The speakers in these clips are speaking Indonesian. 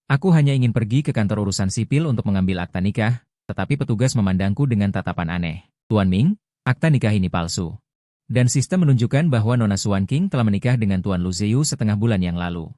Aku hanya ingin pergi ke kantor urusan sipil untuk mengambil akta nikah, tetapi petugas memandangku dengan tatapan aneh. Tuan Ming, akta nikah ini palsu. Dan sistem menunjukkan bahwa Nona Suan King telah menikah dengan Tuan Lu Zeu setengah bulan yang lalu.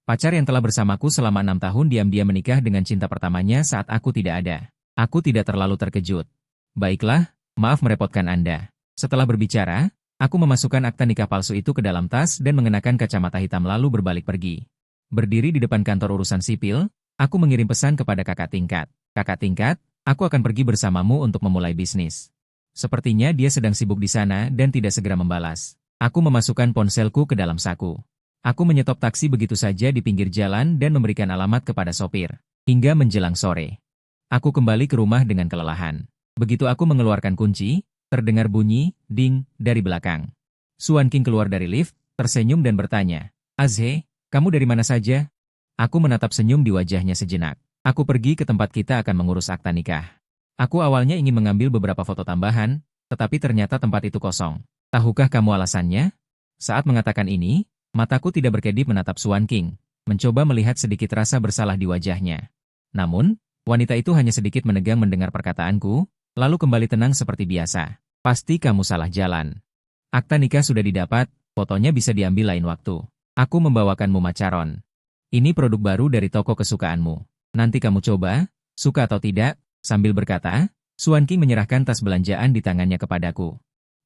Pacar yang telah bersamaku selama 6 tahun diam-diam menikah dengan cinta pertamanya saat aku tidak ada. Aku tidak terlalu terkejut. Baiklah, maaf merepotkan Anda. Setelah berbicara, aku memasukkan akta nikah palsu itu ke dalam tas dan mengenakan kacamata hitam lalu berbalik pergi. Berdiri di depan kantor urusan sipil, aku mengirim pesan kepada kakak tingkat. Kakak tingkat, aku akan pergi bersamamu untuk memulai bisnis. Sepertinya dia sedang sibuk di sana dan tidak segera membalas. Aku memasukkan ponselku ke dalam saku. Aku menyetop taksi begitu saja di pinggir jalan dan memberikan alamat kepada sopir. Hingga menjelang sore. Aku kembali ke rumah dengan kelelahan. Begitu aku mengeluarkan kunci, terdengar bunyi, ding, dari belakang. Suan King keluar dari lift, tersenyum dan bertanya, "Azhe, kamu dari mana saja?" Aku menatap senyum di wajahnya sejenak. Aku pergi ke tempat kita akan mengurus akta nikah. Aku awalnya ingin mengambil beberapa foto tambahan, tetapi ternyata tempat itu kosong. Tahukah kamu alasannya? Saat mengatakan ini, mataku tidak berkedip menatap Suan King, mencoba melihat sedikit rasa bersalah di wajahnya. Namun, wanita itu hanya sedikit menegang mendengar perkataanku, lalu kembali tenang seperti biasa. Pasti kamu salah jalan. Akta nikah sudah didapat, fotonya bisa diambil lain waktu. Aku membawakanmu macaron. Ini produk baru dari toko kesukaanmu. Nanti kamu coba, suka atau tidak, sambil berkata, Suan King menyerahkan tas belanjaan di tangannya kepadaku.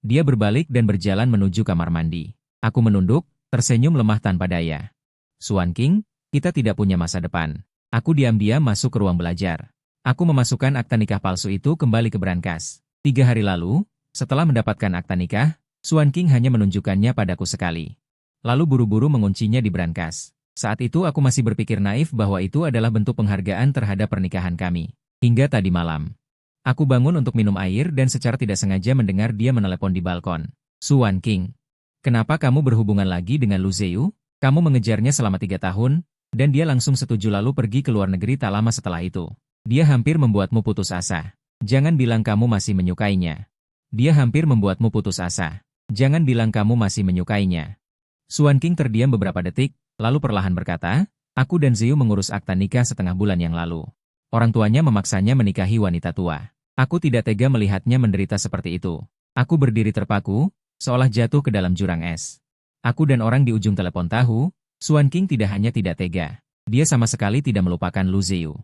Dia berbalik dan berjalan menuju kamar mandi. Aku menunduk, tersenyum lemah tanpa daya. Suan King, kita tidak punya masa depan. Aku diam-diam masuk ke ruang belajar. Aku memasukkan akta nikah palsu itu kembali ke brankas. 3 hari lalu, setelah mendapatkan akta nikah, Suan King hanya menunjukkannya padaku sekali. Lalu buru-buru menguncinya di brankas. Saat itu aku masih berpikir naif bahwa itu adalah bentuk penghargaan terhadap pernikahan kami. Hingga tadi malam. Aku bangun untuk minum air dan secara tidak sengaja mendengar dia menelepon di balkon. Suan King, kenapa kamu berhubungan lagi dengan Lu Zeu? Kamu mengejarnya selama 3 tahun, dan dia langsung setuju lalu pergi ke luar negeri tak lama setelah itu. Dia hampir membuatmu putus asa. Jangan bilang kamu masih menyukainya. Dia hampir membuatmu putus asa. Jangan bilang kamu masih menyukainya. Suan King terdiam beberapa detik, lalu perlahan berkata, aku dan Zeu mengurus akta nikah setengah bulan yang lalu. Orang tuanya memaksanya menikahi wanita tua. Aku tidak tega melihatnya menderita seperti itu. Aku berdiri terpaku, seolah jatuh ke dalam jurang es. Aku dan orang di ujung telepon tahu, Suan King tidak hanya tidak tega. Dia sama sekali tidak melupakan Lu Zeu.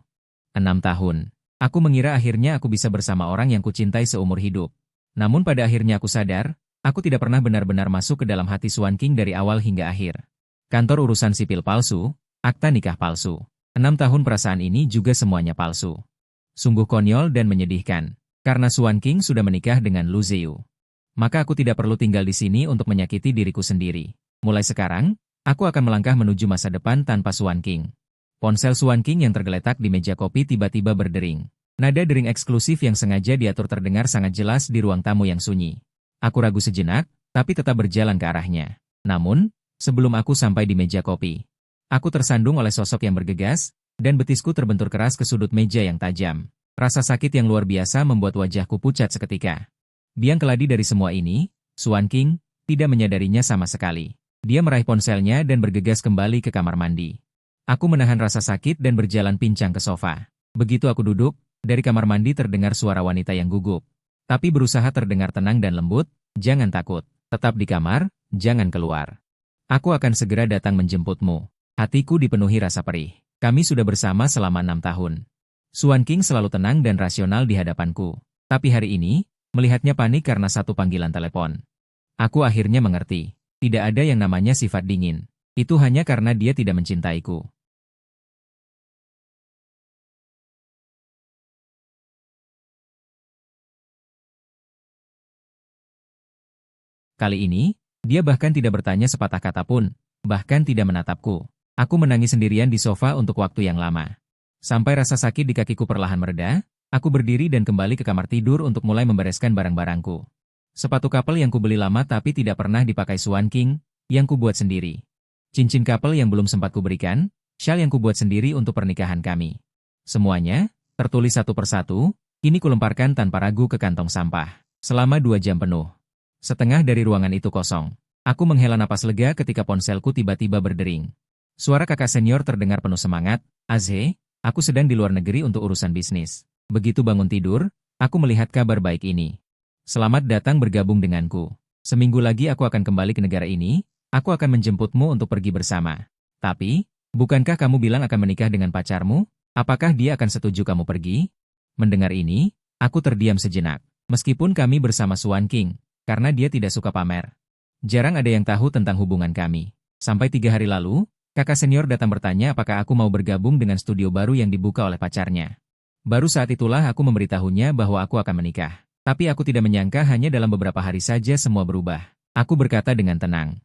6 tahun. Aku mengira akhirnya aku bisa bersama orang yang kucintai seumur hidup. Namun pada akhirnya aku sadar, aku tidak pernah benar-benar masuk ke dalam hati Suan King dari awal hingga akhir. Kantor urusan sipil palsu, akta nikah palsu. 6 tahun perasaan ini juga semuanya palsu. Sungguh konyol dan menyedihkan. Karena Suan King sudah menikah dengan Lu Zeu. Maka aku tidak perlu tinggal di sini untuk menyakiti diriku sendiri. Mulai sekarang, aku akan melangkah menuju masa depan tanpa Suan King. Ponsel Suan King yang tergeletak di meja kopi tiba-tiba berdering. Nada dering eksklusif yang sengaja diatur terdengar sangat jelas di ruang tamu yang sunyi. Aku ragu sejenak, tapi tetap berjalan ke arahnya. Namun, sebelum aku sampai di meja kopi, aku tersandung oleh sosok yang bergegas, dan betisku terbentur keras ke sudut meja yang tajam. Rasa sakit yang luar biasa membuat wajahku pucat seketika. Biang keladi dari semua ini, Suan King tidak menyadarinya sama sekali. Dia meraih ponselnya dan bergegas kembali ke kamar mandi. Aku menahan rasa sakit dan berjalan pincang ke sofa. Begitu aku duduk, dari kamar mandi terdengar suara wanita yang gugup. Tapi berusaha terdengar tenang dan lembut, jangan takut, tetap di kamar, jangan keluar. Aku akan segera datang menjemputmu. Hatiku dipenuhi rasa perih. Kami sudah bersama selama 6 tahun. Suan King selalu tenang dan rasional di hadapanku. Tapi hari ini, melihatnya panik karena satu panggilan telepon. Aku akhirnya mengerti. Tidak ada yang namanya sifat dingin. Itu hanya karena dia tidak mencintaiku. Kali ini, dia bahkan tidak bertanya sepatah kata pun, bahkan tidak menatapku. Aku menangis sendirian di sofa untuk waktu yang lama. Sampai rasa sakit di kakiku perlahan mereda, aku berdiri dan kembali ke kamar tidur untuk mulai membereskan barang-barangku. Sepatu kapel yang kubeli lama tapi tidak pernah dipakai Suan King, yang kubuat sendiri. Cincin kapel yang belum sempat kuberikan, syal yang kubuat sendiri untuk pernikahan kami. Semuanya, tertulis satu persatu, kini kulemparkan tanpa ragu ke kantong sampah. Selama 2 jam penuh. Setengah dari ruangan itu kosong. Aku menghela napas lega ketika ponselku tiba-tiba berdering. Suara kakak senior terdengar penuh semangat, Azhe, aku sedang di luar negeri untuk urusan bisnis. Begitu bangun tidur, aku melihat kabar baik ini. Selamat datang bergabung denganku. Seminggu lagi aku akan kembali ke negara ini, aku akan menjemputmu untuk pergi bersama. Tapi, bukankah kamu bilang akan menikah dengan pacarmu? Apakah dia akan setuju kamu pergi? Mendengar ini, aku terdiam sejenak. Meskipun kami bersama Swan King, karena dia tidak suka pamer. Jarang ada yang tahu tentang hubungan kami. Sampai 3 hari lalu, kakak senior datang bertanya apakah aku mau bergabung dengan studio baru yang dibuka oleh pacarnya. Baru saat itulah aku memberitahunya bahwa aku akan menikah. Tapi aku tidak menyangka hanya dalam beberapa hari saja semua berubah. Aku berkata dengan tenang.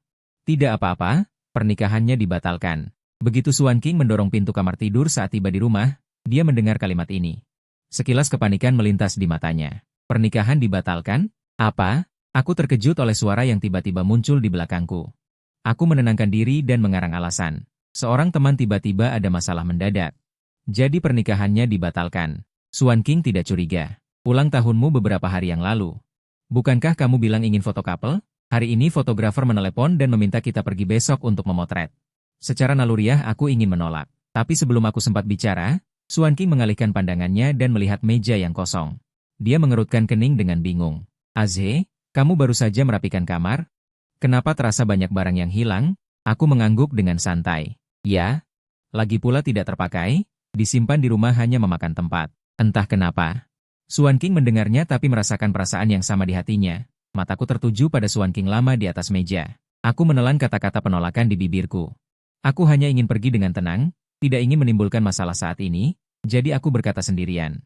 Tidak apa-apa, pernikahannya dibatalkan. Begitu Swan King mendorong pintu kamar tidur saat tiba di rumah, dia mendengar kalimat ini. Sekilas kepanikan melintas di matanya. Pernikahan dibatalkan? Apa? Aku terkejut oleh suara yang tiba-tiba muncul di belakangku. Aku menenangkan diri dan mengarang alasan. Seorang teman tiba-tiba ada masalah mendadak. Jadi pernikahannya dibatalkan. Swan King tidak curiga. Ulang tahunmu beberapa hari yang lalu. Bukankah kamu bilang ingin foto couple? Hari ini fotografer menelepon dan meminta kita pergi besok untuk memotret. Secara naluriah aku ingin menolak. Tapi sebelum aku sempat bicara, Swan King mengalihkan pandangannya dan melihat meja yang kosong. Dia mengerutkan kening dengan bingung. Azhe, kamu baru saja merapikan kamar? Kenapa terasa banyak barang yang hilang? Aku mengangguk dengan santai. Ya, lagi pula tidak terpakai, disimpan di rumah hanya memakan tempat. Entah kenapa. Swan King mendengarnya tapi merasakan perasaan yang sama di hatinya. Mataku tertuju pada Swan King lama di atas meja. Aku menelan kata-kata penolakan di bibirku. Aku hanya ingin pergi dengan tenang, tidak ingin menimbulkan masalah saat ini, jadi aku berkata sendirian.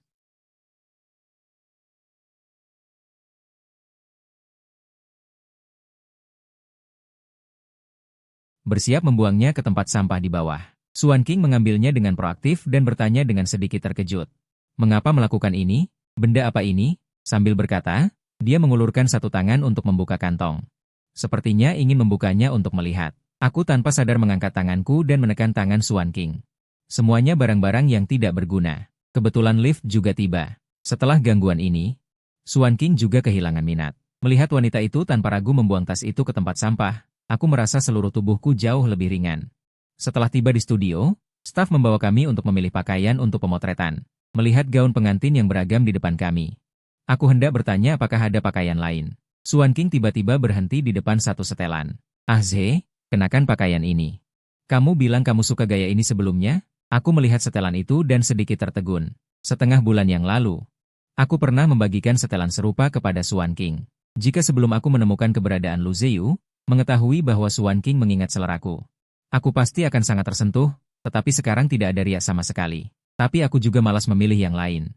Bersiap membuangnya ke tempat sampah di bawah. Swan King mengambilnya dengan proaktif dan bertanya dengan sedikit terkejut. Mengapa melakukan ini? Benda apa ini? Sambil berkata, dia mengulurkan satu tangan untuk membuka kantong. Sepertinya ingin membukanya untuk melihat. Aku tanpa sadar mengangkat tanganku dan menekan tangan Swan King. Semuanya barang-barang yang tidak berguna. Kebetulan lift juga tiba. Setelah gangguan ini, Swan King juga kehilangan minat. Melihat wanita itu tanpa ragu membuang tas itu ke tempat sampah, aku merasa seluruh tubuhku jauh lebih ringan. Setelah tiba di studio, staf membawa kami untuk memilih pakaian untuk pemotretan. Melihat gaun pengantin yang beragam di depan kami. Aku hendak bertanya apakah ada pakaian lain. Swan King tiba-tiba berhenti di depan satu setelan. Azhe, kenakan pakaian ini. Kamu bilang kamu suka gaya ini sebelumnya? Aku melihat setelan itu dan sedikit tertegun. Setengah bulan yang lalu, aku pernah membagikan setelan serupa kepada Swan King. Jika sebelum aku menemukan keberadaan Lu Zeu, mengetahui bahwa Swan King mengingat seleraku, aku pasti akan sangat tersentuh, tetapi sekarang tidak ada riak sama sekali. Tapi aku juga malas memilih yang lain.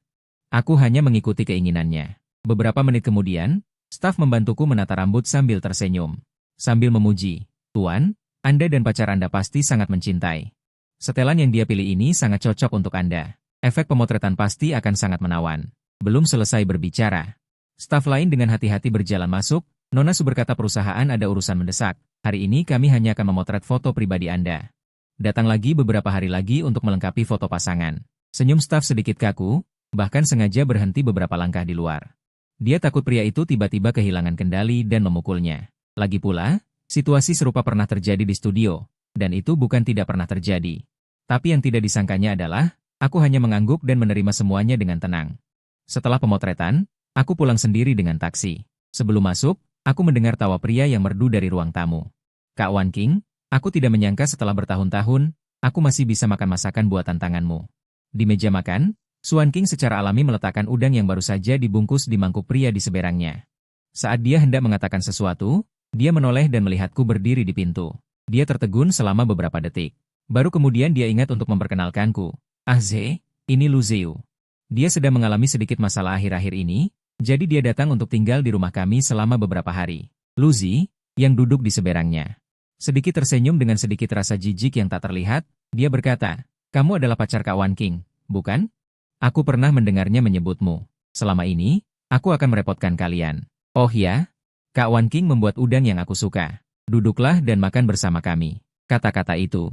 Aku hanya mengikuti keinginannya. Beberapa menit kemudian, staf membantuku menata rambut sambil tersenyum. Sambil memuji, Tuan, Anda dan pacar Anda pasti sangat mencintai. Setelan yang dia pilih ini sangat cocok untuk Anda. Efek pemotretan pasti akan sangat menawan. Belum selesai berbicara. Staf lain dengan hati-hati berjalan masuk. Nona Su berkata perusahaan ada urusan mendesak. Hari ini kami hanya akan memotret foto pribadi Anda. Datang lagi beberapa hari lagi untuk melengkapi foto pasangan. Senyum staf sedikit kaku, bahkan sengaja berhenti beberapa langkah di luar. Dia takut pria itu tiba-tiba kehilangan kendali dan memukulnya. Lagi pula, situasi serupa pernah terjadi di studio, dan itu bukan tidak pernah terjadi. Tapi yang tidak disangkanya adalah, aku hanya mengangguk dan menerima semuanya dengan tenang. Setelah pemotretan, aku pulang sendiri dengan taksi. Sebelum masuk, aku mendengar tawa pria yang merdu dari ruang tamu. Kak Wan King, aku tidak menyangka setelah bertahun-tahun, aku masih bisa makan masakan buatan tanganmu. Di meja makan, Swan King secara alami meletakkan udang yang baru saja dibungkus di mangkuk pria di seberangnya. Saat dia hendak mengatakan sesuatu, dia menoleh dan melihatku berdiri di pintu. Dia tertegun selama beberapa detik. Baru kemudian dia ingat untuk memperkenalkanku. Azhe, ini Lu Zeu. Dia sedang mengalami sedikit masalah akhir-akhir ini, jadi dia datang untuk tinggal di rumah kami selama beberapa hari. Lu Zi, yang duduk di seberangnya. Sedikit tersenyum dengan sedikit rasa jijik yang tak terlihat, dia berkata, kamu adalah pacar Kak Wan King, bukan? Aku pernah mendengarnya menyebutmu. Selama ini, aku akan merepotkan kalian. Oh ya? Kak Wan King membuat udang yang aku suka. Duduklah dan makan bersama kami. Kata-kata itu.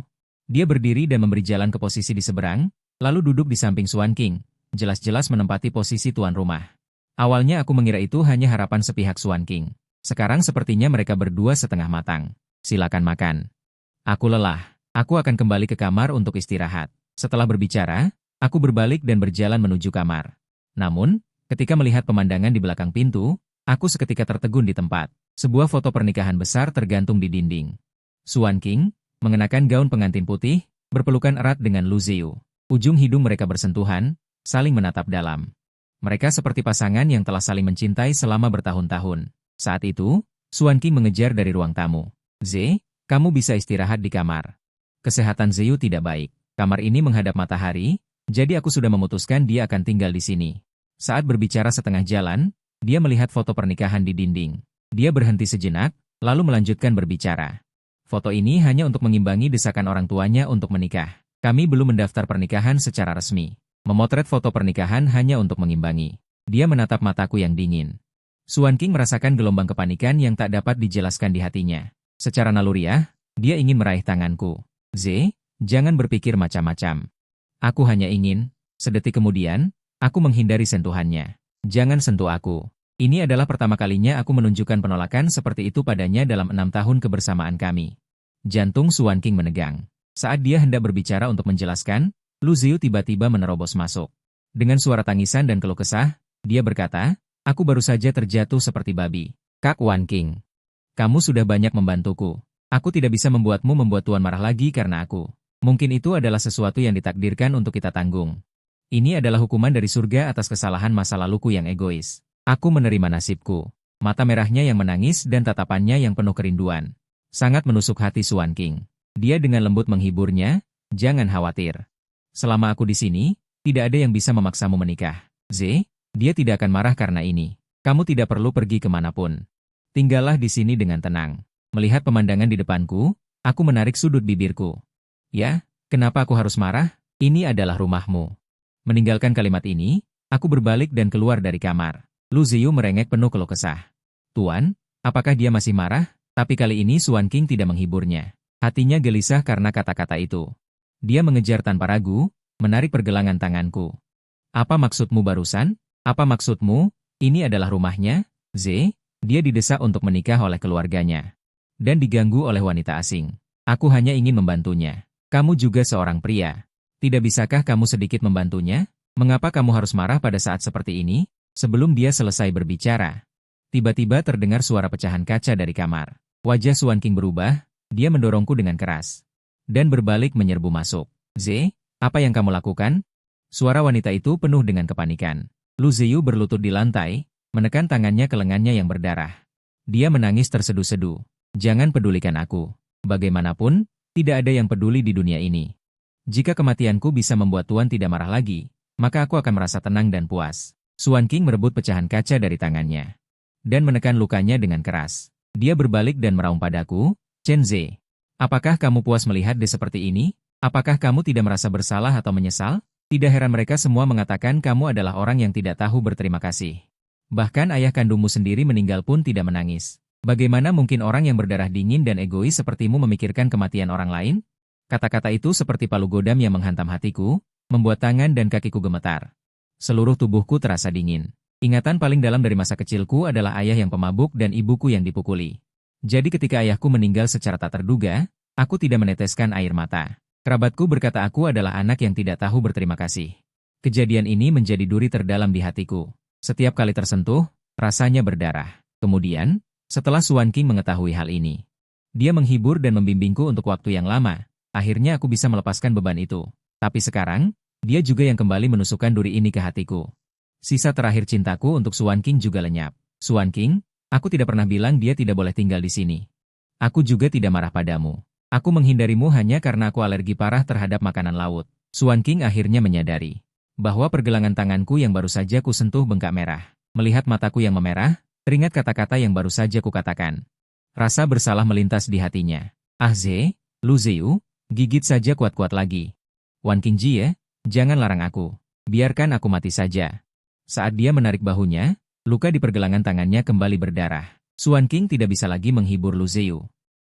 Dia berdiri dan memberi jalan ke posisi di seberang, lalu duduk di samping Swan King, jelas-jelas menempati posisi tuan rumah. Awalnya aku mengira itu hanya harapan sepihak Swan King. Sekarang sepertinya mereka berdua setengah matang. Silakan makan. Aku lelah. Aku akan kembali ke kamar untuk istirahat. Setelah berbicara, aku berbalik dan berjalan menuju kamar. Namun, ketika melihat pemandangan di belakang pintu, aku seketika tertegun di tempat. Sebuah foto pernikahan besar tergantung di dinding. Xuan Qing, mengenakan gaun pengantin putih, berpelukan erat dengan Lu Ziyu. Ujung hidung mereka bersentuhan, saling menatap dalam. Mereka seperti pasangan yang telah saling mencintai selama bertahun-tahun. Saat itu, Xuan Qing mengejar dari ruang tamu. "Ze, kamu bisa istirahat di kamar. Kesehatan Ziyu tidak baik. Kamar ini menghadap matahari, jadi aku sudah memutuskan dia akan tinggal di sini." Saat berbicara setengah jalan, dia melihat foto pernikahan di dinding. Dia berhenti sejenak, lalu melanjutkan berbicara. "Foto ini hanya untuk mengimbangi desakan orang tuanya untuk menikah. Kami belum mendaftar pernikahan secara resmi. Memotret foto pernikahan hanya untuk mengimbangi." Dia menatap mataku yang dingin. Xuan Qing merasakan gelombang kepanikan yang tak dapat dijelaskan di hatinya. Secara naluriah, dia ingin meraih tanganku. "Ze, jangan berpikir macam-macam. Aku hanya ingin..." Sedetik kemudian, aku menghindari sentuhannya. "Jangan sentuh aku." Ini adalah pertama kalinya aku menunjukkan penolakan seperti itu padanya dalam 6 tahun kebersamaan kami. Jantung Xuan Qing menegang. Saat dia hendak berbicara untuk menjelaskan, Lu Ziyu tiba-tiba menerobos masuk. Dengan suara tangisan dan keluh kesah, dia berkata, "Aku baru saja terjatuh seperti babi. Kak Wan Qing, kamu sudah banyak membantuku. Aku tidak bisa membuatmu membuat Tuan marah lagi karena aku. Mungkin itu adalah sesuatu yang ditakdirkan untuk kita tanggung. Ini adalah hukuman dari surga atas kesalahan masa laluku yang egois. Aku menerima nasibku." Mata merahnya yang menangis dan tatapannya yang penuh kerinduan sangat menusuk hati Xuan Qing. Dia dengan lembut menghiburnya, "Jangan khawatir. Selama aku di sini, tidak ada yang bisa memaksamu menikah. Ze, dia tidak akan marah karena ini. Kamu tidak perlu pergi kemanapun. Tinggallah di sini dengan tenang." Melihat pemandangan di depanku, aku menarik sudut bibirku. "Ya, kenapa aku harus marah? Ini adalah rumahmu." Meninggalkan kalimat ini, aku berbalik dan keluar dari kamar. Lu Ziyu merengek penuh keluh kesah. "Tuan, apakah dia masih marah?" Tapi kali ini Xuan Qing tidak menghiburnya. Hatinya gelisah karena kata-kata itu. Dia mengejar tanpa ragu, menarik pergelangan tanganku. "Apa maksudmu barusan? Apa maksudmu? Ini adalah rumahnya, Ze." Dia didesak untuk menikah oleh keluarganya. Dan diganggu oleh wanita asing. Aku hanya ingin membantunya. Kamu juga seorang pria. Tidak bisakah kamu sedikit membantunya? Mengapa kamu harus marah pada saat seperti ini? Sebelum dia selesai berbicara, tiba-tiba terdengar suara pecahan kaca dari kamar. Wajah Xuan Qing berubah, dia mendorongku dengan keras. Dan berbalik menyerbu masuk. "Ze, apa yang kamu lakukan?" Suara wanita itu penuh dengan kepanikan. Lu Ziyu berlutut di lantai, menekan tangannya ke lengannya yang berdarah. Dia menangis terseduh-seduh. "Jangan pedulikan aku. Bagaimanapun, tidak ada yang peduli di dunia ini. Jika kematianku bisa membuat Tuan tidak marah lagi, maka aku akan merasa tenang dan puas." Xuan Qing merebut pecahan kaca dari tangannya dan menekan lukanya dengan keras. Dia berbalik dan meraung padaku, "Chen Ze, apakah kamu puas melihat dia seperti ini? Apakah kamu tidak merasa bersalah atau menyesal? Tidak heran mereka semua mengatakan kamu adalah orang yang tidak tahu berterima kasih. Bahkan ayah kandungmu sendiri meninggal pun tidak menangis. Bagaimana mungkin orang yang berdarah dingin dan egois sepertimu memikirkan kematian orang lain?" Kata-kata itu seperti palu godam yang menghantam hatiku, membuat tangan dan kakiku gemetar. Seluruh tubuhku terasa dingin. Ingatan paling dalam dari masa kecilku adalah ayah yang pemabuk dan ibuku yang dipukuli. Jadi ketika ayahku meninggal secara tak terduga, aku tidak meneteskan air mata. Kerabatku berkata aku adalah anak yang tidak tahu berterima kasih. Kejadian ini menjadi duri terdalam di hatiku. Setiap kali tersentuh, rasanya berdarah. Kemudian, setelah Xuan Qing mengetahui hal ini, dia menghibur dan membimbingku untuk waktu yang lama. Akhirnya aku bisa melepaskan beban itu. Tapi sekarang, dia juga yang kembali menusukkan duri ini ke hatiku. Sisa terakhir cintaku untuk Xuan Qing juga lenyap. "Xuan Qing, aku tidak pernah bilang dia tidak boleh tinggal di sini. Aku juga tidak marah padamu. Aku menghindarimu hanya karena aku alergi parah terhadap makanan laut." Xuan Qing akhirnya menyadari bahwa pergelangan tanganku yang baru saja kusentuh bengkak merah. Melihat mataku yang memerah, teringat kata-kata yang baru saja kukatakan. Rasa bersalah melintas di hatinya. "Ah Ze, Lu Ziyu, gigit saja kuat-kuat lagi. Wan Qing Jie, jangan larang aku. Biarkan aku mati saja." Saat dia menarik bahunya, luka di pergelangan tangannya kembali berdarah. Xuan Qing tidak bisa lagi menghibur Lu Ziyu.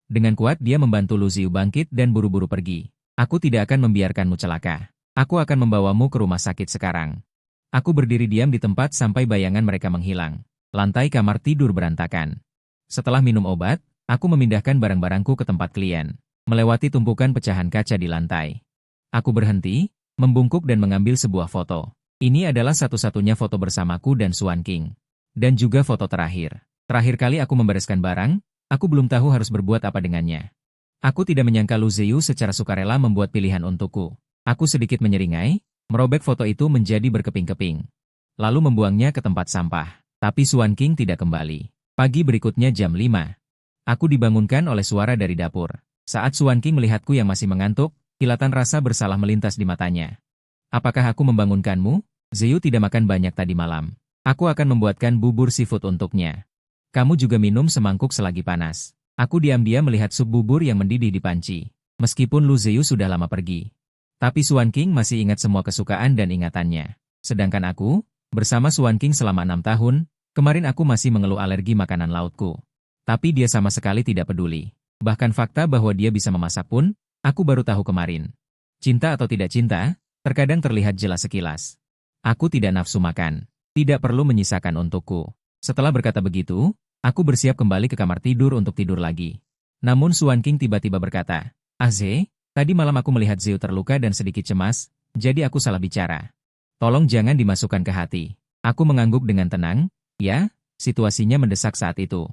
Dengan kuat dia membantu Lu Ziyu bangkit dan buru-buru pergi. "Aku tidak akan membiarkanmu celaka. Aku akan membawamu ke rumah sakit sekarang." Aku berdiri diam di tempat sampai bayangan mereka menghilang. Lantai kamar tidur berantakan. Setelah minum obat, aku memindahkan barang-barangku ke tempat klien, melewati tumpukan pecahan kaca di lantai. Aku berhenti, membungkuk dan mengambil sebuah foto. Ini adalah satu-satunya foto bersamaku dan Xuan King. Dan juga foto terakhir. Terakhir kali aku membereskan barang, aku belum tahu harus berbuat apa dengannya. Aku tidak menyangka Lu Ziyu secara sukarela membuat pilihan untukku. Aku sedikit menyeringai, merobek foto itu menjadi berkeping-keping. Lalu membuangnya ke tempat sampah. Tapi Xuan King tidak kembali. Pagi berikutnya jam 5. Aku dibangunkan oleh suara dari dapur. Saat Xuan King melihatku yang masih mengantuk, kilatan rasa bersalah melintas di matanya. Apakah aku membangunkanmu? Ziyu tidak makan banyak tadi malam. Aku akan membuatkan bubur seafood untuknya. Kamu juga minum semangkuk selagi panas. Aku diam-diam melihat sup bubur yang mendidih di panci. Meskipun Lu Ziyu sudah lama pergi. Tapi Xuan King masih ingat semua kesukaan dan ingatannya. Sedangkan aku, bersama Xuan King selama 6 tahun, kemarin aku masih mengeluh alergi makanan lautku. Tapi dia sama sekali tidak peduli. Bahkan fakta bahwa dia bisa memasak pun, aku baru tahu kemarin. Cinta atau tidak cinta, terkadang terlihat jelas sekilas. Aku tidak nafsu makan. Tidak perlu menyisakan untukku. Setelah berkata begitu, aku bersiap kembali ke kamar tidur untuk tidur lagi. Namun Xuan King tiba-tiba berkata, Ze, tadi malam aku melihat Ziyu terluka dan sedikit cemas, jadi aku salah bicara. Tolong jangan dimasukkan ke hati. Aku mengangguk dengan tenang, ya, situasinya mendesak saat itu.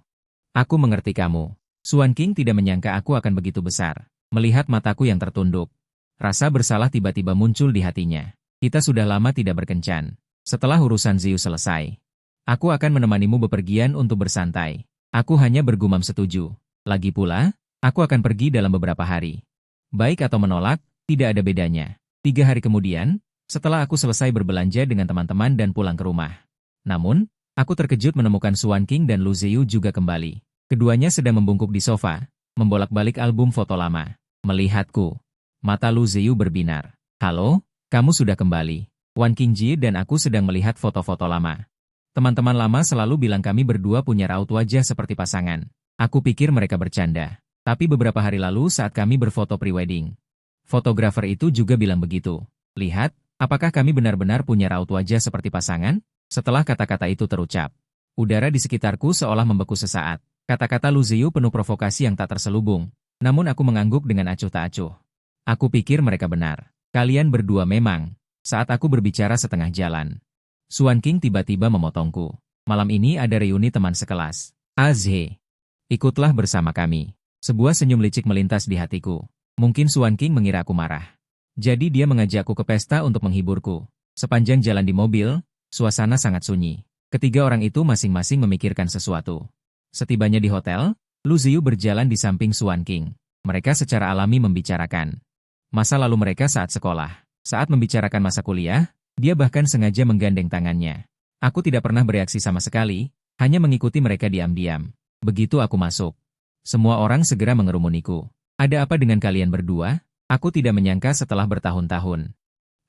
Aku mengerti kamu. Xuan King tidak menyangka aku akan begitu besar. Melihat mataku yang tertunduk. Rasa bersalah tiba-tiba muncul di hatinya. Kita sudah lama tidak berkencan. Setelah urusan Ziyu selesai, aku akan menemanimu bepergian untuk bersantai. Aku hanya bergumam setuju. Lagi pula, aku akan pergi dalam beberapa hari. Baik atau menolak, tidak ada bedanya. 3 hari kemudian, setelah aku selesai berbelanja dengan teman-teman dan pulang ke rumah. Namun, aku terkejut menemukan Xuan King dan Lu Ziyu juga kembali. Keduanya sedang membungkuk di sofa, membolak-balik album foto lama. Melihatku, mata Lu Ziyu berbinar. Halo, kamu sudah kembali. Wan Qingji dan aku sedang melihat foto-foto lama. Teman-teman lama selalu bilang kami berdua punya raut wajah seperti pasangan. Aku pikir mereka bercanda. Tapi beberapa hari lalu saat kami berfoto pre-wedding, fotografer itu juga bilang begitu. Lihat, apakah kami benar-benar punya raut wajah seperti pasangan? Setelah kata-kata itu terucap, udara di sekitarku seolah membeku sesaat. Kata-kata Lu Ziyu penuh provokasi yang tak terselubung. Namun aku mengangguk dengan acuh tak acuh. Aku pikir mereka benar. Kalian berdua memang. Saat aku berbicara setengah jalan, Xuan King tiba-tiba memotongku. Malam ini ada reuni teman sekelas. Ze, ikutlah bersama kami. Sebuah senyum licik melintas di hatiku. Mungkin Xuan King mengira aku marah. Jadi dia mengajakku ke pesta untuk menghiburku. Sepanjang jalan di mobil, suasana sangat sunyi. Ketiga orang itu masing-masing memikirkan sesuatu. Setibanya di hotel, Lu Ziyu berjalan di samping Xuan King. Mereka secara alami membicarakan masa lalu mereka saat sekolah. Saat membicarakan masa kuliah, dia bahkan sengaja menggandeng tangannya. Aku tidak pernah bereaksi sama sekali, hanya mengikuti mereka diam-diam. Begitu aku masuk, semua orang segera mengerumuniku. Ada apa dengan kalian berdua? Aku tidak menyangka setelah bertahun-tahun.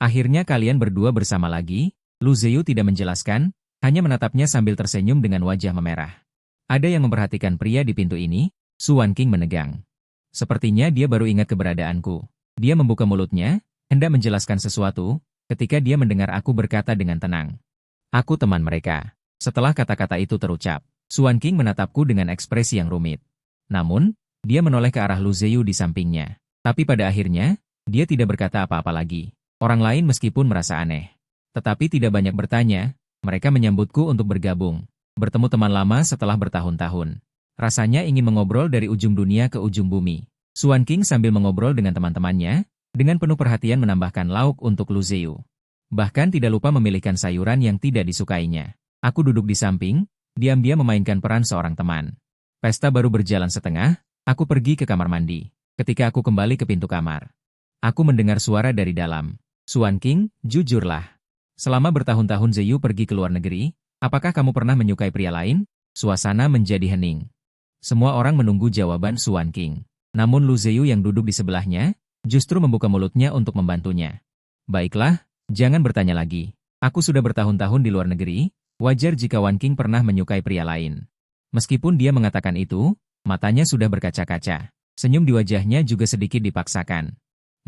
Akhirnya kalian berdua bersama lagi. Lu Ziyu tidak menjelaskan, hanya menatapnya sambil tersenyum dengan wajah memerah. Ada yang memperhatikan pria di pintu ini? Xuan King menegang. Sepertinya dia baru ingat keberadaanku. Dia membuka mulutnya, hendak menjelaskan sesuatu, ketika dia mendengar aku berkata dengan tenang. Aku teman mereka. Setelah kata-kata itu terucap, Xuan King menatapku dengan ekspresi yang rumit. Namun, dia menoleh ke arah Lu Ziyu di sampingnya. Tapi pada akhirnya, dia tidak berkata apa-apa lagi. Orang lain meskipun merasa aneh. Tetapi tidak banyak bertanya, mereka menyambutku untuk bergabung. Bertemu teman lama setelah bertahun-tahun. Rasanya ingin mengobrol dari ujung dunia ke ujung bumi. Xuan King sambil mengobrol dengan teman-temannya, dengan penuh perhatian menambahkan lauk untuk Lu Ziyu. Bahkan tidak lupa memilihkan sayuran yang tidak disukainya. Aku duduk di samping, diam-diam memainkan peran seorang teman. Pesta baru berjalan setengah, aku pergi ke kamar mandi. Ketika aku kembali ke pintu kamar, aku mendengar suara dari dalam. Xuan King, jujurlah. Selama bertahun-tahun Ziyu pergi ke luar negeri, apakah kamu pernah menyukai pria lain? Suasana menjadi hening. Semua orang menunggu jawaban Xuan King. Namun Lu Ziyu yang duduk di sebelahnya, justru membuka mulutnya untuk membantunya. Baiklah, jangan bertanya lagi. Aku sudah bertahun-tahun di luar negeri, wajar jika Wan King pernah menyukai pria lain. Meskipun dia mengatakan itu, matanya sudah berkaca-kaca. Senyum di wajahnya juga sedikit dipaksakan.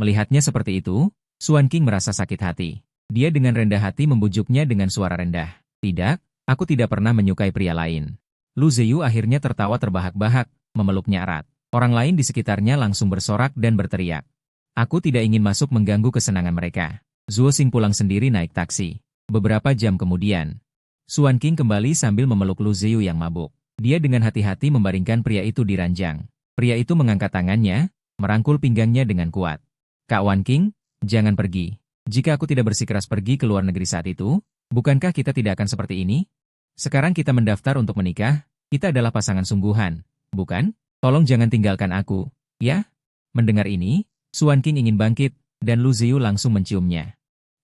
Melihatnya seperti itu, Xuan King merasa sakit hati. Dia dengan rendah hati membujuknya dengan suara rendah. Tidak, aku tidak pernah menyukai pria lain. Lu Ziyu akhirnya tertawa terbahak-bahak, memeluknya erat. Orang lain di sekitarnya langsung bersorak dan berteriak. Aku tidak ingin masuk mengganggu kesenangan mereka. Zuo Xing pulang sendiri naik taksi. Beberapa jam kemudian, Xuan King kembali sambil memeluk Lu Ziyu yang mabuk. Dia dengan hati-hati membaringkan pria itu di ranjang. Pria itu mengangkat tangannya, merangkul pinggangnya dengan kuat. Kak Wan King, jangan pergi. Jika aku tidak bersikeras pergi ke luar negeri saat itu, bukankah kita tidak akan seperti ini? Sekarang kita mendaftar untuk menikah, kita adalah pasangan sungguhan, bukan? Tolong jangan tinggalkan aku, ya? Mendengar ini, Xuan King ingin bangkit, dan Lu Ziyu langsung menciumnya.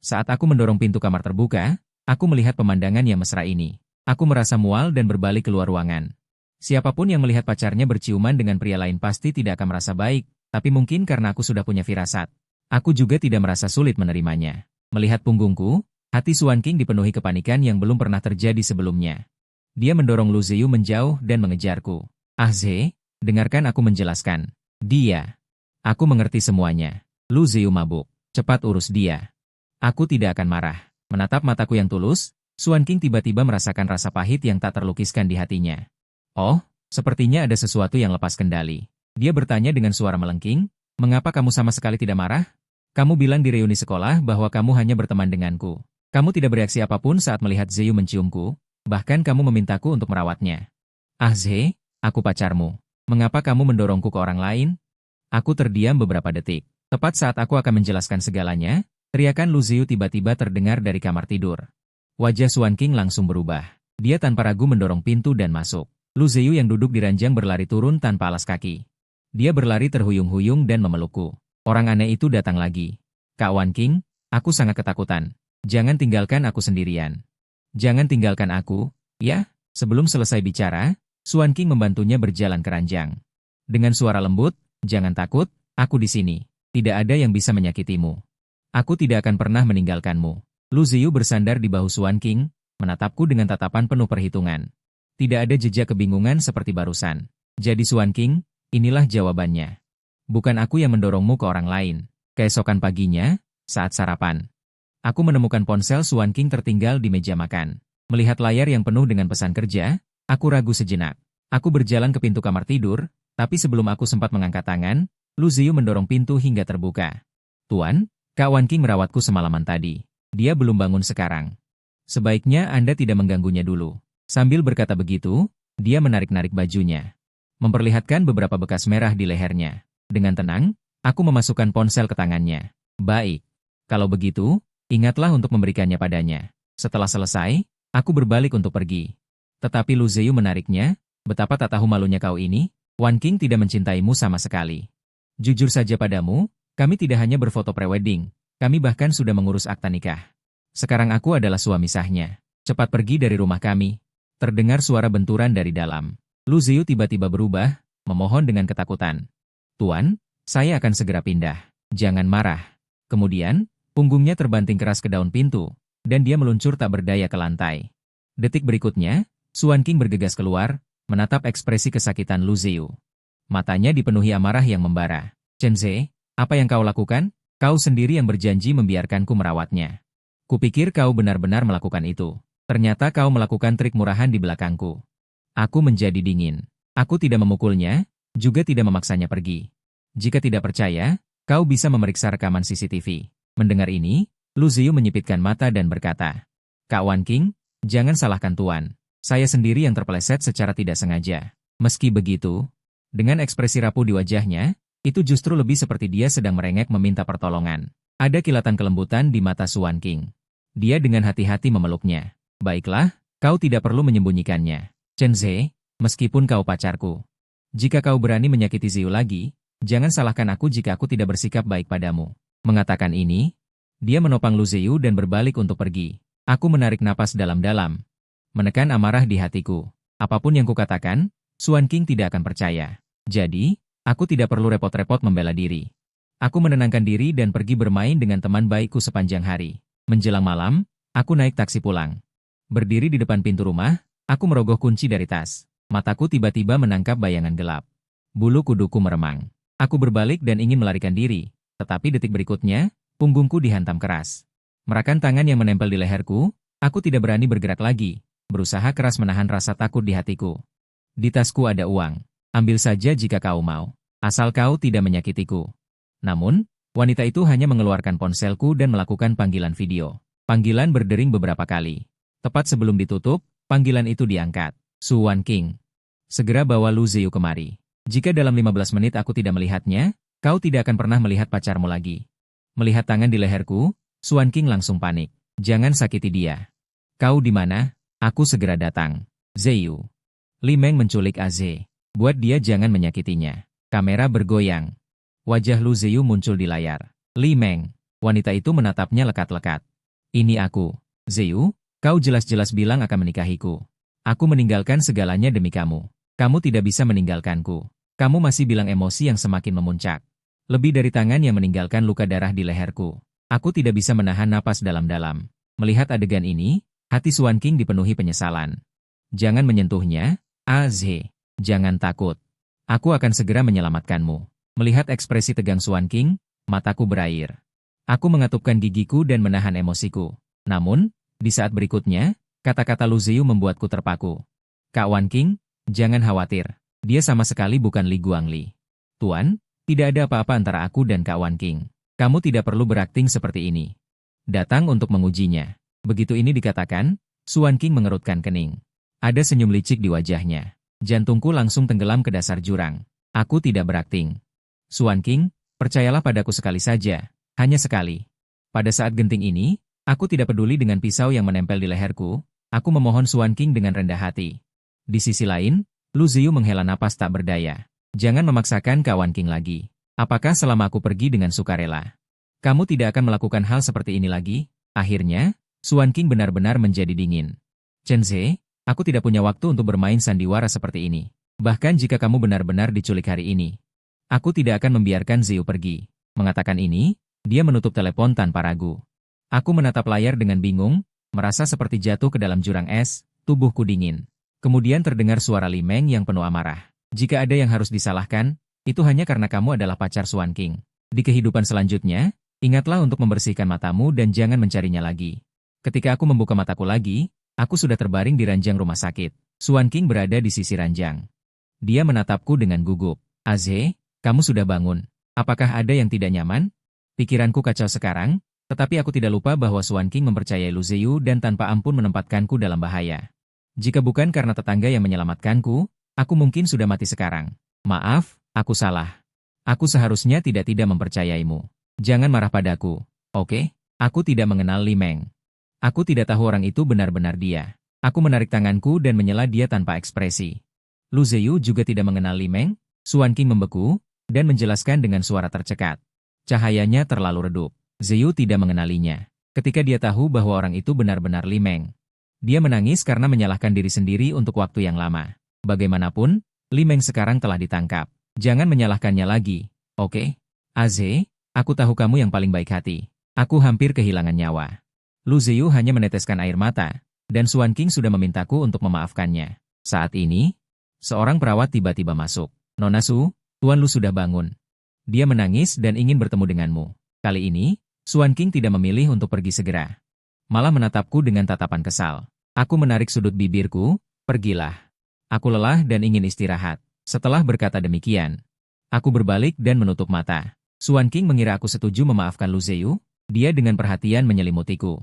Saat aku mendorong pintu kamar terbuka, aku melihat pemandangan yang mesra ini. Aku merasa mual dan berbalik keluar ruangan. Siapapun yang melihat pacarnya berciuman dengan pria lain pasti tidak akan merasa baik, tapi mungkin karena aku sudah punya firasat. Aku juga tidak merasa sulit menerimanya. Melihat punggungku, hati Xuan King dipenuhi kepanikan yang belum pernah terjadi sebelumnya. Dia mendorong Lu Ziyu menjauh dan mengejarku. Ah Ze, dengarkan aku menjelaskan. Dia. Aku mengerti semuanya. Lu Ziyu mabuk. Cepat urus dia. Aku tidak akan marah. Menatap mataku yang tulus, Xuan King tiba-tiba merasakan rasa pahit yang tak terlukiskan di hatinya. Oh, sepertinya ada sesuatu yang lepas kendali. Dia bertanya dengan suara melengking, mengapa kamu sama sekali tidak marah? Kamu bilang di reuni sekolah bahwa kamu hanya berteman denganku. Kamu tidak bereaksi apapun saat melihat Ziyu menciumku, bahkan kamu memintaku untuk merawatnya. Ah Ze, aku pacarmu. Mengapa kamu mendorongku ke orang lain? Aku terdiam beberapa detik. Tepat saat aku akan menjelaskan segalanya, teriakan Lu Ziyu tiba-tiba terdengar dari kamar tidur. Wajah Xuan King langsung berubah. Dia tanpa ragu mendorong pintu dan masuk. Lu Ziyu yang duduk di ranjang berlari turun tanpa alas kaki. Dia berlari terhuyung-huyung dan memelukku. Orang aneh itu datang lagi. Kak Wan King, aku sangat ketakutan. Jangan tinggalkan aku sendirian. Jangan tinggalkan aku, ya? Sebelum selesai bicara, Xuan King membantunya berjalan ke ranjang. Dengan suara lembut, jangan takut, aku di sini. Tidak ada yang bisa menyakitimu. Aku tidak akan pernah meninggalkanmu. Lu Ziyu bersandar di bahu Xuan King, menatapku dengan tatapan penuh perhitungan. Tidak ada jejak kebingungan seperti barusan. Jadi Xuan King, inilah jawabannya. Bukan aku yang mendorongmu ke orang lain. Keesokan paginya, saat sarapan, aku menemukan ponsel Xuan King tertinggal di meja makan. Melihat layar yang penuh dengan pesan kerja, aku ragu sejenak. Aku berjalan ke pintu kamar tidur, tapi sebelum aku sempat mengangkat tangan, Lu Ziyu mendorong pintu hingga terbuka. Tuan, Kak Wan King merawatku semalaman tadi. Dia belum bangun sekarang. Sebaiknya Anda tidak mengganggunya dulu. Sambil berkata begitu, dia menarik-narik bajunya. Memperlihatkan beberapa bekas merah di lehernya. Dengan tenang, aku memasukkan ponsel ke tangannya. Baik. Kalau begitu, ingatlah untuk memberikannya padanya. Setelah selesai, aku berbalik untuk pergi. Tetapi Lu Ziyu menariknya, betapa tak tahu malunya kau ini, Wan King tidak mencintaimu sama sekali. Jujur saja padamu, kami tidak hanya berfoto prewedding, kami bahkan sudah mengurus akta nikah. Sekarang aku adalah suami sahnya. Cepat pergi dari rumah kami. Terdengar suara benturan dari dalam. Lu Ziyu tiba-tiba berubah, memohon dengan ketakutan. Tuan, saya akan segera pindah. Jangan marah. Kemudian, punggungnya terbanting keras ke daun pintu, dan dia meluncur tak berdaya ke lantai. Detik berikutnya, Xuan King bergegas keluar, menatap ekspresi kesakitan Lu Ziyu. Matanya dipenuhi amarah yang membara. Chen Ze, apa yang kau lakukan? Kau sendiri yang berjanji membiarkanku merawatnya. Kupikir kau benar-benar melakukan itu. Ternyata kau melakukan trik murahan di belakangku. Aku menjadi dingin. Aku tidak memukulnya, juga tidak memaksanya pergi. Jika tidak percaya, kau bisa memeriksa rekaman CCTV. Mendengar ini, Lu Ziyu menyipitkan mata dan berkata, Kak Wan King, jangan salahkan Tuan. Saya sendiri yang terpeleset secara tidak sengaja. Meski begitu, dengan ekspresi rapuh di wajahnya, itu justru lebih seperti dia sedang merengek meminta pertolongan. Ada kilatan kelembutan di mata Xuan King. Dia dengan hati-hati memeluknya. Baiklah, kau tidak perlu menyembunyikannya. Chen Ze, meskipun kau pacarku. Jika kau berani menyakiti Ziyu lagi, jangan salahkan aku jika aku tidak bersikap baik padamu. Mengatakan ini, dia menopang Lu Ziyu dan berbalik untuk pergi. Aku menarik napas dalam-dalam. Menekan amarah di hatiku. Apapun yang kukatakan, Xuan King tidak akan percaya. Jadi, aku tidak perlu repot-repot membela diri. Aku menenangkan diri dan pergi bermain dengan teman baikku sepanjang hari. Menjelang malam, aku naik taksi pulang. Berdiri di depan pintu rumah, aku merogoh kunci dari tas. Mataku tiba-tiba menangkap bayangan gelap. Bulu kuduku meremang. Aku berbalik dan ingin melarikan diri, tetapi detik berikutnya, punggungku dihantam keras. Merakan tangan yang menempel di leherku, aku tidak berani bergerak lagi, berusaha keras menahan rasa takut di hatiku. Di tasku ada uang. Ambil saja jika kau mau, asal kau tidak menyakitiku. Namun, Wanita itu hanya mengeluarkan ponselku dan melakukan panggilan video. Panggilan berdering beberapa kali. Tepat sebelum ditutup, panggilan itu diangkat. Su Wan King. Segera bawa Lu Ziyu kemari. Jika dalam 15 menit aku tidak melihatnya, kau tidak akan pernah melihat pacarmu lagi. Melihat tangan di leherku, Su Wan King langsung panik. Jangan sakiti dia. Kau di mana? Aku segera datang. Ziyu. Li Meng menculik Aze. Buat dia jangan menyakitinya. Kamera bergoyang. Wajah Lu Ziyu muncul di layar. Li Meng. Wanita itu menatapnya lekat-lekat. Ini aku. Ziyu, kau jelas-jelas bilang akan menikahiku. Aku meninggalkan segalanya demi kamu. Kamu tidak bisa meninggalkanku. Kamu masih bilang emosi yang semakin memuncak. Lebih dari tangan yang meninggalkan luka darah di leherku. Aku tidak bisa menahan napas dalam-dalam. Melihat adegan ini, hati Su Wan King dipenuhi penyesalan. Jangan menyentuhnya, Aze. Jangan takut. Aku akan segera menyelamatkanmu. Melihat ekspresi tegang Su Wan King, mataku berair. Aku mengatupkan gigiku dan menahan emosiku. Namun, di saat berikutnya, kata-kata Lu Ziyu membuatku terpaku. Kak Wan King, jangan khawatir. Dia sama sekali bukan Li Guangli. Tuan, tidak ada apa-apa antara aku dan Kak Wan King. Kamu tidak perlu berakting seperti ini. Datang untuk mengujinya. Begitu ini dikatakan, Su Wan King mengerutkan kening. Ada senyum licik di wajahnya. Jantungku langsung tenggelam ke dasar jurang. Aku tidak berakting. Su Wan King, percayalah padaku sekali saja. Hanya sekali. Pada saat genting ini, aku tidak peduli dengan pisau yang menempel di leherku. Aku memohon Su Wan King dengan rendah hati. Di sisi lain, Lu Ziyu menghela napas tak berdaya. Jangan memaksakan Kak Wan King lagi. Apakah selama aku pergi dengan sukarela? Kamu tidak akan melakukan hal seperti ini lagi? Akhirnya, Su Wan King benar-benar menjadi dingin. Chen Ze, aku tidak punya waktu untuk bermain sandiwara seperti ini. Bahkan jika kamu benar-benar diculik hari ini, aku tidak akan membiarkan Ziyu pergi. Mengatakan ini, dia menutup telepon tanpa ragu. Aku menatap layar dengan bingung, merasa seperti jatuh ke dalam jurang es, tubuhku dingin. Kemudian terdengar suara Li Meng yang penuh amarah. Jika ada yang harus disalahkan, itu hanya karena kamu adalah pacar Su Wan King. Di kehidupan selanjutnya, ingatlah untuk membersihkan matamu dan jangan mencarinya lagi. Ketika aku membuka mataku lagi, aku sudah terbaring di ranjang rumah sakit. Su Wan King berada di sisi ranjang. Dia menatapku dengan gugup. Aze, kamu sudah bangun. Apakah ada yang tidak nyaman? Pikiranku kacau sekarang, tetapi aku tidak lupa bahwa Su Wan King mempercayai Lu Ziyu dan tanpa ampun menempatkanku dalam bahaya. Jika bukan karena tetangga yang menyelamatkanku, aku mungkin sudah mati sekarang. Maaf, aku salah. Aku seharusnya tidak mempercayaimu. Jangan marah padaku, oke? Aku tidak mengenal Li Meng. Aku tidak tahu orang itu benar-benar dia. Aku menarik tanganku dan menyela dia tanpa ekspresi. Lu Ziyu juga tidak mengenal Li Meng. Su Wan King membeku dan menjelaskan dengan suara tercekat. Cahayanya terlalu redup. Ziyu tidak mengenalinya. Ketika dia tahu bahwa orang itu benar-benar Li Meng, dia menangis karena menyalahkan diri sendiri untuk waktu yang lama. Bagaimanapun, Li Meng sekarang telah ditangkap. Jangan menyalahkannya lagi, oke? Aze, aku tahu kamu yang paling baik hati. Aku hampir kehilangan nyawa. Lu Ziyu hanya meneteskan air mata, dan Su Wan King sudah memintaku untuk memaafkannya. Saat ini, seorang perawat tiba-tiba masuk. Nona Su, Tuan Lu sudah bangun. Dia menangis dan ingin bertemu denganmu. Kali ini, Su Wan King tidak memilih untuk pergi segera. Malah menatapku dengan tatapan kesal. Aku menarik sudut bibirku, pergilah. Aku lelah dan ingin istirahat. Setelah berkata demikian, aku berbalik dan menutup mata. Su Wan King mengira aku setuju memaafkan Lu Ziyu. Dia dengan perhatian menyelimutiku.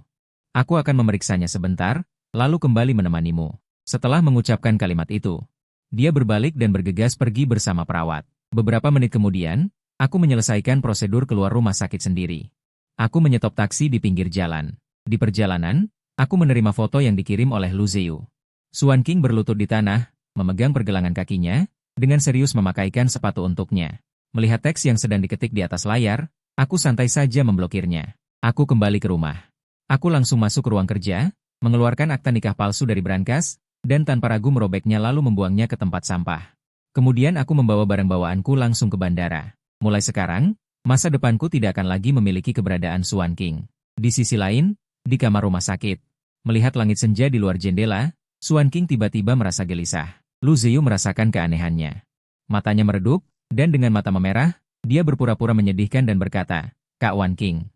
Aku akan memeriksanya sebentar, lalu kembali menemanimu. Setelah mengucapkan kalimat itu, dia berbalik dan bergegas pergi bersama perawat. Beberapa menit kemudian, aku menyelesaikan prosedur keluar rumah sakit sendiri. Aku menyetop taksi di pinggir jalan. Di perjalanan, aku menerima foto yang dikirim oleh Lu Ziyu. Su Wan King berlutut di tanah, memegang pergelangan kakinya, dengan serius memakaikan sepatu untuknya. Melihat teks yang sedang diketik di atas layar, aku santai saja memblokirnya. Aku kembali ke rumah. Aku langsung masuk ke ruang kerja, mengeluarkan akta nikah palsu dari brankas, dan tanpa ragu merobeknya lalu membuangnya ke tempat sampah. Kemudian aku membawa barang bawaanku langsung ke bandara. Mulai sekarang, masa depanku tidak akan lagi memiliki keberadaan Su Wan King. Di sisi lain, di kamar rumah sakit, melihat langit senja di luar jendela, Su Wan King tiba-tiba merasa gelisah. Lu Ziyu merasakan keanehannya. Matanya meredup, dan dengan mata memerah, dia berpura-pura menyedihkan dan berkata, Kak Wan King,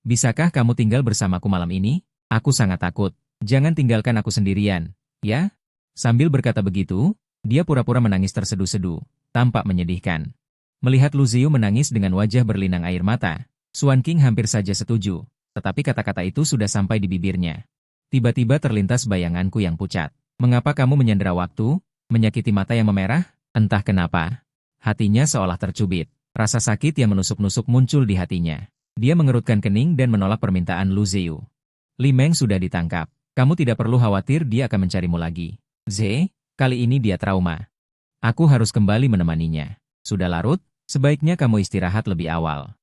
bisakah kamu tinggal bersamaku malam ini? Aku sangat takut. Jangan tinggalkan aku sendirian, ya? Sambil berkata begitu, dia pura-pura menangis terseduh-seduh, tampak menyedihkan. Melihat Lu Ziyu menangis dengan wajah berlinang air mata, Suan King hampir saja setuju, tetapi kata-kata itu sudah sampai di bibirnya. Tiba-tiba terlintas bayanganku yang pucat. Mengapa kamu menyandera waktu, menyakiti mata yang memerah? Entah kenapa. Hatinya seolah tercubit. Rasa sakit yang menusuk-nusuk muncul di hatinya. Dia mengerutkan kening dan menolak permintaan Lu Ziyu. Li Meng sudah ditangkap. Kamu tidak perlu khawatir, dia akan mencarimu lagi. Ze, kali ini dia trauma. Aku harus kembali menemaninya. Sudah larut, sebaiknya kamu istirahat lebih awal.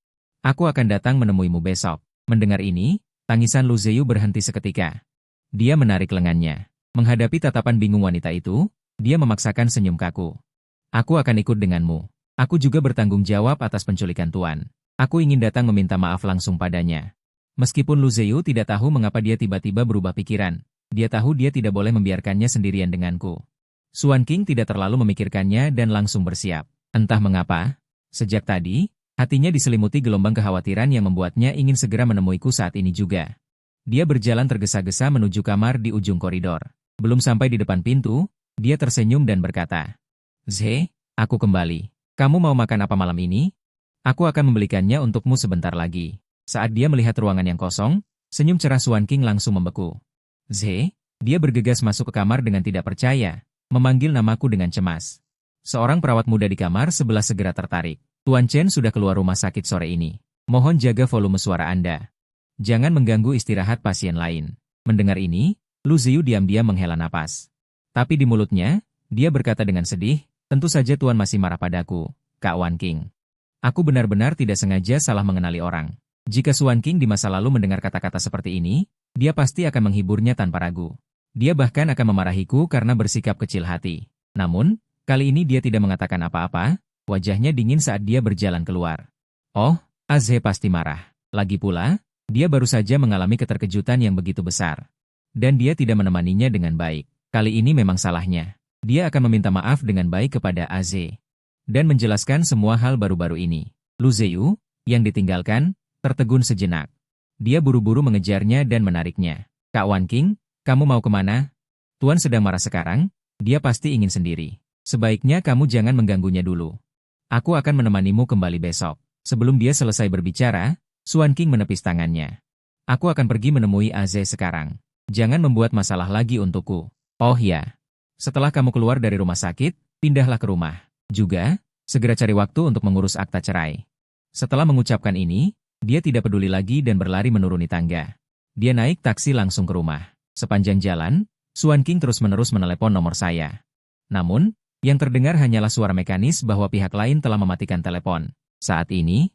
Aku akan datang menemuimu besok. Mendengar ini, tangisan Lu Ziyu berhenti seketika. Dia menarik lengannya. Menghadapi tatapan bingung wanita itu, dia memaksakan senyum kaku. Aku akan ikut denganmu. Aku juga bertanggung jawab atas penculikan Tuan. Aku ingin datang meminta maaf langsung padanya. Meskipun Lu Ziyu tidak tahu mengapa dia tiba-tiba berubah pikiran, dia tahu dia tidak boleh membiarkannya sendirian denganku. Suan King tidak terlalu memikirkannya dan langsung bersiap. Entah mengapa, sejak tadi, hatinya diselimuti gelombang kekhawatiran yang membuatnya ingin segera menemuiku saat ini juga. Dia berjalan tergesa-gesa menuju kamar di ujung koridor. Belum sampai di depan pintu, dia tersenyum dan berkata, "Ze, aku kembali. Kamu mau makan apa malam ini? Aku akan membelikannya untukmu sebentar lagi." Saat dia melihat ruangan yang kosong, senyum cerah Suan King langsung membeku. "Ze," dia bergegas masuk ke kamar dengan tidak percaya, memanggil namaku dengan cemas. Seorang perawat muda di kamar sebelah segera tertarik. "Tuan Chen sudah keluar rumah sakit sore ini. Mohon jaga volume suara Anda. Jangan mengganggu istirahat pasien lain." Mendengar ini, Lu Ziyu diam-diam menghela napas. Tapi di mulutnya, dia berkata dengan sedih, "Tentu saja Tuan masih marah padaku, Kak Wan King. Aku benar-benar tidak sengaja salah mengenali orang." Jika Suan King di masa lalu mendengar kata-kata seperti ini, dia pasti akan menghiburnya tanpa ragu. Dia bahkan akan memarahiku karena bersikap kecil hati. Namun, kali ini dia tidak mengatakan apa-apa, wajahnya dingin saat dia berjalan keluar. Oh, Azhe pasti marah. Lagi pula, dia baru saja mengalami keterkejutan yang begitu besar. Dan dia tidak menemaninya dengan baik. Kali ini memang salahnya. Dia akan meminta maaf dengan baik kepada Azhe. Dan menjelaskan semua hal baru-baru ini. Lu Ziyu, yang ditinggalkan, tertegun sejenak. Dia buru-buru mengejarnya dan menariknya. "Kak Wan King, kamu mau kemana? Tuan sedang marah sekarang, dia pasti ingin sendiri. Sebaiknya kamu jangan mengganggunya dulu. Aku akan menemanimu kembali besok." Sebelum dia selesai berbicara, Suan King menepis tangannya. "Aku akan pergi menemui Azhe sekarang. Jangan membuat masalah lagi untukku." "Oh ya. Setelah kamu keluar dari rumah sakit, pindahlah ke rumah. Juga, segera cari waktu untuk mengurus akta cerai." Setelah mengucapkan ini, dia tidak peduli lagi dan berlari menuruni tangga. Dia naik taksi langsung ke rumah. Sepanjang jalan, Suan King terus-menerus menelepon nomor saya. Namun, yang terdengar hanyalah suara mekanis bahwa pihak lain telah mematikan telepon. Saat ini,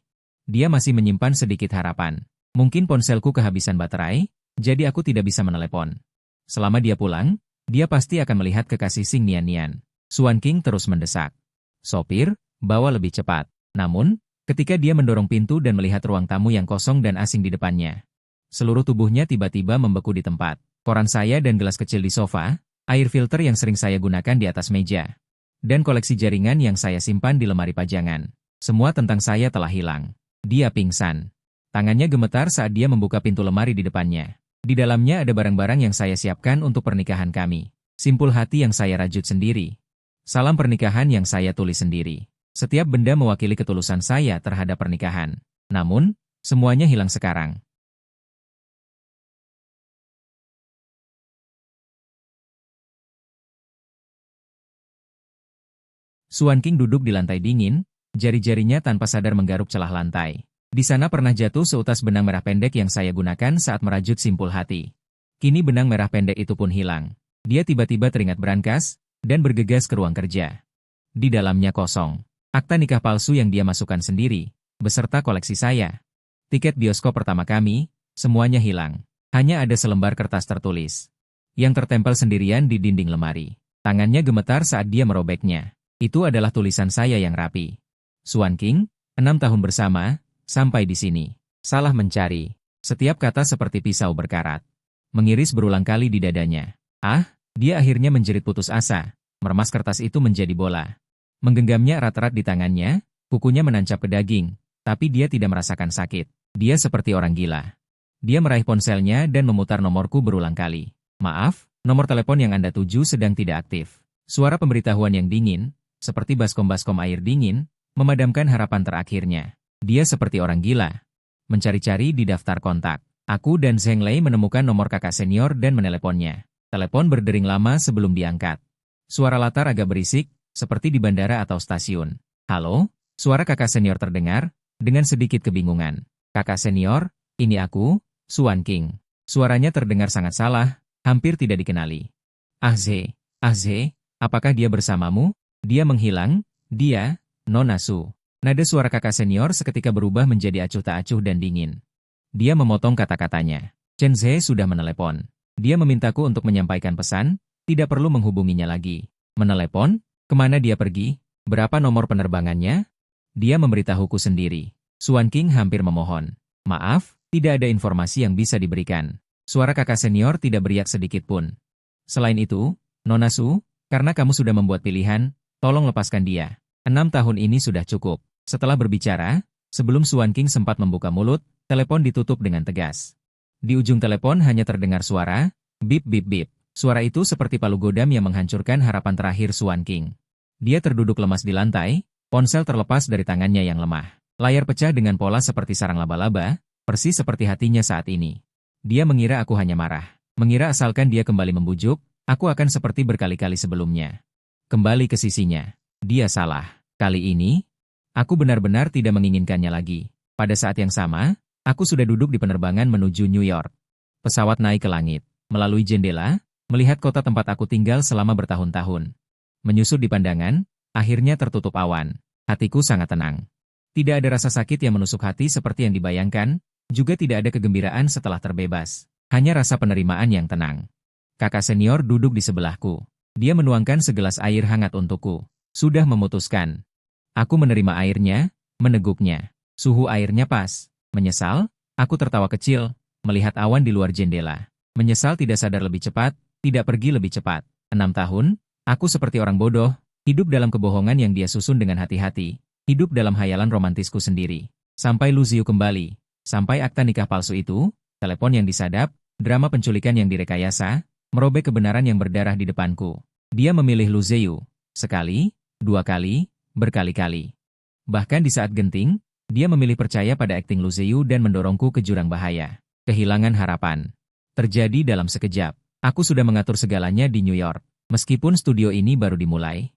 dia masih menyimpan sedikit harapan. Mungkin ponselku kehabisan baterai, jadi aku tidak bisa menelepon. Selama dia pulang, dia pasti akan melihat kekasih Sing Nian Nian. Suan King terus mendesak. "Sopir, bawa lebih cepat." Namun, ketika dia mendorong pintu dan melihat ruang tamu yang kosong dan asing di depannya, seluruh tubuhnya tiba-tiba membeku di tempat. Koran saya dan gelas kecil di sofa, air filter yang sering saya gunakan di atas meja, dan koleksi jaringan yang saya simpan di lemari pajangan. Semua tentang saya telah hilang. Dia pingsan. Tangannya gemetar saat dia membuka pintu lemari di depannya. Di dalamnya ada barang-barang yang saya siapkan untuk pernikahan kami. Simpul hati yang saya rajut sendiri. Salam pernikahan yang saya tulis sendiri. Setiap benda mewakili ketulusan saya terhadap pernikahan. Namun, semuanya hilang sekarang. Suan King duduk di lantai dingin, jari-jarinya tanpa sadar menggaruk celah lantai. Di sana pernah jatuh seutas benang merah pendek yang saya gunakan saat merajut simpul hati. Kini benang merah pendek itu pun hilang. Dia tiba-tiba teringat berangkas, dan bergegas ke ruang kerja. Di dalamnya kosong. Akta nikah palsu yang dia masukkan sendiri, beserta koleksi saya. Tiket bioskop pertama kami, semuanya hilang. Hanya ada selembar kertas tertulis, yang tertempel sendirian di dinding lemari. Tangannya gemetar saat dia merobeknya. Itu adalah tulisan saya yang rapi. Suan King, 6 tahun bersama, sampai di sini. Salah mencari. Setiap kata seperti pisau berkarat. Mengiris berulang kali di dadanya. Dia akhirnya menjerit putus asa. Meremas kertas itu menjadi bola. Menggenggamnya erat-erat di tangannya, kukunya menancap ke daging. Tapi dia tidak merasakan sakit. Dia seperti orang gila. Dia meraih ponselnya dan memutar nomorku berulang kali. "Maaf, nomor telepon yang Anda tuju sedang tidak aktif." Suara pemberitahuan yang dingin, seperti baskom-baskom air dingin, memadamkan harapan terakhirnya. Dia seperti orang gila. Mencari-cari di daftar kontak. Aku dan Zheng Lei menemukan nomor kakak senior dan meneleponnya. Telepon berdering lama sebelum diangkat. Suara latar agak berisik, seperti di bandara atau stasiun. Halo, suara kakak senior terdengar, dengan sedikit kebingungan. Kakak senior, ini aku, Xuan King. Suaranya terdengar sangat salah, hampir tidak dikenali. Ah Ze, apakah dia bersamamu? Dia menghilang, dia, Nona Su. Nada suara kakak senior seketika berubah menjadi acuh tak acuh dan dingin. Dia memotong kata-katanya. Chen Ze sudah menelepon. Dia memintaku untuk menyampaikan pesan, tidak perlu menghubunginya lagi. Menelepon? Kemana dia pergi? Berapa nomor penerbangannya? Dia memberitahuku sendiri. Xuan King hampir memohon. Maaf, tidak ada informasi yang bisa diberikan. Suara kakak senior tidak beriak sedikit pun. Selain itu, Nona Su, karena kamu sudah membuat pilihan, tolong lepaskan dia. 6 tahun ini sudah cukup. Setelah berbicara, sebelum Xuan King sempat membuka mulut, telepon ditutup dengan tegas. Di ujung telepon hanya terdengar suara, bip bip bip. Suara itu seperti palu godam yang menghancurkan harapan terakhir Xuan King. Dia terduduk lemas di lantai, ponsel terlepas dari tangannya yang lemah. Layar pecah dengan pola seperti sarang laba-laba, persis seperti hatinya saat ini. Dia mengira aku hanya marah. Mengira asalkan dia kembali membujuk, aku akan seperti berkali-kali sebelumnya. Kembali ke sisinya. Dia salah. Kali ini, aku benar-benar tidak menginginkannya lagi. Pada saat yang sama, aku sudah duduk di penerbangan menuju New York. Pesawat naik ke langit. Melalui jendela, melihat kota tempat aku tinggal selama bertahun-tahun. Menyusut di pandangan, akhirnya tertutup awan. Hatiku sangat tenang. Tidak ada rasa sakit yang menusuk hati seperti yang dibayangkan, juga tidak ada kegembiraan setelah terbebas. Hanya rasa penerimaan yang tenang. Kakak senior duduk di sebelahku. Dia menuangkan segelas air hangat untukku. Sudah memutuskan. Aku menerima airnya, meneguknya. Suhu airnya pas. Menyesal, aku tertawa kecil, melihat awan di luar jendela. Menyesal tidak sadar lebih cepat, tidak pergi lebih cepat. 6 tahun, aku seperti orang bodoh, hidup dalam kebohongan yang dia susun dengan hati-hati, hidup dalam hayalan romantisku sendiri. Sampai Lu Ziyu kembali, sampai akta nikah palsu itu, telepon yang disadap, drama penculikan yang direkayasa, merobek kebenaran yang berdarah di depanku. Dia memilih Lu Ziyu, sekali, 2 kali, berkali-kali. Bahkan di saat genting, dia memilih percaya pada akting Lu Ziyu dan mendorongku ke jurang bahaya. Kehilangan harapan. Terjadi dalam sekejap. Aku sudah mengatur segalanya di New York. Meskipun studio ini baru dimulai.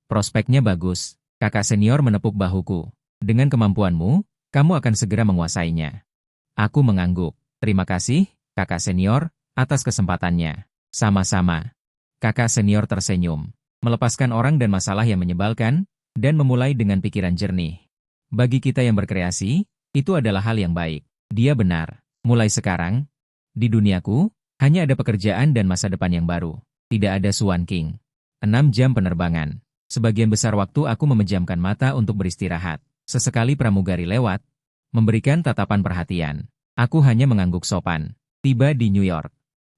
Prospeknya bagus. Kakak senior menepuk bahuku. Dengan kemampuanmu, kamu akan segera menguasainya. Aku mengangguk. Terima kasih, kakak senior, atas kesempatannya. Sama-sama. Kakak senior tersenyum. Melepaskan orang dan masalah yang menyebalkan, dan memulai dengan pikiran jernih. Bagi kita yang berkreasi, itu adalah hal yang baik. Dia benar. Mulai sekarang, di duniaku, hanya ada pekerjaan dan masa depan yang baru. Tidak ada Xuan King. 6 jam penerbangan. Sebagian besar waktu aku memejamkan mata untuk beristirahat. Sesekali pramugari lewat, memberikan tatapan perhatian. Aku hanya mengangguk sopan. Tiba di New York.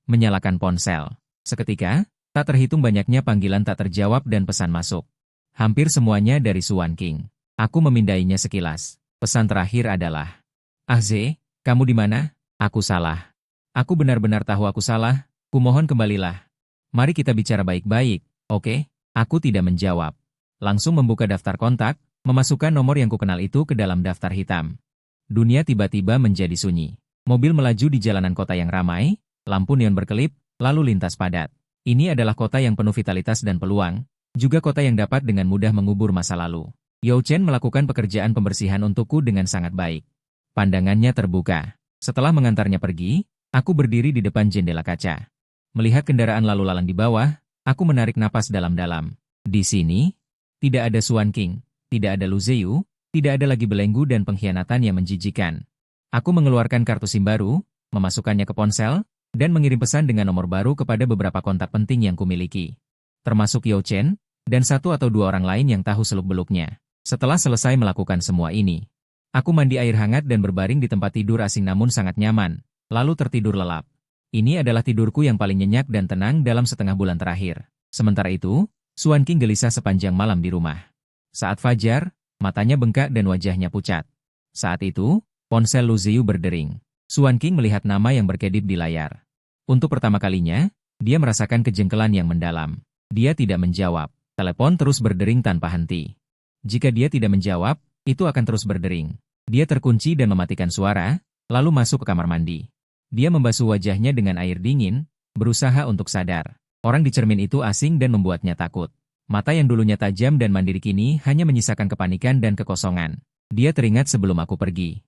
Menyalakan ponsel. Seketika, tak terhitung banyaknya panggilan tak terjawab dan pesan masuk. Hampir semuanya dari Xuan King. Aku memindainya sekilas. Pesan terakhir adalah, "Ah Ze, kamu di mana? Aku salah. Aku benar-benar tahu aku salah. Kumohon kembalilah. Mari kita bicara baik-baik, oke?" Aku tidak menjawab. Langsung membuka daftar kontak, memasukkan nomor yang kukenal itu ke dalam daftar hitam. Dunia tiba-tiba menjadi sunyi. Mobil melaju di jalanan kota yang ramai, lampu neon berkelip, lalu lintas padat. Ini adalah kota yang penuh vitalitas dan peluang, juga kota yang dapat dengan mudah mengubur masa lalu. Yao Chen melakukan pekerjaan pembersihan untukku dengan sangat baik. Pandangannya terbuka. Setelah mengantarnya pergi, aku berdiri di depan jendela kaca. Melihat kendaraan lalu lalang di bawah, aku menarik napas dalam-dalam. Di sini, tidak ada Xuan King, tidak ada Lu Ziyu, tidak ada lagi belenggu dan pengkhianatan yang menjijikan. Aku mengeluarkan kartu SIM baru, memasukkannya ke ponsel, dan mengirim pesan dengan nomor baru kepada beberapa kontak penting yang kumiliki. Termasuk Yao Chen, dan 1 atau 2 orang lain yang tahu seluk-beluknya. Setelah selesai melakukan semua ini, aku mandi air hangat dan berbaring di tempat tidur asing namun sangat nyaman, lalu tertidur lelap. Ini adalah tidurku yang paling nyenyak dan tenang dalam setengah bulan terakhir. Sementara itu, Xuan King gelisah sepanjang malam di rumah. Saat fajar, matanya bengkak dan wajahnya pucat. Saat itu, ponsel Lu Ziyu berdering. Xuan King melihat nama yang berkedip di layar. Untuk pertama kalinya, dia merasakan kejengkelan yang mendalam. Dia tidak menjawab. Telepon terus berdering tanpa henti. Jika dia tidak menjawab, itu akan terus berdering. Dia terkunci dan mematikan suara, lalu masuk ke kamar mandi. Dia membasuh wajahnya dengan air dingin, berusaha untuk sadar. Orang di cermin itu asing dan membuatnya takut. Mata yang dulunya tajam dan mandiri kini hanya menyisakan kepanikan dan kekosongan. Dia teringat sebelum aku pergi.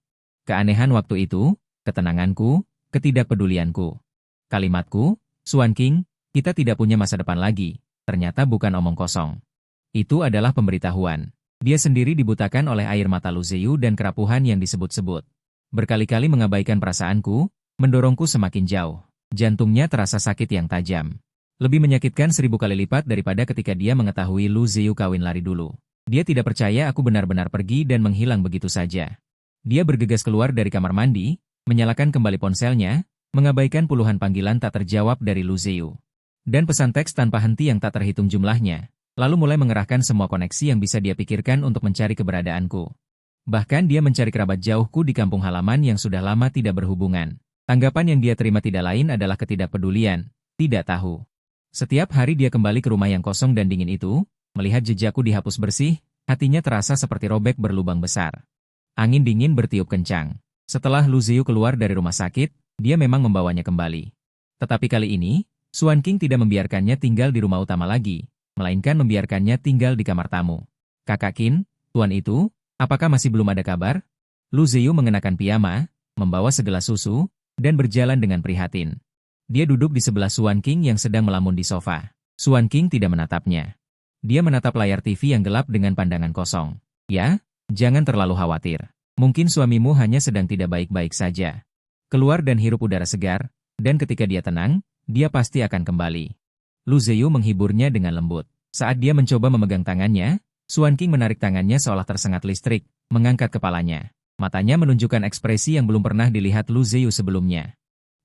Keanehan waktu itu, ketenanganku, ketidakpedulianku. Kalimatku, Swan King, kita tidak punya masa depan lagi, ternyata bukan omong kosong. Itu adalah pemberitahuan. Dia sendiri dibutakan oleh air mata Lu Ziyu dan kerapuhan yang disebut-sebut. Berkali-kali mengabaikan perasaanku, mendorongku semakin jauh. Jantungnya terasa sakit yang tajam. Lebih menyakitkan 1000 kali lipat daripada ketika dia mengetahui Lu Ziyu kawin lari dulu. Dia tidak percaya aku benar-benar pergi dan menghilang begitu saja. Dia bergegas keluar dari kamar mandi, menyalakan kembali ponselnya, mengabaikan puluhan panggilan tak terjawab dari Lu Ziyu. Dan pesan teks tanpa henti yang tak terhitung jumlahnya. Lalu mulai mengerahkan semua koneksi yang bisa dia pikirkan untuk mencari keberadaanku. Bahkan dia mencari kerabat jauhku di kampung halaman yang sudah lama tidak berhubungan. Tanggapan yang dia terima tidak lain adalah ketidakpedulian, tidak tahu. Setiap hari dia kembali ke rumah yang kosong dan dingin itu, melihat jejakku dihapus bersih, hatinya terasa seperti robek berlubang besar. Angin dingin bertiup kencang. Setelah Lu Ziyu keluar dari rumah sakit, dia memang membawanya kembali. Tetapi kali ini, Swan King tidak membiarkannya tinggal di rumah utama lagi, melainkan membiarkannya tinggal di kamar tamu. Kakak Qin, tuan itu, apakah masih belum ada kabar? Lu Ziyu mengenakan piyama, membawa segelas susu, dan berjalan dengan prihatin. Dia duduk di sebelah Swan King yang sedang melamun di sofa. Swan King tidak menatapnya. Dia menatap layar TV yang gelap dengan pandangan kosong. Ya, jangan terlalu khawatir. Mungkin suamimu hanya sedang tidak baik-baik saja. Keluar dan hirup udara segar, dan ketika dia tenang, dia pasti akan kembali. Lu Ziyu menghiburnya dengan lembut. Saat dia mencoba memegang tangannya, Swan King menarik tangannya seolah tersengat listrik, mengangkat kepalanya. Matanya menunjukkan ekspresi yang belum pernah dilihat Lu Ziyu sebelumnya.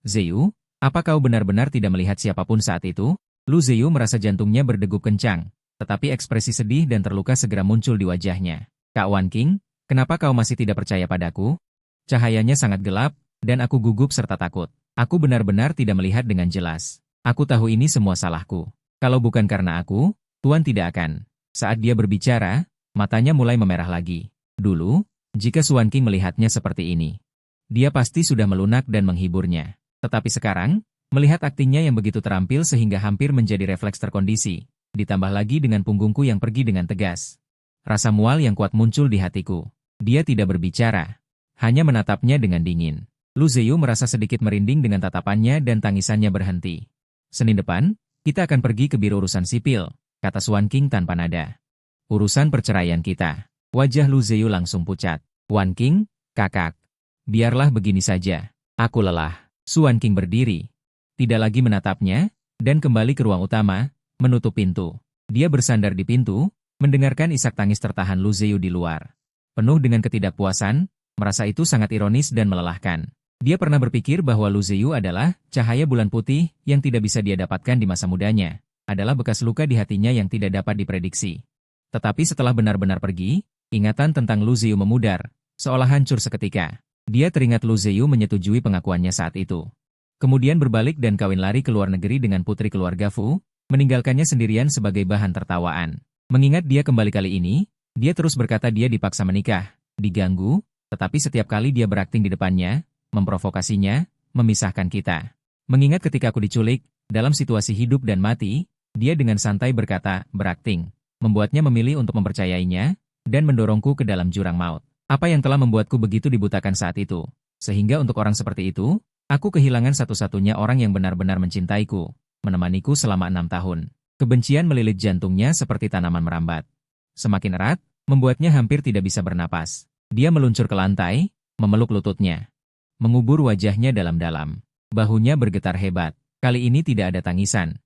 Ziyu, apa kau benar-benar tidak melihat siapapun saat itu? Lu Ziyu merasa jantungnya berdegup kencang, tetapi ekspresi sedih dan terluka segera muncul di wajahnya. Kak Wan King, kenapa kau masih tidak percaya padaku? Cahayanya sangat gelap, dan aku gugup serta takut. Aku benar-benar tidak melihat dengan jelas. Aku tahu ini semua salahku. Kalau bukan karena aku, Tuan tidak akan. Saat dia berbicara, matanya mulai memerah lagi. Dulu, jika Swan King melihatnya seperti ini, dia pasti sudah melunak dan menghiburnya. Tetapi sekarang, melihat aktingnya yang begitu terampil sehingga hampir menjadi refleks terkondisi, ditambah lagi dengan punggungku yang pergi dengan tegas. Rasa mual yang kuat muncul di hatiku. Dia tidak berbicara, hanya menatapnya dengan dingin. Lu Ziyu merasa sedikit merinding dengan tatapannya dan tangisannya berhenti. Senin depan, kita akan pergi ke biro urusan sipil, kata Swan King tanpa nada. Urusan perceraian kita. Wajah Lu Ziyu langsung pucat. Wan King, kakak. Biarlah begini saja. Aku lelah. Swan King berdiri. Tidak lagi menatapnya, dan kembali ke ruang utama, menutup pintu. Dia bersandar di pintu, mendengarkan isak tangis tertahan Lu Ziyu di luar. Penuh dengan ketidakpuasan, merasa itu sangat ironis dan melelahkan. Dia pernah berpikir bahwa Lu Ziyu adalah cahaya bulan putih yang tidak bisa dia dapatkan di masa mudanya, adalah bekas luka di hatinya yang tidak dapat diprediksi. Tetapi setelah benar-benar pergi, ingatan tentang Lu Ziyu memudar, seolah hancur seketika. Dia teringat Lu Ziyu menyetujui pengakuannya saat itu. Kemudian berbalik dan kawin lari ke luar negeri dengan putri keluarga Fu, meninggalkannya sendirian sebagai bahan tertawaan. Mengingat dia kembali kali ini, dia terus berkata dia dipaksa menikah, diganggu, tetapi setiap kali dia berakting di depannya, memprovokasinya, memisahkan kita. Mengingat ketika aku diculik, dalam situasi hidup dan mati, dia dengan santai berkata, berakting, membuatnya memilih untuk mempercayainya, dan mendorongku ke dalam jurang maut. Apa yang telah membuatku begitu dibutakan saat itu? Sehingga untuk orang seperti itu, aku kehilangan satu-satunya orang yang benar-benar mencintaiku, menemaniku selama 6 tahun. Kebencian melilit jantungnya seperti tanaman merambat. Semakin erat, membuatnya hampir tidak bisa bernapas. Dia meluncur ke lantai, memeluk lututnya. Mengubur wajahnya dalam-dalam. Bahunya bergetar hebat. Kali ini tidak ada tangisan.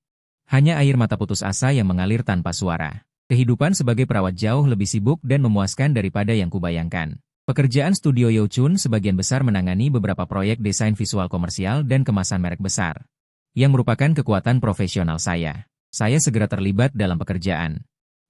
Hanya air mata putus asa yang mengalir tanpa suara. Kehidupan sebagai perawat jauh lebih sibuk dan memuaskan daripada yang kubayangkan. Pekerjaan studio Yo Chun sebagian besar menangani beberapa proyek desain visual komersial dan kemasan merek besar. Yang merupakan kekuatan profesional saya. Saya segera terlibat dalam pekerjaan.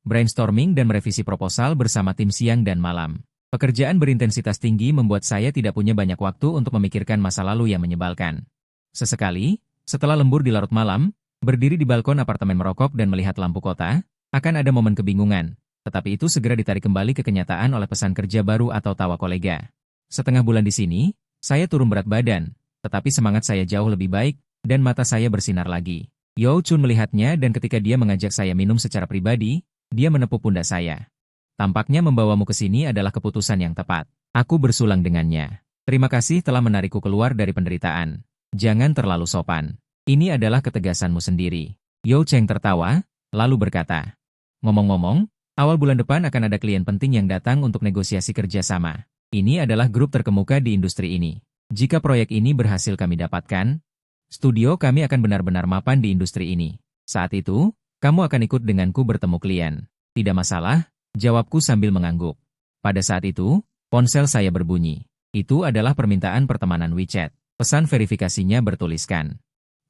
Brainstorming dan merevisi proposal bersama tim siang dan malam. Pekerjaan berintensitas tinggi membuat saya tidak punya banyak waktu untuk memikirkan masa lalu yang menyebalkan. Sesekali, setelah lembur di larut malam, berdiri di balkon apartemen merokok dan melihat lampu kota, akan ada momen kebingungan, tetapi itu segera ditarik kembali ke kenyataan oleh pesan kerja baru atau tawa kolega. Setengah bulan di sini, saya turun berat badan, tetapi semangat saya jauh lebih baik, dan mata saya bersinar lagi. Yao Chun melihatnya dan ketika dia mengajak saya minum secara pribadi, dia menepuk pundak saya. Tampaknya membawamu ke sini adalah keputusan yang tepat. Aku bersulang dengannya. Terima kasih telah menarikku keluar dari penderitaan. Jangan terlalu sopan. Ini adalah ketegasanmu sendiri. Yao Cheng tertawa, lalu berkata, ngomong-ngomong, awal bulan depan akan ada klien penting yang datang untuk negosiasi kerjasama. Ini adalah grup terkemuka di industri ini. Jika proyek ini berhasil kami dapatkan, studio kami akan benar-benar mapan di industri ini. Saat itu, kamu akan ikut denganku bertemu klien. Tidak masalah, jawabku sambil mengangguk. Pada saat itu, ponsel saya berbunyi. Itu adalah permintaan pertemanan WeChat. Pesan verifikasinya bertuliskan,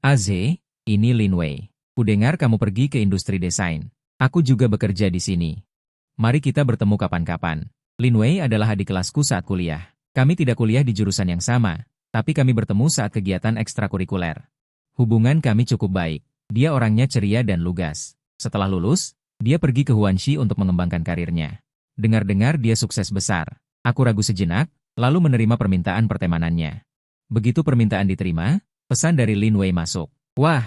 Az, ini Lin Wei. Kudengar kamu pergi ke industri desain. Aku juga bekerja di sini. Mari kita bertemu kapan-kapan. Lin Wei adalah adik kelasku saat kuliah. Kami tidak kuliah di jurusan yang sama, tapi kami bertemu saat kegiatan ekstrakurikuler. Hubungan kami cukup baik. Dia orangnya ceria dan lugas. Setelah lulus, dia pergi ke Huanxi untuk mengembangkan karirnya. Dengar-dengar dia sukses besar. Aku ragu sejenak, lalu menerima permintaan pertemanannya. Begitu permintaan diterima, pesan dari Lin Wei masuk. Wah,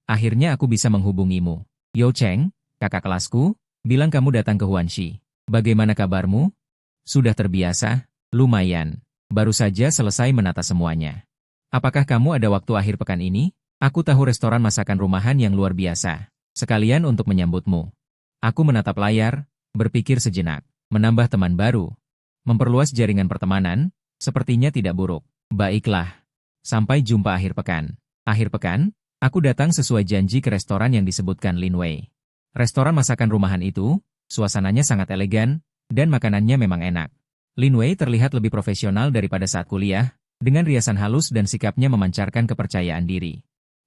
akhirnya aku bisa menghubungimu. Yao Cheng, kakak kelasku, bilang kamu datang ke Huanxi. Bagaimana kabarmu? Sudah terbiasa? Lumayan. Baru saja selesai menata semuanya. Apakah kamu ada waktu akhir pekan ini? Aku tahu restoran masakan rumahan yang luar biasa. Sekalian untuk menyambutmu. Aku menatap layar, berpikir sejenak. Menambah teman baru. Memperluas jaringan pertemanan, sepertinya tidak buruk. Baiklah. Sampai jumpa akhir pekan. Akhir pekan, aku datang sesuai janji ke restoran yang disebutkan Lin Wei. Restoran masakan rumahan itu, suasananya sangat elegan, dan makanannya memang enak. Lin Wei terlihat lebih profesional daripada saat kuliah, dengan riasan halus dan sikapnya memancarkan kepercayaan diri.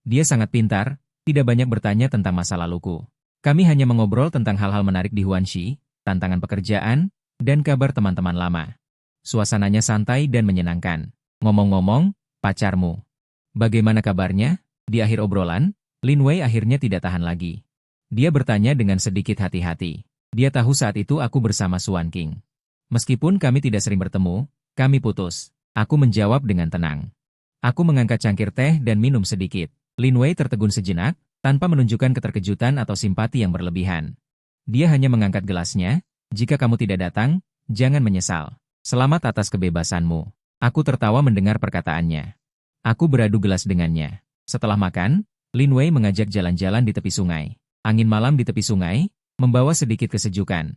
Dia sangat pintar, tidak banyak bertanya tentang masa laluku. Kami hanya mengobrol tentang hal-hal menarik di Huanxi, tantangan pekerjaan, dan kabar teman-teman lama. Suasananya santai dan menyenangkan. Ngomong-ngomong, pacarmu. Bagaimana kabarnya? Di akhir obrolan, Lin Wei akhirnya tidak tahan lagi. Dia bertanya dengan sedikit hati-hati. Dia tahu saat itu aku bersama Suan King. Meskipun kami tidak sering bertemu, kami putus. Aku menjawab dengan tenang. Aku mengangkat cangkir teh dan minum sedikit. Lin Wei tertegun sejenak, tanpa menunjukkan keterkejutan atau simpati yang berlebihan. Dia hanya mengangkat gelasnya. Jika kamu tidak datang, jangan menyesal. Selamat atas kebebasanmu. Aku tertawa mendengar perkataannya. Aku beradu gelas dengannya. Setelah makan, Lin Wei mengajak jalan-jalan di tepi sungai. Angin malam di tepi sungai, membawa sedikit kesejukan.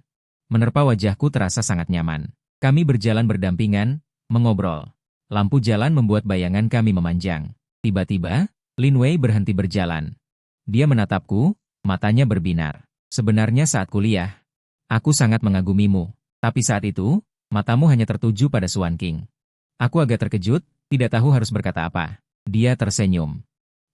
Menerpa wajahku terasa sangat nyaman. Kami berjalan berdampingan, mengobrol. Lampu jalan membuat bayangan kami memanjang. Tiba-tiba, Lin Wei berhenti berjalan. Dia menatapku, matanya berbinar. Sebenarnya saat kuliah, aku sangat mengagumimu. Tapi saat itu, matamu hanya tertuju pada Suan King. Aku agak terkejut, tidak tahu harus berkata apa. Dia tersenyum.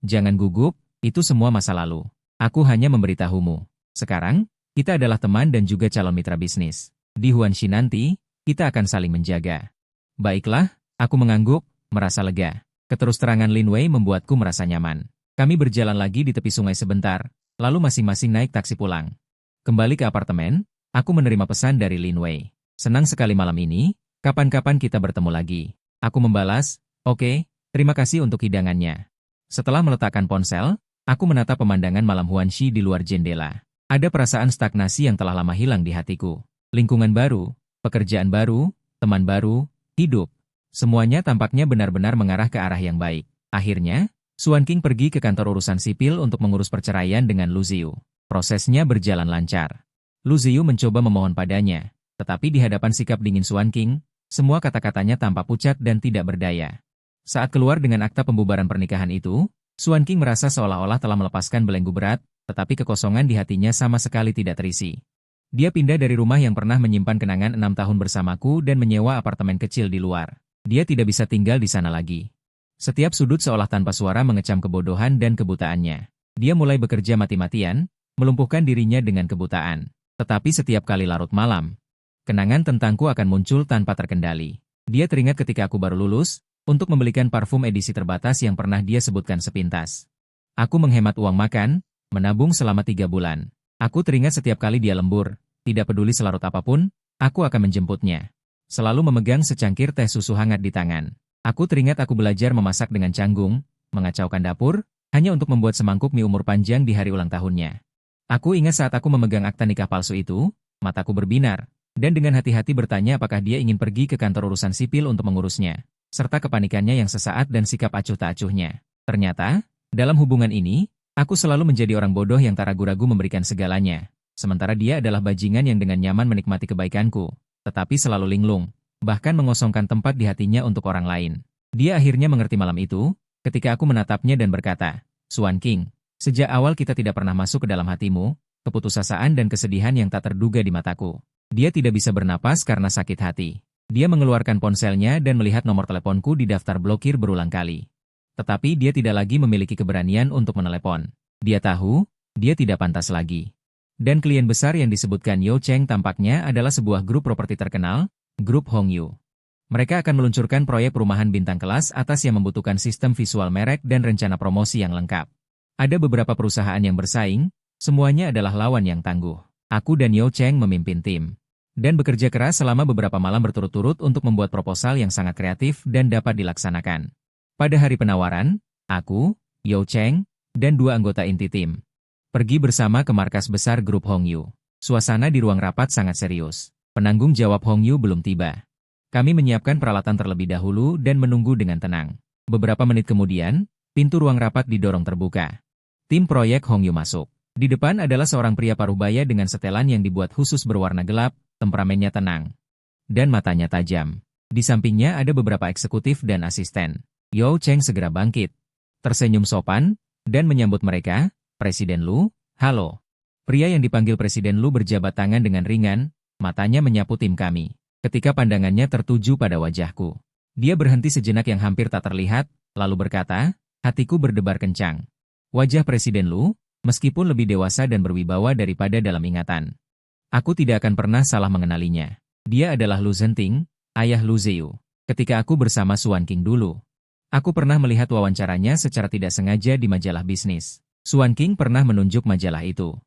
Jangan gugup, itu semua masa lalu. Aku hanya memberitahumu. Sekarang, kita adalah teman dan juga calon mitra bisnis. Di Huanxi nanti, kita akan saling menjaga. Baiklah, aku mengangguk, merasa lega. Keterus-terangan Lin Wei membuatku merasa nyaman. Kami berjalan lagi di tepi sungai sebentar, lalu masing-masing naik taksi pulang. Kembali ke apartemen, aku menerima pesan dari Lin Wei. Senang sekali malam ini, kapan-kapan kita bertemu lagi. Aku membalas, oke, terima kasih untuk hidangannya. Setelah meletakkan ponsel, aku menatap pemandangan malam Huanxi di luar jendela. Ada perasaan stagnasi yang telah lama hilang di hatiku. Lingkungan baru, pekerjaan baru, teman baru, hidup. Semuanya tampaknya benar-benar mengarah ke arah yang baik. Akhirnya, Suan King pergi ke kantor urusan sipil untuk mengurus perceraian dengan Lu Ziyu. Prosesnya berjalan lancar. Lu Ziyu mencoba memohon padanya, tetapi di hadapan sikap dingin Suan King, semua kata-katanya tampak pucat dan tidak berdaya. Saat keluar dengan akta pembubaran pernikahan itu, Suan King merasa seolah-olah telah melepaskan belenggu berat, tetapi kekosongan di hatinya sama sekali tidak terisi. Dia pindah dari rumah yang pernah menyimpan kenangan 6 tahun bersamaku dan menyewa apartemen kecil di luar. Dia tidak bisa tinggal di sana lagi. Setiap sudut seolah tanpa suara mengecam kebodohan dan kebutaannya. Dia mulai bekerja mati-matian, melumpuhkan dirinya dengan kebutaan. Tetapi setiap kali larut malam, kenangan tentangku akan muncul tanpa terkendali. Dia teringat ketika aku baru lulus, untuk membelikan parfum edisi terbatas yang pernah dia sebutkan sepintas. Aku menghemat uang makan, menabung selama 3 bulan. Aku teringat setiap kali dia lembur, tidak peduli selarut apapun, aku akan menjemputnya. selalu memegang secangkir teh susu hangat di tangan. Aku teringat aku belajar memasak dengan canggung, mengacaukan dapur, hanya untuk membuat semangkuk mie umur panjang di hari ulang tahunnya. Aku ingat saat aku memegang akta nikah palsu itu, mataku berbinar, dan dengan hati-hati bertanya apakah dia ingin pergi ke kantor urusan sipil untuk mengurusnya, serta kepanikannya yang sesaat dan sikap acuh tak acuhnya. Ternyata, dalam hubungan ini, aku selalu menjadi orang bodoh yang tak ragu-ragu memberikan segalanya. Sementara dia adalah bajingan yang dengan nyaman menikmati kebaikanku, tetapi selalu linglung, bahkan mengosongkan tempat di hatinya untuk orang lain. Dia akhirnya mengerti malam itu, ketika aku menatapnya dan berkata, Swan King, sejak awal kita tidak pernah masuk ke dalam hatimu, keputusasaan dan kesedihan yang tak terduga di mataku. Dia tidak bisa bernapas karena sakit hati. Dia mengeluarkan ponselnya dan melihat nomor teleponku di daftar blokir berulang kali. Tetapi dia tidak lagi memiliki keberanian untuk menelepon. Dia tahu, dia tidak pantas lagi. Dan klien besar yang disebutkan Yo Cheng tampaknya adalah sebuah grup properti terkenal, Grup Hongyu. Mereka akan meluncurkan proyek perumahan bintang kelas atas yang membutuhkan sistem visual merek dan rencana promosi yang lengkap. Ada beberapa perusahaan yang bersaing, semuanya adalah lawan yang tangguh. Aku dan Yo Cheng memimpin tim. Dan bekerja keras selama beberapa malam berturut-turut untuk membuat proposal yang sangat kreatif dan dapat dilaksanakan. Pada hari penawaran, aku, Yo Cheng, dan 2 anggota inti tim pergi bersama ke markas besar grup Hongyu. Suasana di ruang rapat sangat serius. Penanggung jawab Hongyu belum tiba. Kami menyiapkan peralatan terlebih dahulu dan menunggu dengan tenang. Beberapa menit kemudian, pintu ruang rapat didorong terbuka. Tim proyek Hongyu masuk. Di depan adalah seorang pria parubaya dengan setelan yang dibuat khusus berwarna gelap, temperamennya tenang, dan matanya tajam. Di sampingnya ada beberapa eksekutif dan asisten. Yo Cheng segera bangkit, tersenyum sopan, dan menyambut mereka. Presiden Lu, halo. Pria yang dipanggil Presiden Lu berjabat tangan dengan ringan, matanya menyapu tim kami. Ketika pandangannya tertuju pada wajahku. Dia berhenti sejenak yang hampir tak terlihat, lalu berkata, hatiku berdebar kencang. Wajah Presiden Lu, meskipun lebih dewasa dan berwibawa daripada dalam ingatan. Aku tidak akan pernah salah mengenalinya. Dia adalah Lu Zhenting, ayah Lu Ziyu. Ketika aku bersama Swan King dulu, aku pernah melihat wawancaranya secara tidak sengaja di majalah bisnis. Swan King pernah menunjuk majalah itu.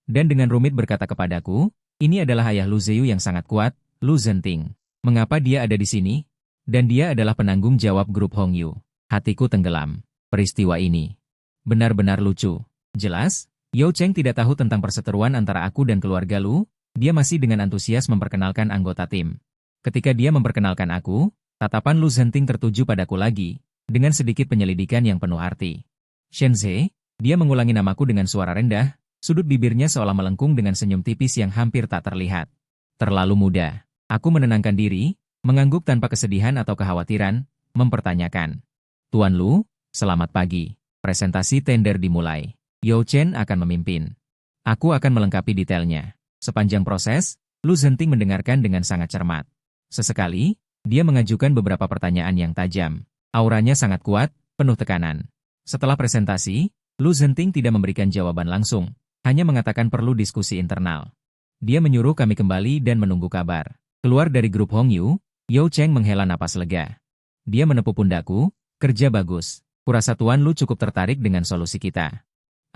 Dan dengan rumit berkata kepadaku, ini adalah ayah Lu Ziyu yang sangat kuat, Lu Zhenting. Mengapa dia ada di sini? Dan dia adalah penanggung jawab grup Hongyu. Hatiku tenggelam. Peristiwa ini benar-benar lucu. Jelas, Yo Cheng tidak tahu tentang perseteruan antara aku dan keluarga Lu. Dia masih dengan antusias memperkenalkan anggota tim. Ketika dia memperkenalkan aku, tatapan Lu Zhenting tertuju padaku lagi, dengan sedikit penyelidikan yang penuh arti. Shenze, dia mengulangi namaku dengan suara rendah, sudut bibirnya seolah melengkung dengan senyum tipis yang hampir tak terlihat. Terlalu muda. Aku menenangkan diri, mengangguk tanpa kesedihan atau kekhawatiran, mempertanyakan. Tuan Lu, selamat pagi. Presentasi tender dimulai. Yo Chen akan memimpin. Aku akan melengkapi detailnya. Sepanjang proses, Lu Zhenting mendengarkan dengan sangat cermat. Sesekali, dia mengajukan beberapa pertanyaan yang tajam. Auranya sangat kuat, penuh tekanan. Setelah presentasi, Lu Zhenting tidak memberikan jawaban langsung, hanya mengatakan perlu diskusi internal. Dia menyuruh kami kembali dan menunggu kabar. Keluar dari grup Hongyu, Yo Cheng menghela napas lega. Dia menepuk pundakku, kerja bagus. Kurasa Tuan Lu cukup tertarik dengan solusi kita.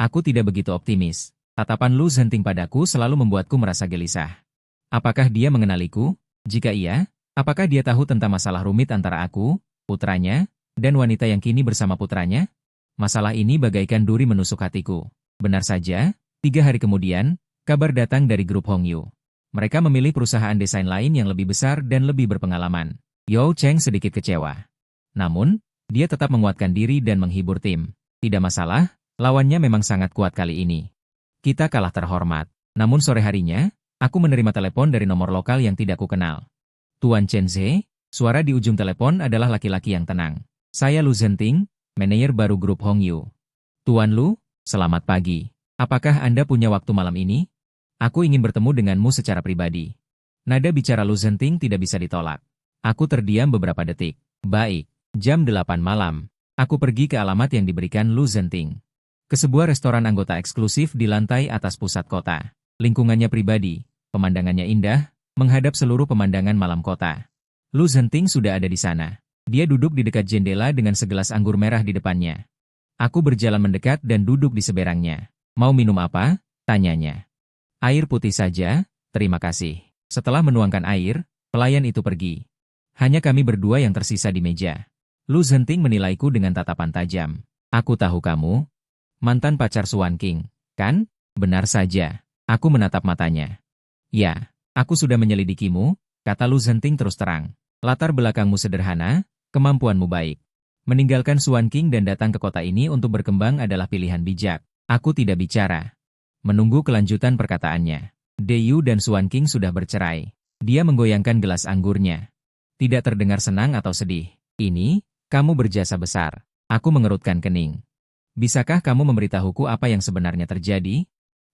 Aku tidak begitu optimis. Tatapan Lu Zhenting padaku selalu membuatku merasa gelisah. Apakah dia mengenaliku? Jika iya, apakah dia tahu tentang masalah rumit antara aku, putranya, dan wanita yang kini bersama putranya? Masalah ini bagaikan duri menusuk hatiku. Benar saja, 3 hari kemudian, kabar datang dari grup Hongyu. Mereka memilih perusahaan desain lain yang lebih besar dan lebih berpengalaman. Yo Cheng sedikit kecewa. Namun, dia tetap menguatkan diri dan menghibur tim. Tidak masalah, lawannya memang sangat kuat kali ini. Kita kalah terhormat. Namun sore harinya, aku menerima telepon dari nomor lokal yang tidak kukenal. Tuan Chen Ze, suara di ujung telepon adalah laki-laki yang tenang. Saya Lu Zhenting, manajer baru grup Hongyu. Tuan Lu, selamat pagi. Apakah Anda punya waktu malam ini? Aku ingin bertemu denganmu secara pribadi. Nada bicara Lu Zhenting tidak bisa ditolak. Aku terdiam beberapa detik. Baik, jam 8 malam. Aku pergi ke alamat yang diberikan Lu Zhenting. Ke sebuah restoran anggota eksklusif di lantai atas pusat kota. Lingkungannya pribadi, pemandangannya indah, menghadap seluruh pemandangan malam kota. Lu Zhenting sudah ada di sana. Dia duduk di dekat jendela dengan segelas anggur merah di depannya. Aku berjalan mendekat dan duduk di seberangnya. Mau minum apa? Tanyanya. Air putih saja, terima kasih. Setelah menuangkan air, Pelayan itu pergi. Hanya kami berdua yang tersisa di meja. Lu Zhenting menilaiku dengan tatapan tajam. Aku tahu kamu. Mantan pacar Suan King, kan? Benar saja. Aku menatap matanya. Ya, aku sudah menyelidikimu, kata Lu Zhenting terus terang. Latar belakangmu sederhana, kemampuanmu baik. Meninggalkan Suan King dan datang ke kota ini untuk berkembang adalah pilihan bijak. Aku tidak bicara. Menunggu kelanjutan perkataannya. Deyu dan Suan King sudah bercerai. Dia menggoyangkan gelas anggurnya. Tidak terdengar senang atau sedih. Ini, kamu berjasa besar. Aku mengerutkan kening. Bisakah kamu memberitahuku apa yang sebenarnya terjadi?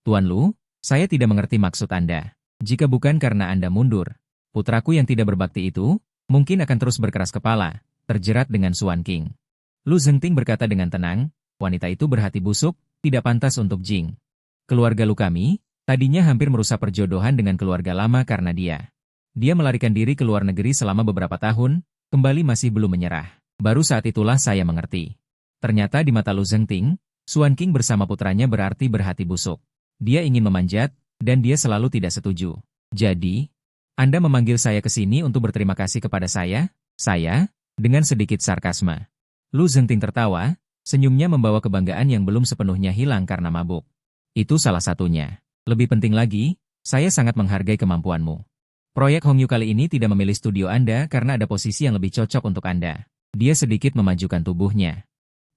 Tuan Lu, saya tidak mengerti maksud Anda. Jika bukan karena Anda mundur, putraku yang tidak berbakti itu, mungkin akan terus berkeras kepala, terjerat dengan Suan King. Lu Zhenting berkata dengan tenang, wanita itu berhati busuk, tidak pantas untuk Jing. Keluarga Lu kami, tadinya hampir merusak perjodohan dengan keluarga lama karena dia. Dia melarikan diri ke luar negeri selama beberapa tahun, kembali masih belum menyerah. Baru saat itulah saya mengerti. Ternyata di mata Lu Zhenting, Suan King bersama putranya berarti berhati busuk. Dia ingin memanjat, dan dia selalu tidak setuju. Jadi, Anda memanggil saya ke sini untuk berterima kasih kepada saya? Saya? Dengan sedikit sarkasme. Lu Zhenting tertawa, senyumnya membawa kebanggaan yang belum sepenuhnya hilang karena mabuk. Itu salah satunya. Lebih penting lagi, saya sangat menghargai kemampuanmu. Proyek Hongyu kali ini tidak memilih studio Anda karena ada posisi yang lebih cocok untuk Anda. Dia sedikit memajukan tubuhnya.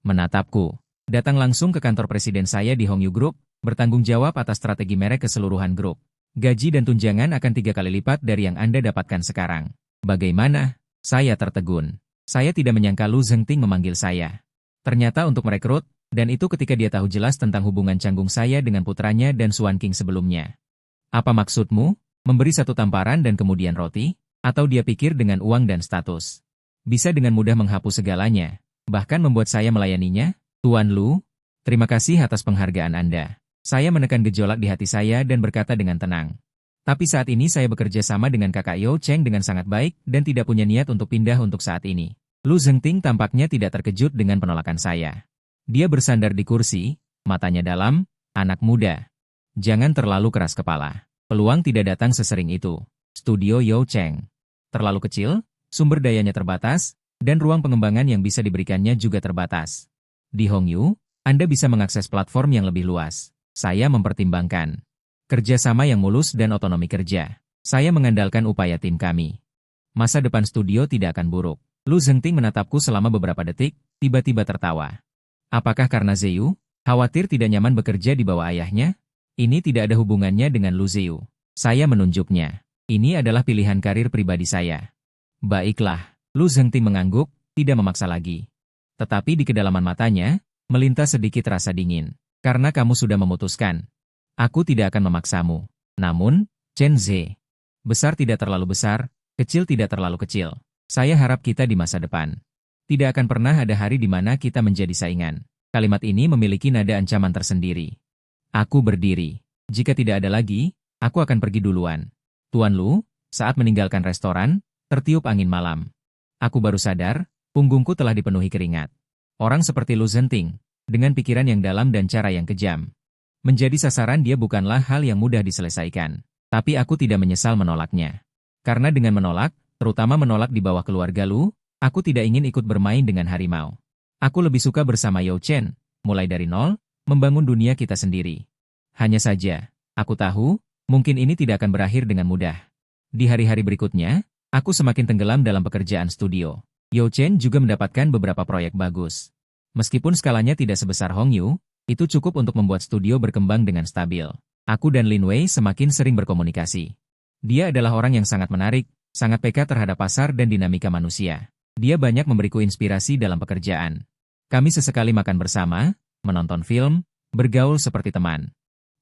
Menatapku. Datang langsung ke kantor presiden saya di Hongyu Group, bertanggung jawab atas strategi merek keseluruhan grup. Gaji dan tunjangan akan 3 kali lipat dari yang Anda dapatkan sekarang. Bagaimana? Saya tertegun. Saya tidak menyangka Lu Zhenting memanggil saya. Ternyata untuk merekrut, dan itu ketika dia tahu jelas tentang hubungan canggung saya dengan putranya dan Suan King sebelumnya. Apa maksudmu? Memberi satu tamparan dan kemudian roti? Atau dia pikir dengan uang dan status bisa dengan mudah menghapus segalanya, bahkan membuat saya melayaninya? Tuan Lu, terima kasih atas penghargaan Anda. Saya menekan gejolak di hati saya dan berkata dengan tenang. Tapi saat ini saya bekerja sama dengan kakak Yo Cheng dengan sangat baik dan tidak punya niat untuk pindah untuk saat ini. Lu Zhenting tampaknya tidak terkejut dengan penolakan saya. Dia bersandar di kursi, matanya dalam, anak muda. Jangan terlalu keras kepala. Peluang tidak datang sesering itu. Studio Yo Cheng terlalu kecil, sumber dayanya terbatas, dan ruang pengembangan yang bisa diberikannya juga terbatas. Di Hongyu, Anda bisa mengakses platform yang lebih luas. Saya mempertimbangkan kerjasama yang mulus dan otonomi kerja. Saya mengandalkan upaya tim kami. Masa depan studio tidak akan buruk. Lu Zhenting menatapku selama beberapa detik, tiba-tiba tertawa. Apakah karena Zeu? Khawatir tidak nyaman bekerja di bawah ayahnya? Ini tidak ada hubungannya dengan Lu Zeu. Saya menunjuknya. Ini adalah pilihan karir pribadi saya. Baiklah, Lu Zhenting mengangguk, tidak memaksa lagi. Tetapi di kedalaman matanya, melintas sedikit rasa dingin. Karena kamu sudah memutuskan. Aku tidak akan memaksamu. Namun, Chen Ze. Besar tidak terlalu besar, kecil tidak terlalu kecil. Saya harap kita di masa depan. Tidak akan pernah ada hari di mana kita menjadi saingan. Kalimat ini memiliki nada ancaman tersendiri. Aku berdiri. Jika tidak ada lagi, aku akan pergi duluan. Tuan Lu, saat meninggalkan restoran, tertiup angin malam. Aku baru sadar, punggungku telah dipenuhi keringat. Orang seperti Lu Zhenting, dengan pikiran yang dalam dan cara yang kejam. Menjadi sasaran dia bukanlah hal yang mudah diselesaikan. Tapi aku tidak menyesal menolaknya. Karena dengan menolak, terutama menolak di bawah keluarga Lu, aku tidak ingin ikut bermain dengan harimau. Aku lebih suka bersama Yo Chen, mulai dari nol, membangun dunia kita sendiri. Hanya saja, aku tahu, mungkin ini tidak akan berakhir dengan mudah. Di hari-hari berikutnya, aku semakin tenggelam dalam pekerjaan studio. Yo Chen juga mendapatkan beberapa proyek bagus. Meskipun skalanya tidak sebesar Hongyu, itu cukup untuk membuat studio berkembang dengan stabil. Aku dan Lin Wei semakin sering berkomunikasi. Dia adalah orang yang sangat menarik, sangat peka terhadap pasar dan dinamika manusia. Dia banyak memberiku inspirasi dalam pekerjaan. Kami sesekali makan bersama, menonton film, bergaul seperti teman.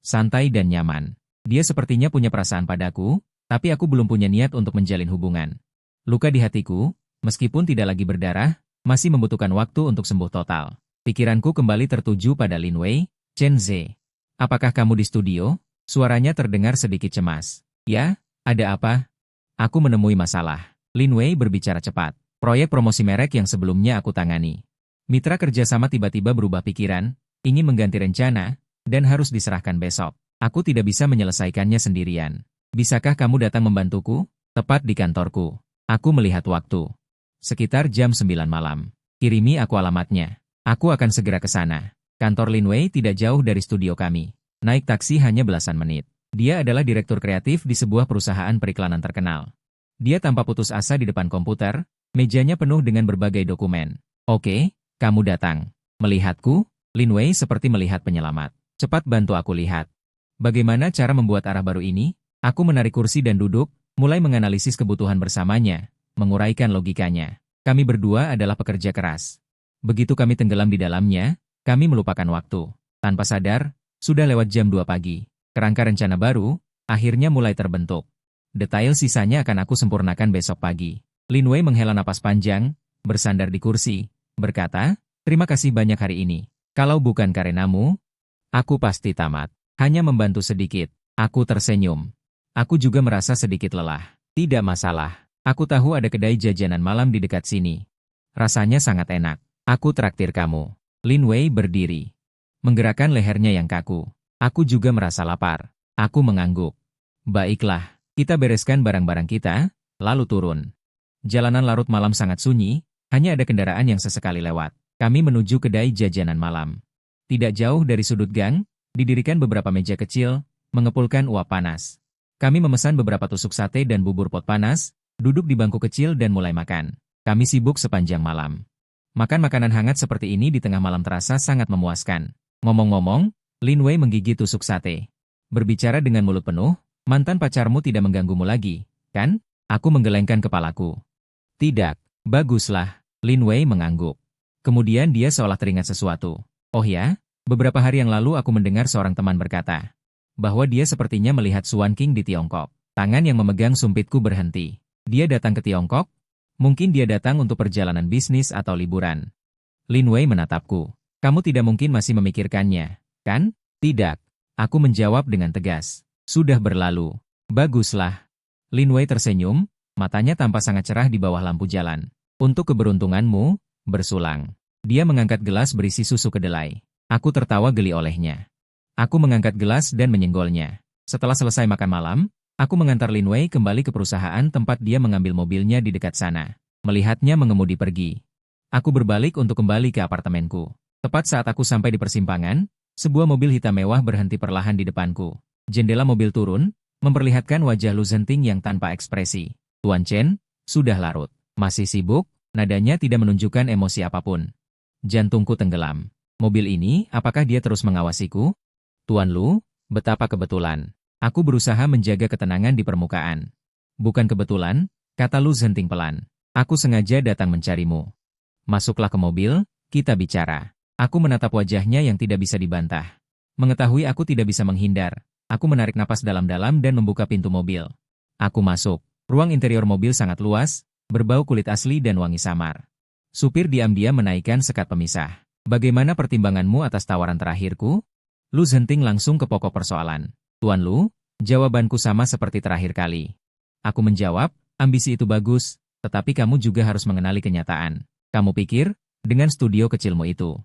Santai dan nyaman. Dia sepertinya punya perasaan padaku, tapi aku belum punya niat untuk menjalin hubungan. Luka di hatiku, meskipun tidak lagi berdarah, masih membutuhkan waktu untuk sembuh total. Pikiranku kembali tertuju pada Lin Wei, Chen Ze. Apakah kamu di studio? Suaranya terdengar sedikit cemas. Ya, ada apa? Aku menemui masalah. Lin Wei berbicara cepat. Proyek promosi merek yang sebelumnya aku tangani. Mitra kerjasama tiba-tiba berubah pikiran, ingin mengganti rencana, dan harus diserahkan besok. Aku tidak bisa menyelesaikannya sendirian. Bisakah kamu datang membantuku? Tepat di kantorku. Aku melihat waktu. Sekitar jam 9 malam. Kirimi aku alamatnya. Aku akan segera ke sana. Kantor Linway tidak jauh dari studio kami. Naik taksi hanya belasan menit. Dia adalah direktur kreatif di sebuah perusahaan periklanan terkenal. Dia tanpa putus asa di depan komputer, mejanya penuh dengan berbagai dokumen. Oke, kamu datang. Melihatku, Linway seperti melihat penyelamat. Cepat bantu aku lihat. Bagaimana cara membuat arah baru ini? Aku menarik kursi dan duduk, mulai menganalisis kebutuhan bersamanya, menguraikan logikanya. Kami berdua adalah pekerja keras. Begitu kami tenggelam di dalamnya, kami melupakan waktu. Tanpa sadar, sudah lewat jam 2 pagi. Kerangka rencana baru, akhirnya mulai terbentuk. Detail sisanya akan aku sempurnakan besok pagi. Linway menghela napas panjang, bersandar di kursi, berkata, terima kasih banyak hari ini. Kalau bukan karenamu, aku pasti tamat. Hanya membantu sedikit. Aku tersenyum. Aku juga merasa sedikit lelah. Tidak masalah. Aku tahu ada kedai jajanan malam di dekat sini. Rasanya sangat enak. Aku traktir kamu. Linway berdiri. Menggerakkan lehernya yang kaku. Aku juga merasa lapar. Aku mengangguk. Baiklah, kita bereskan barang-barang kita, lalu turun. Jalanan larut malam sangat sunyi, hanya ada kendaraan yang sesekali lewat. Kami menuju kedai jajanan malam. Tidak jauh dari sudut gang, didirikan beberapa meja kecil, mengepulkan uap panas. Kami memesan beberapa tusuk sate dan bubur pot panas, duduk di bangku kecil dan mulai makan. Kami sibuk sepanjang malam. Makan makanan hangat seperti ini di tengah malam terasa sangat memuaskan. Ngomong-ngomong, Linway menggigit tusuk sate. Berbicara dengan mulut penuh, mantan pacarmu tidak mengganggumu lagi, kan? Aku menggelengkan kepalaku. Tidak, baguslah, Linway mengangguk. Kemudian dia seolah teringat sesuatu. Oh ya, beberapa hari yang lalu aku mendengar seorang teman berkata, bahwa dia sepertinya melihat Swan King di Tiongkok. Tangan yang memegang sumpitku berhenti. Dia datang ke Tiongkok? Mungkin dia datang untuk perjalanan bisnis atau liburan. Linway menatapku. Kamu tidak mungkin masih memikirkannya, kan? Tidak. Aku menjawab dengan tegas. Sudah berlalu. Baguslah. Linway tersenyum, matanya tampak sangat cerah di bawah lampu jalan. Untuk keberuntunganmu, bersulang. Dia mengangkat gelas berisi susu kedelai. Aku tertawa geli olehnya. Aku mengangkat gelas dan menyenggolnya. Setelah selesai makan malam, aku mengantar Linway kembali ke perusahaan tempat dia mengambil mobilnya di dekat sana. Melihatnya mengemudi pergi. Aku berbalik untuk kembali ke apartemenku. Tepat saat aku sampai di persimpangan, sebuah mobil hitam mewah berhenti perlahan di depanku. Jendela mobil turun, memperlihatkan wajah Lu Zhenting yang tanpa ekspresi. Tuan Chen, sudah larut. Masih sibuk, nadanya tidak menunjukkan emosi apapun. Jantungku tenggelam. Mobil ini, apakah dia terus mengawasiku? Tuan Lu, betapa kebetulan. Aku berusaha menjaga ketenangan di permukaan. Bukan kebetulan, kata Lu Zhenting pelan. Aku sengaja datang mencarimu. Masuklah ke mobil, kita bicara. Aku menatap wajahnya yang tidak bisa dibantah. Mengetahui aku tidak bisa menghindar, aku menarik napas dalam-dalam dan membuka pintu mobil. Aku masuk. Ruang interior mobil sangat luas, berbau kulit asli dan wangi samar. Supir diam-diam menaikkan sekat pemisah. Bagaimana pertimbanganmu atas tawaran terakhirku? Lu Zhenting langsung ke pokok persoalan. Tuan Lu, jawabanku sama seperti terakhir kali. Aku menjawab, ambisi itu bagus, tetapi kamu juga harus mengenali kenyataan. Kamu pikir, dengan studio kecilmu itu,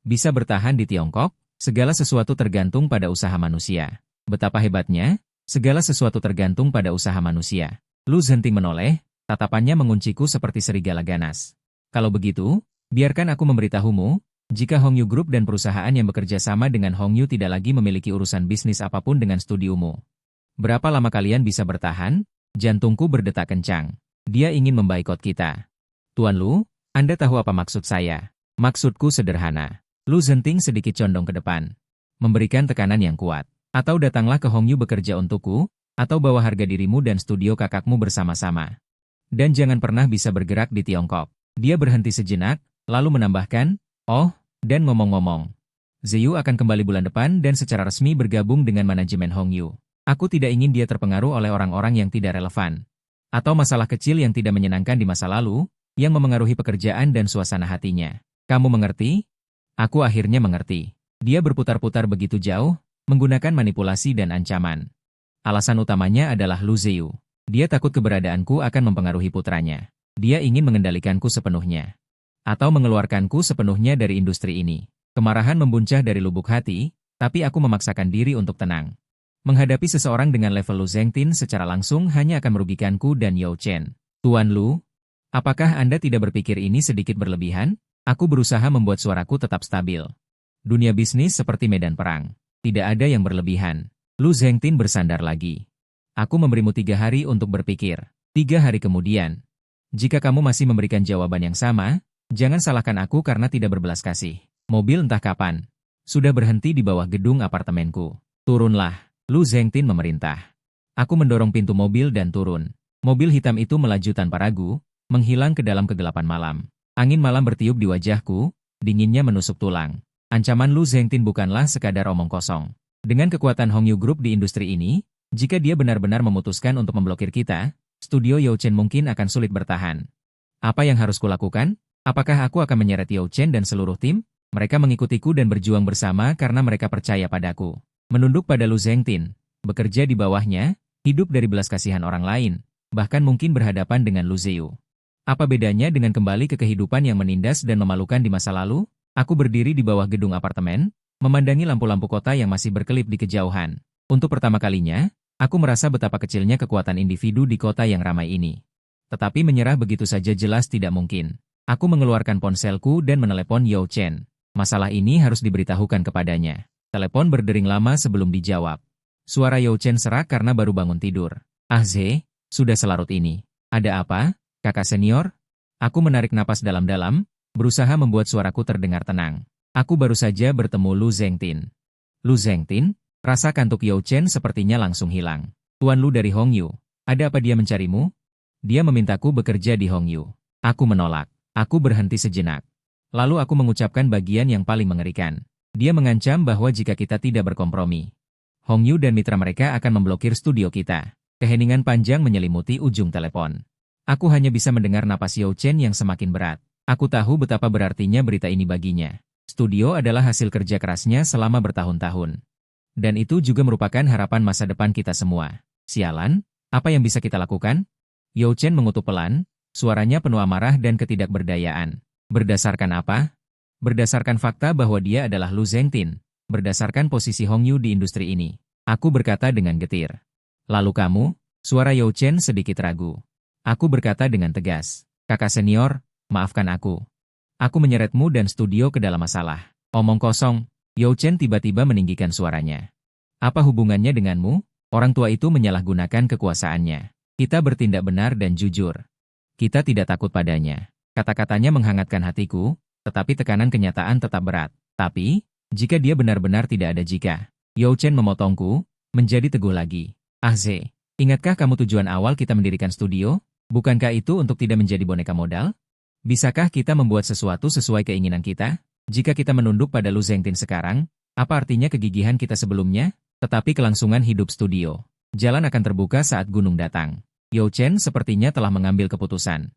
bisa bertahan di Tiongkok? Segala sesuatu tergantung pada usaha manusia. Betapa hebatnya, segala sesuatu tergantung pada usaha manusia. Lu Zhenting menoleh, tatapannya mengunciku seperti serigala ganas. Kalau begitu, biarkan aku memberitahumu, jika Hongyu Group dan perusahaan yang bekerja sama dengan Hongyu tidak lagi memiliki urusan bisnis apapun dengan studiomu. Berapa lama kalian bisa bertahan? Jantungku berdetak kencang. Dia ingin membaikot kita. Tuan Lu, Anda tahu apa maksud saya? Maksudku sederhana. Lu Zhenting sedikit condong ke depan. Memberikan tekanan yang kuat. Atau datanglah ke Hongyu bekerja untukku, atau bawa harga dirimu dan studio kakakmu bersama-sama. Dan jangan pernah bisa bergerak di Tiongkok. Dia berhenti sejenak, lalu menambahkan, oh, dan ngomong-ngomong, Ziyu akan kembali bulan depan dan secara resmi bergabung dengan manajemen Hongyu. Aku tidak ingin dia terpengaruh oleh orang-orang yang tidak relevan. Atau masalah kecil yang tidak menyenangkan di masa lalu, yang memengaruhi pekerjaan dan suasana hatinya. Kamu mengerti? Aku akhirnya mengerti. Dia berputar-putar begitu jauh, menggunakan manipulasi dan ancaman. Alasan utamanya adalah Lu Ziyu. Dia takut keberadaanku akan mempengaruhi putranya. Dia ingin mengendalikanku sepenuhnya. Atau mengeluarkanku sepenuhnya dari industri ini. Kemarahan membuncah dari lubuk hati, tapi aku memaksakan diri untuk tenang. Menghadapi seseorang dengan level Lu Zhengtin secara langsung hanya akan merugikanku dan Yao Chen. Tuan Lu, apakah Anda tidak berpikir ini sedikit berlebihan? Aku berusaha membuat suaraku tetap stabil. Dunia bisnis seperti medan perang. Tidak ada yang berlebihan. Lu Zhengtin bersandar lagi. Aku memberimu 3 hari untuk berpikir. 3 hari kemudian. Jika kamu masih memberikan jawaban yang sama, jangan salahkan aku karena tidak berbelas kasih. Mobil entah kapan. Sudah berhenti di bawah gedung apartemenku. Turunlah. Lu Zhengtin memerintah. Aku mendorong pintu mobil dan turun. Mobil hitam itu melaju tanpa ragu, menghilang ke dalam kegelapan malam. Angin malam bertiup di wajahku, dinginnya menusuk tulang. Ancaman Lu Zhengtin bukanlah sekadar omong kosong. Dengan kekuatan Hongyu Group di industri ini, jika dia benar-benar memutuskan untuk memblokir kita, studio Yao Chen mungkin akan sulit bertahan. Apa yang harus kulakukan? Apakah aku akan menyeret Yao Chen dan seluruh tim? Mereka mengikutiku dan berjuang bersama karena mereka percaya padaku. Menunduk pada Lu Zhengtin, bekerja di bawahnya, hidup dari belas kasihan orang lain, bahkan mungkin berhadapan dengan Lu Ziyu. Apa bedanya dengan kembali ke kehidupan yang menindas dan memalukan di masa lalu? Aku berdiri di bawah gedung apartemen, memandangi lampu-lampu kota yang masih berkelip di kejauhan. Untuk pertama kalinya, aku merasa betapa kecilnya kekuatan individu di kota yang ramai ini. Tetapi menyerah begitu saja jelas tidak mungkin. Aku mengeluarkan ponselku dan menelepon Yao Chen. Masalah ini harus diberitahukan kepadanya. Telepon berdering lama sebelum dijawab. Suara Yao Chen serak karena baru bangun tidur. Ah Ze, sudah selarut ini. Ada apa, kakak senior? Aku menarik napas dalam-dalam, berusaha membuat suaraku terdengar tenang. Aku baru saja bertemu Lu Zhengtin. Lu Zhengtin? Rasa kantuk Yao Chen sepertinya langsung hilang. Tuan Lu dari Hongyu, ada apa dia mencarimu? Dia memintaku bekerja di Hongyu. Aku menolak. Aku berhenti sejenak. Lalu aku mengucapkan bagian yang paling mengerikan. Dia mengancam bahwa jika kita tidak berkompromi, Hongyu dan mitra mereka akan memblokir studio kita. Keheningan panjang menyelimuti ujung telepon. Aku hanya bisa mendengar napas Yao Chen yang semakin berat. Aku tahu betapa berartinya berita ini baginya. Studio adalah hasil kerja kerasnya selama bertahun-tahun. Dan itu juga merupakan harapan masa depan kita semua. Sialan, apa yang bisa kita lakukan? Yao Chen mengutuk pelan, suaranya penuh amarah dan ketidakberdayaan. Berdasarkan apa? Berdasarkan fakta bahwa dia adalah Lu Zhengtin, berdasarkan posisi Hongyu di industri ini. Aku berkata dengan getir. Lalu kamu? Suara Yao Chen sedikit ragu. Aku berkata dengan tegas. Kakak senior, maafkan aku. Aku menyeretmu dan studio ke dalam masalah. Omong kosong, Yao Chen tiba-tiba meninggikan suaranya. Apa hubungannya denganmu? Orang tua itu menyalahgunakan kekuasaannya. Kita bertindak benar dan jujur. Kita tidak takut padanya. Kata-katanya menghangatkan hatiku, tetapi tekanan kenyataan tetap berat. Tapi, jika dia benar-benar tidak ada jika. Yao Chen memotongku, menjadi teguh lagi. Ah Ze, ingatkah kamu tujuan awal kita mendirikan studio? Bukankah itu untuk tidak menjadi boneka modal? Bisakah kita membuat sesuatu sesuai keinginan kita? Jika kita menunduk pada Lu Zhengtin sekarang, apa artinya kegigihan kita sebelumnya? Tetapi kelangsungan hidup studio. Jalan akan terbuka saat gunung datang. Yao Chen sepertinya telah mengambil keputusan.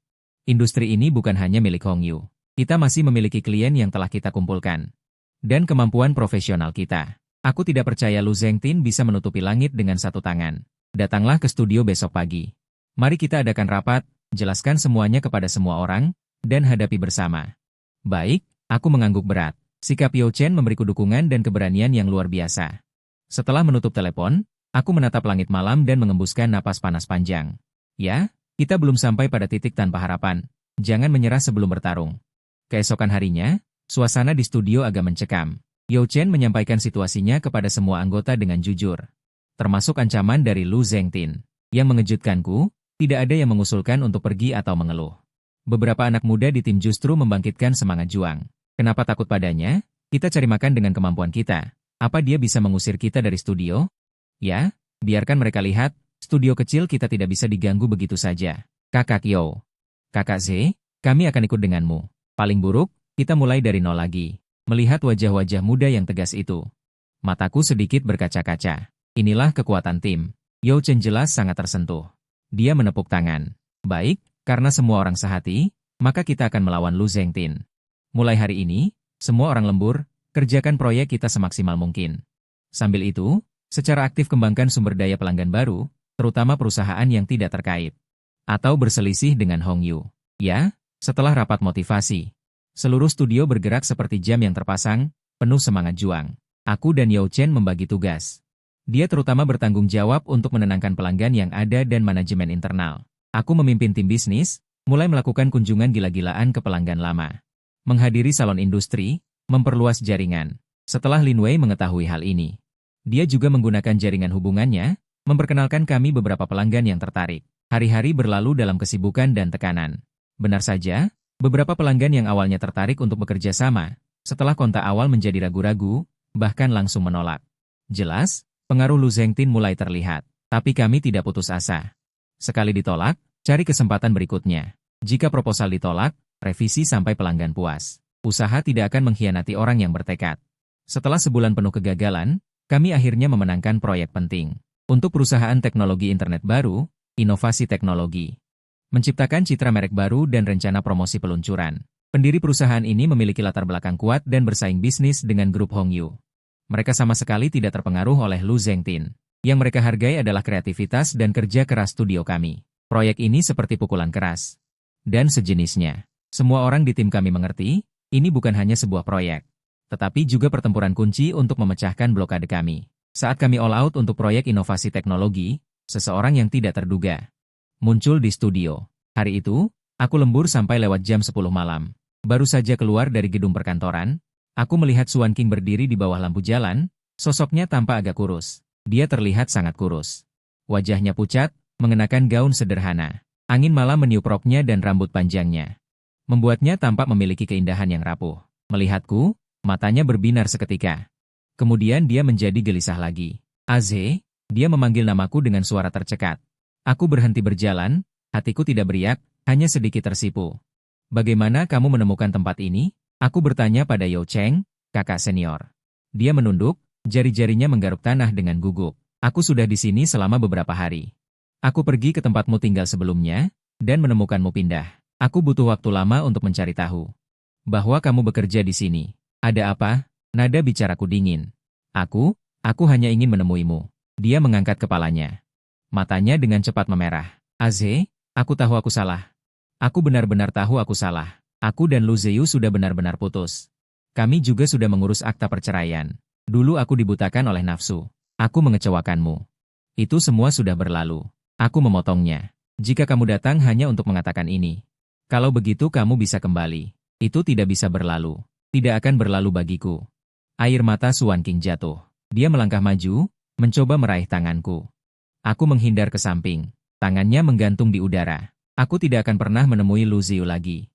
Industri ini bukan hanya milik Hongyu. Kita masih memiliki klien yang telah kita kumpulkan. Dan kemampuan profesional kita. Aku tidak percaya Lu Zhengtin bisa menutupi langit dengan satu tangan. Datanglah ke studio besok pagi. Mari kita adakan rapat, jelaskan semuanya kepada semua orang, dan hadapi bersama. Baik, aku mengangguk berat. Sikap Yao Chen memberiku dukungan dan keberanian yang luar biasa. Setelah menutup telepon, aku menatap langit malam dan mengembuskan napas panas panjang. Ya, kita belum sampai pada titik tanpa harapan. Jangan menyerah sebelum bertarung. Keesokan harinya, suasana di studio agak mencekam. Yao Chen menyampaikan situasinya kepada semua anggota dengan jujur. Termasuk ancaman dari Lu Zhengtin. Yang mengejutkanku, tidak ada yang mengusulkan untuk pergi atau mengeluh. Beberapa anak muda di tim justru membangkitkan semangat juang. Kenapa takut padanya? Kita cari makan dengan kemampuan kita. Apa dia bisa mengusir kita dari studio? Ya, biarkan mereka lihat, studio kecil kita tidak bisa diganggu begitu saja. Kakak Yao. Kakak Z, kami akan ikut denganmu. Paling buruk, kita mulai dari nol lagi. Melihat wajah-wajah muda yang tegas itu. Mataku sedikit berkaca-kaca. Inilah kekuatan tim. Yao Chen jelas sangat tersentuh. Dia menepuk tangan. Baik, karena semua orang sehati, maka kita akan melawan Lu Zhengtin. Mulai hari ini, semua orang lembur, kerjakan proyek kita semaksimal mungkin. Sambil itu, secara aktif kembangkan sumber daya pelanggan baru, terutama perusahaan yang tidak terkait. Atau berselisih dengan Hongyu. Ya, setelah rapat motivasi. Seluruh studio bergerak seperti jam yang terpasang, penuh semangat juang. Aku dan Yao Chen membagi tugas. Dia terutama bertanggung jawab untuk menenangkan pelanggan yang ada dan manajemen internal. Aku memimpin tim bisnis, mulai melakukan kunjungan gila-gilaan ke pelanggan lama. Menghadiri salon industri, memperluas jaringan. Setelah Lin Wei mengetahui hal ini, dia juga menggunakan jaringan hubungannya, memperkenalkan kami beberapa pelanggan yang tertarik. Hari-hari berlalu dalam kesibukan dan tekanan. Benar saja, beberapa pelanggan yang awalnya tertarik untuk bekerja sama, setelah kontak awal menjadi ragu-ragu, bahkan langsung menolak. Jelas, pengaruh Lu Zhengtin mulai terlihat, tapi kami tidak putus asa. Sekali ditolak, cari kesempatan berikutnya. Jika proposal ditolak, revisi sampai pelanggan puas. Usaha tidak akan mengkhianati orang yang bertekad. Setelah sebulan penuh kegagalan, kami akhirnya memenangkan proyek penting. Untuk perusahaan teknologi internet baru, inovasi teknologi. Menciptakan citra merek baru dan rencana promosi peluncuran. Pendiri perusahaan ini memiliki latar belakang kuat dan bersaing bisnis dengan grup Hongyu. Mereka sama sekali tidak terpengaruh oleh Lu Zhengtin. Yang mereka hargai adalah kreativitas dan kerja keras studio kami. Proyek ini seperti pukulan keras. Dan sejenisnya. Semua orang di tim kami mengerti, ini bukan hanya sebuah proyek, tetapi juga pertempuran kunci untuk memecahkan blokade kami. Saat kami all out untuk proyek inovasi teknologi, seseorang yang tidak terduga muncul di studio. Hari itu, aku lembur sampai lewat jam 10 malam. Baru saja keluar dari gedung perkantoran, aku melihat Suan King berdiri di bawah lampu jalan, sosoknya tampak agak kurus. Dia terlihat sangat kurus. Wajahnya pucat, mengenakan gaun sederhana. Angin malam meniup roknya dan rambut panjangnya. Membuatnya tampak memiliki keindahan yang rapuh. Melihatku, matanya berbinar seketika. Kemudian dia menjadi gelisah lagi. Aze, dia memanggil namaku dengan suara tercekat. Aku berhenti berjalan, hatiku tidak beriak, hanya sedikit tersipu. Bagaimana kamu menemukan tempat ini? Aku bertanya pada Yao Cheng, kakak senior. Dia menunduk, jari-jarinya menggaruk tanah dengan gugup. Aku sudah di sini selama beberapa hari. Aku pergi ke tempatmu tinggal sebelumnya, dan menemukanmu pindah. Aku butuh waktu lama untuk mencari tahu. Bahwa kamu bekerja di sini. Ada apa? Nada bicaraku dingin. Aku hanya ingin menemuimu. Dia mengangkat kepalanya. Matanya dengan cepat memerah. Aze, aku tahu aku salah. Aku benar-benar tahu aku salah. Aku dan Lu Ziyu sudah benar-benar putus. Kami juga sudah mengurus akta perceraian. Dulu aku dibutakan oleh nafsu. Aku mengecewakanmu. Itu semua sudah berlalu. Aku memotongnya. Jika kamu datang hanya untuk mengatakan ini. Kalau begitu kamu bisa kembali. Itu tidak bisa berlalu. Tidak akan berlalu bagiku. Air mata Suan King jatuh. Dia melangkah maju, mencoba meraih tanganku. Aku menghindar ke samping. Tangannya menggantung di udara. Aku tidak akan pernah menemui Lu Ziyu lagi.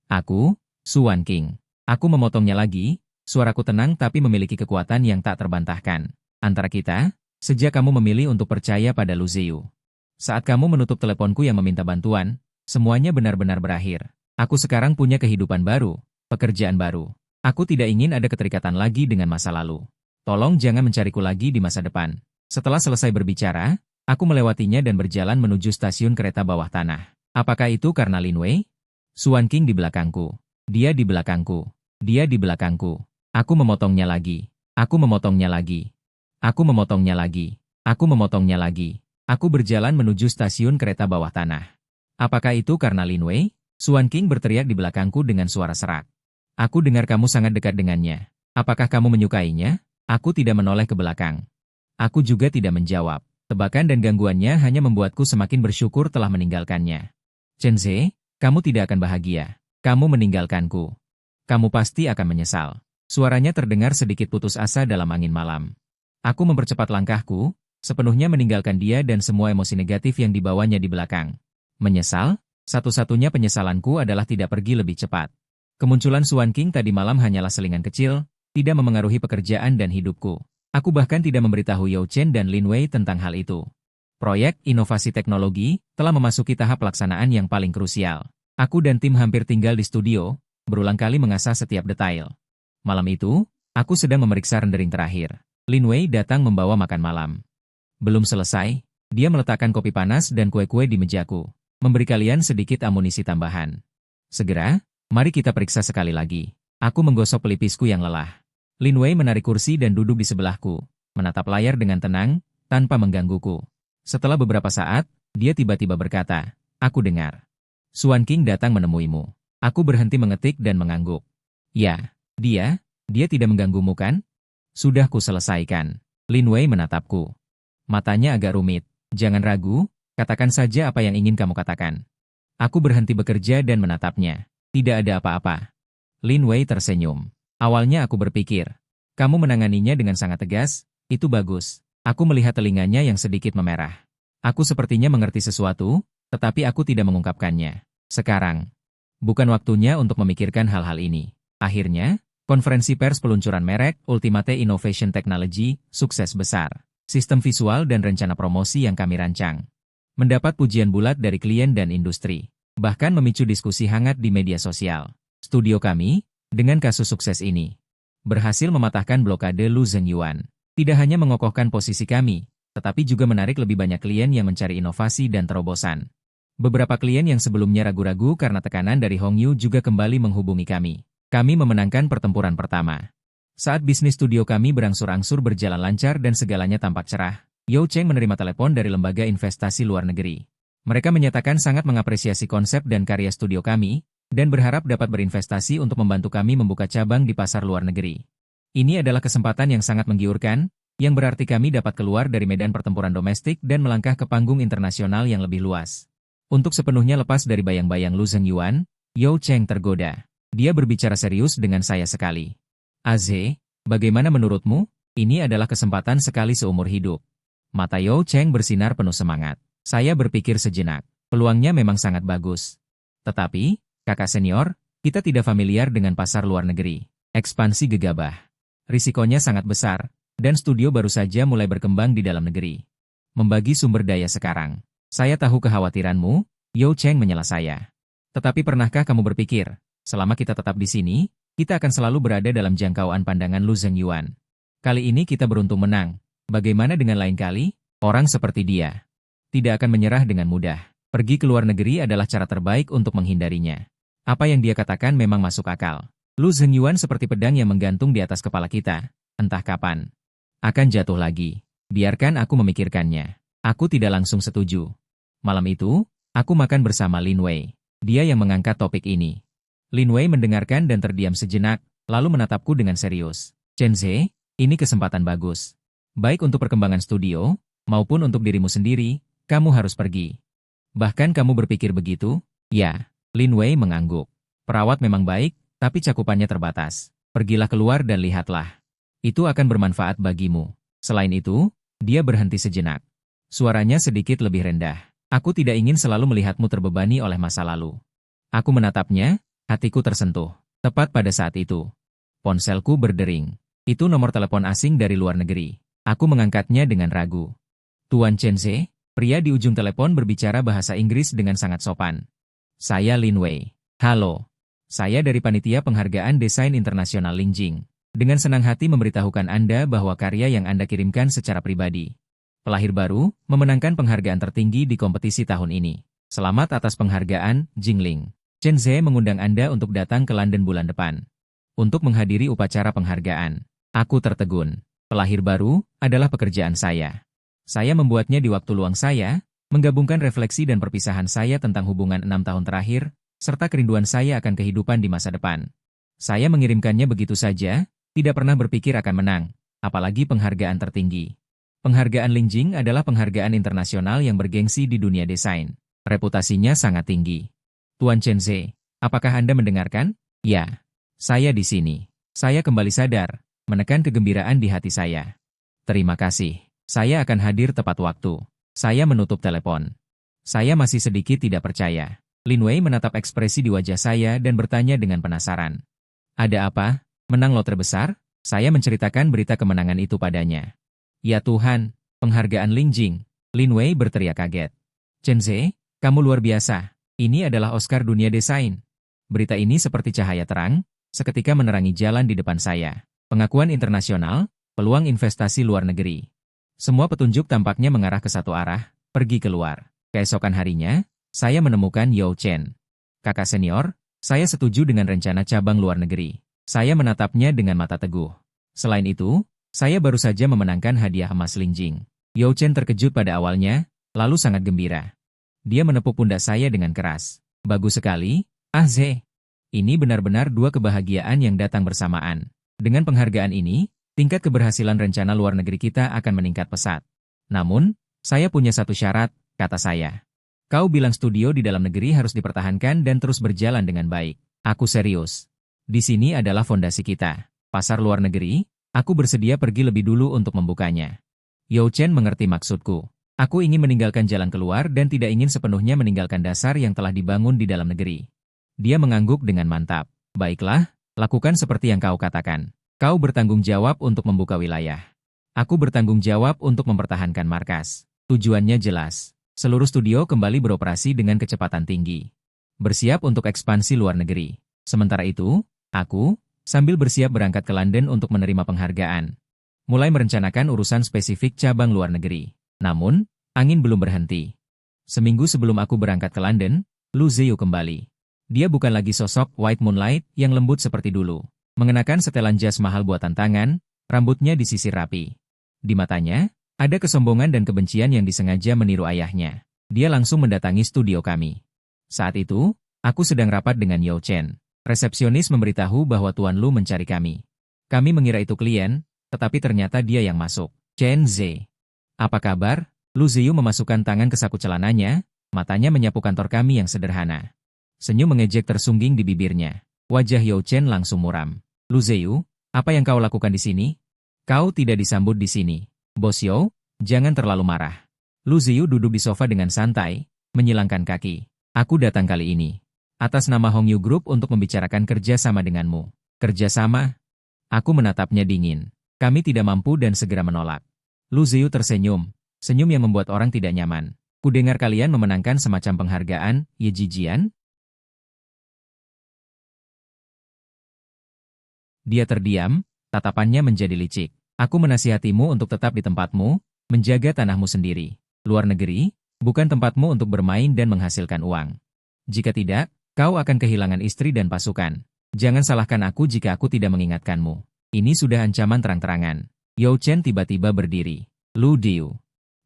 Aku, Suan King. Aku memotongnya lagi. Suaraku tenang tapi memiliki kekuatan yang tak terbantahkan. Antara kita, sejak kamu memilih untuk percaya pada Lu Ziyu. Saat kamu menutup teleponku yang meminta bantuan, semuanya benar-benar berakhir. Aku sekarang punya kehidupan baru, pekerjaan baru. Aku tidak ingin ada keterikatan lagi dengan masa lalu. Tolong jangan mencariku lagi di masa depan. Setelah selesai berbicara, aku melewatinya dan berjalan menuju stasiun kereta bawah tanah. Apakah itu karena Lin Wei? Suan King di belakangku. Dia di belakangku. Dia di belakangku. Aku memotongnya lagi. Aku memotongnya lagi. Aku memotongnya lagi. Aku memotongnya lagi. Aku berjalan menuju stasiun kereta bawah tanah. Apakah itu karena Lin Wei? Suan King berteriak di belakangku dengan suara serak. Aku dengar kamu sangat dekat dengannya. Apakah kamu menyukainya? Aku tidak menoleh ke belakang. Aku juga tidak menjawab. Tebakan dan gangguannya hanya membuatku semakin bersyukur telah meninggalkannya. Chen Ze, kamu tidak akan bahagia. Kamu meninggalkanku. Kamu pasti akan menyesal. Suaranya terdengar sedikit putus asa dalam angin malam. Aku mempercepat langkahku, sepenuhnya meninggalkan dia dan semua emosi negatif yang dibawanya di belakang. Menyesal? Satu-satunya penyesalanku adalah tidak pergi lebih cepat. Kemunculan Suan King tadi malam hanyalah selingan kecil, tidak memengaruhi pekerjaan dan hidupku. Aku bahkan tidak memberitahu Yao Chen dan Lin Wei tentang hal itu. Proyek inovasi teknologi telah memasuki tahap pelaksanaan yang paling krusial. Aku dan tim hampir tinggal di studio, berulang kali mengasah setiap detail. Malam itu, aku sedang memeriksa rendering terakhir. Lin Wei datang membawa makan malam. Belum selesai, dia meletakkan kopi panas dan kue-kue di mejaku, memberi kalian sedikit amunisi tambahan. Segera, mari kita periksa sekali lagi. Aku menggosok pelipisku yang lelah. Lin Wei menarik kursi dan duduk di sebelahku, menatap layar dengan tenang, tanpa menggangguku. Setelah beberapa saat, dia tiba-tiba berkata, "Aku dengar. Suan King datang menemuimu." Aku berhenti mengetik dan mengangguk. "Ya, dia tidak mengganggumu kan?" "Sudah ku selesaikan." Lin Wei menatapku. Matanya agak rumit. Jangan ragu, katakan saja apa yang ingin kamu katakan. Aku berhenti bekerja dan menatapnya. Tidak ada apa-apa. Lin Wei tersenyum. Awalnya aku berpikir, kamu menanganinya dengan sangat tegas, itu bagus. Aku melihat telinganya yang sedikit memerah. Aku sepertinya mengerti sesuatu, tetapi aku tidak mengungkapkannya. Sekarang, bukan waktunya untuk memikirkan hal-hal ini. Akhirnya, konferensi pers peluncuran merek Ultimate Innovation Technology sukses besar. Sistem visual dan rencana promosi yang kami rancang mendapat pujian bulat dari klien dan industri, bahkan memicu diskusi hangat di media sosial. Studio kami, dengan kasus sukses ini, berhasil mematahkan blokade Lu Zhengyuan. Tidak hanya mengokohkan posisi kami, tetapi juga menarik lebih banyak klien yang mencari inovasi dan terobosan. Beberapa klien yang sebelumnya ragu-ragu karena tekanan dari Hongyu juga kembali menghubungi kami. Kami memenangkan pertempuran pertama. Saat bisnis studio kami berangsur-angsur berjalan lancar dan segalanya tampak cerah, Yao Cheng menerima telepon dari lembaga investasi luar negeri. Mereka menyatakan sangat mengapresiasi konsep dan karya studio kami, dan berharap dapat berinvestasi untuk membantu kami membuka cabang di pasar luar negeri. Ini adalah kesempatan yang sangat menggiurkan, yang berarti kami dapat keluar dari medan pertempuran domestik dan melangkah ke panggung internasional yang lebih luas. Untuk sepenuhnya lepas dari bayang-bayang Lu Zhengyuan, Yao Cheng tergoda. Dia berbicara serius dengan saya sekali. Aze, bagaimana menurutmu? Ini adalah kesempatan sekali seumur hidup. Mata Yao Cheng bersinar penuh semangat. Saya berpikir sejenak. Peluangnya memang sangat bagus. Tetapi, kakak senior, kita tidak familiar dengan pasar luar negeri. Ekspansi gegabah. Risikonya sangat besar, dan studio baru saja mulai berkembang di dalam negeri. Membagi sumber daya sekarang. Saya tahu kekhawatiranmu, Yao Cheng menyela saya. Tetapi pernahkah kamu berpikir, selama kita tetap di sini, kita akan selalu berada dalam jangkauan pandangan Lu Zhengyuan. Kali ini kita beruntung menang. Bagaimana dengan lain kali? Orang seperti dia tidak akan menyerah dengan mudah. Pergi ke luar negeri adalah cara terbaik untuk menghindarinya. Apa yang dia katakan memang masuk akal. Lu Zhengyuan seperti pedang yang menggantung di atas kepala kita. Entah kapan akan jatuh lagi. Biarkan aku memikirkannya. Aku tidak langsung setuju. Malam itu, aku makan bersama Lin Wei. Dia yang mengangkat topik ini. Lin Wei mendengarkan dan terdiam sejenak, lalu menatapku dengan serius. Chen Ze, ini kesempatan bagus. Baik untuk perkembangan studio, maupun untuk dirimu sendiri, kamu harus pergi. Bahkan kamu berpikir begitu? Ya, Lin Wei mengangguk. Perawat memang baik, tapi cakupannya terbatas. Pergilah keluar dan lihatlah. Itu akan bermanfaat bagimu. Selain itu, dia berhenti sejenak. Suaranya sedikit lebih rendah. Aku tidak ingin selalu melihatmu terbebani oleh masa lalu. Aku menatapnya. Hatiku tersentuh. Tepat pada saat itu, ponselku berdering. Itu nomor telepon asing dari luar negeri. Aku mengangkatnya dengan ragu. Tuan Chen Ze, pria di ujung telepon berbicara bahasa Inggris dengan sangat sopan. Saya Lin Wei. Halo. Saya dari Panitia Penghargaan Desain Internasional Lingjing. Dengan senang hati memberitahukan Anda bahwa karya yang Anda kirimkan secara pribadi, pelahir baru, memenangkan penghargaan tertinggi di kompetisi tahun ini. Selamat atas penghargaan, Jingling. Chen Ze mengundang Anda untuk datang ke London bulan depan. Untuk menghadiri upacara penghargaan. Aku tertegun. Pelahir baru adalah pekerjaan saya. Saya membuatnya di waktu luang saya, menggabungkan refleksi dan perpisahan saya tentang hubungan 6 tahun terakhir, serta kerinduan saya akan kehidupan di masa depan. Saya mengirimkannya begitu saja, tidak pernah berpikir akan menang, apalagi penghargaan tertinggi. Penghargaan Lingjing adalah penghargaan internasional yang bergengsi di dunia desain. Reputasinya sangat tinggi. Tuan Chen Ze, apakah Anda mendengarkan? Ya, saya di sini. Saya kembali sadar, menekan kegembiraan di hati saya. Terima kasih. Saya akan hadir tepat waktu. Saya menutup telepon. Saya masih sedikit tidak percaya. Lin Wei menatap ekspresi di wajah saya dan bertanya dengan penasaran. Ada apa? Menang lotre besar? Saya menceritakan berita kemenangan itu padanya. Ya Tuhan, penghargaan Lingjing. Lin Wei berteriak kaget. Chen Ze, kamu luar biasa. Ini adalah Oscar dunia desain. Berita ini seperti cahaya terang, seketika menerangi jalan di depan saya. Pengakuan internasional, peluang investasi luar negeri. Semua petunjuk tampaknya mengarah ke satu arah, pergi keluar. Keesokan harinya, saya menemukan Yao Chen. Kakak senior, saya setuju dengan rencana cabang luar negeri. Saya menatapnya dengan mata teguh. Selain itu, saya baru saja memenangkan hadiah emas Lingjing. Yao Chen terkejut pada awalnya, lalu sangat gembira. Dia menepuk pundak saya dengan keras. Bagus sekali, Ze. Ini benar-benar dua kebahagiaan yang datang bersamaan. Dengan penghargaan ini, tingkat keberhasilan rencana luar negeri kita akan meningkat pesat. Namun, saya punya satu syarat, kata saya. Kau bilang studio di dalam negeri harus dipertahankan dan terus berjalan dengan baik. Aku serius. Di sini adalah fondasi kita. Pasar luar negeri, aku bersedia pergi lebih dulu untuk membukanya. Yao Chen mengerti maksudku. Aku ingin meninggalkan jalan keluar dan tidak ingin sepenuhnya meninggalkan dasar yang telah dibangun di dalam negeri. Dia mengangguk dengan mantap. Baiklah, lakukan seperti yang kau katakan. Kau bertanggung jawab untuk membuka wilayah. Aku bertanggung jawab untuk mempertahankan markas. Tujuannya jelas. Seluruh studio kembali beroperasi dengan kecepatan tinggi. Bersiap untuk ekspansi luar negeri. Sementara itu, aku, sambil bersiap berangkat ke London untuk menerima penghargaan. Mulai merencanakan urusan spesifik cabang luar negeri. Namun, angin belum berhenti. Seminggu sebelum aku berangkat ke London, Lu Ziyu kembali. Dia bukan lagi sosok White Moonlight yang lembut seperti dulu. Mengenakan setelan jas mahal buatan tangan, rambutnya disisir rapi. Di matanya, ada kesombongan dan kebencian yang disengaja meniru ayahnya. Dia langsung mendatangi studio kami. Saat itu, aku sedang rapat dengan Yao Chen. Resepsionis memberitahu bahwa Tuan Lu mencari kami. Kami mengira itu klien, tetapi ternyata dia yang masuk. Chen Ze. Apa kabar? Lu Ziyu memasukkan tangan ke saku celananya, matanya menyapu kantor kami yang sederhana. Senyum mengejek tersungging di bibirnya. Wajah Yao Chen langsung muram. Lu Ziyu, apa yang kau lakukan di sini? Kau tidak disambut di sini. Bos Yao, jangan terlalu marah. Lu Ziyu duduk di sofa dengan santai, menyilangkan kaki. Aku datang kali ini atas nama Hongyu Group untuk membicarakan kerja sama denganmu. Kerja sama? Aku menatapnya dingin. Kami tidak mampu dan segera menolak. Lu Ziyu tersenyum, senyum yang membuat orang tidak nyaman. Kudengar kalian memenangkan semacam penghargaan, Ye Jijian? Dia terdiam, tatapannya menjadi licik. Aku menasihatimu untuk tetap di tempatmu, menjaga tanahmu sendiri. Luar negeri, bukan tempatmu untuk bermain dan menghasilkan uang. Jika tidak, kau akan kehilangan istri dan pasukan. Jangan salahkan aku jika aku tidak mengingatkanmu. Ini sudah ancaman terang-terangan. Yao Chen tiba-tiba berdiri. Lu Diu.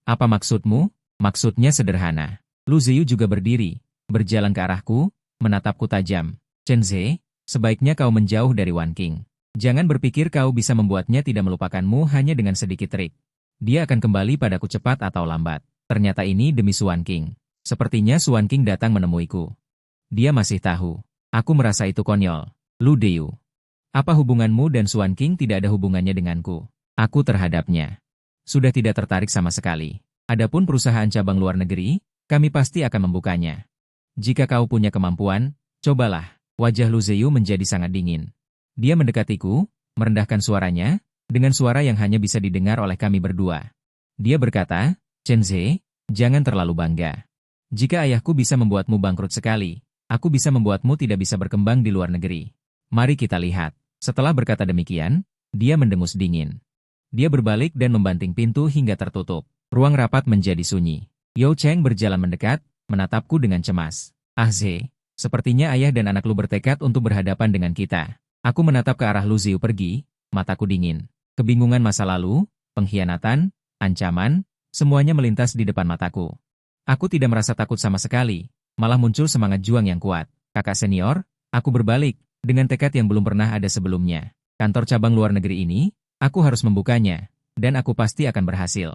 Apa maksudmu? Maksudnya sederhana. Lu Ziyu juga berdiri, berjalan ke arahku, menatapku tajam. Chen Ze, sebaiknya kau menjauh dari Wan King. Jangan berpikir kau bisa membuatnya tidak melupakanmu hanya dengan sedikit trik. Dia akan kembali padaku cepat atau lambat. Ternyata ini demi Suan King. Sepertinya Suan King datang menemuiku. Dia masih tahu. Aku merasa itu konyol. Lu Diu. Apa hubunganmu dan Suan King tidak ada hubungannya denganku? Aku terhadapnya sudah tidak tertarik sama sekali. Adapun perusahaan cabang luar negeri, kami pasti akan membukanya. Jika kau punya kemampuan, cobalah. Wajah Lu Ziyu menjadi sangat dingin. Dia mendekatiku, merendahkan suaranya, dengan suara yang hanya bisa didengar oleh kami berdua. Dia berkata, Chen Ze, jangan terlalu bangga. Jika ayahku bisa membuatmu bangkrut sekali, aku bisa membuatmu tidak bisa berkembang di luar negeri. Mari kita lihat. Setelah berkata demikian, dia mendengus dingin. Dia berbalik dan membanting pintu hingga tertutup. Ruang rapat menjadi sunyi. Yao Cheng berjalan mendekat, menatapku dengan cemas. Ah Ze, sepertinya ayah dan anak lu bertekad untuk berhadapan dengan kita. Aku menatap ke arah Lu Ziyu pergi, mataku dingin. Kebingungan masa lalu, pengkhianatan, ancaman, semuanya melintas di depan mataku. Aku tidak merasa takut sama sekali, malah muncul semangat juang yang kuat. Kakak senior, aku berbalik, dengan tekad yang belum pernah ada sebelumnya. Kantor cabang luar negeri ini, aku harus membukanya, dan aku pasti akan berhasil.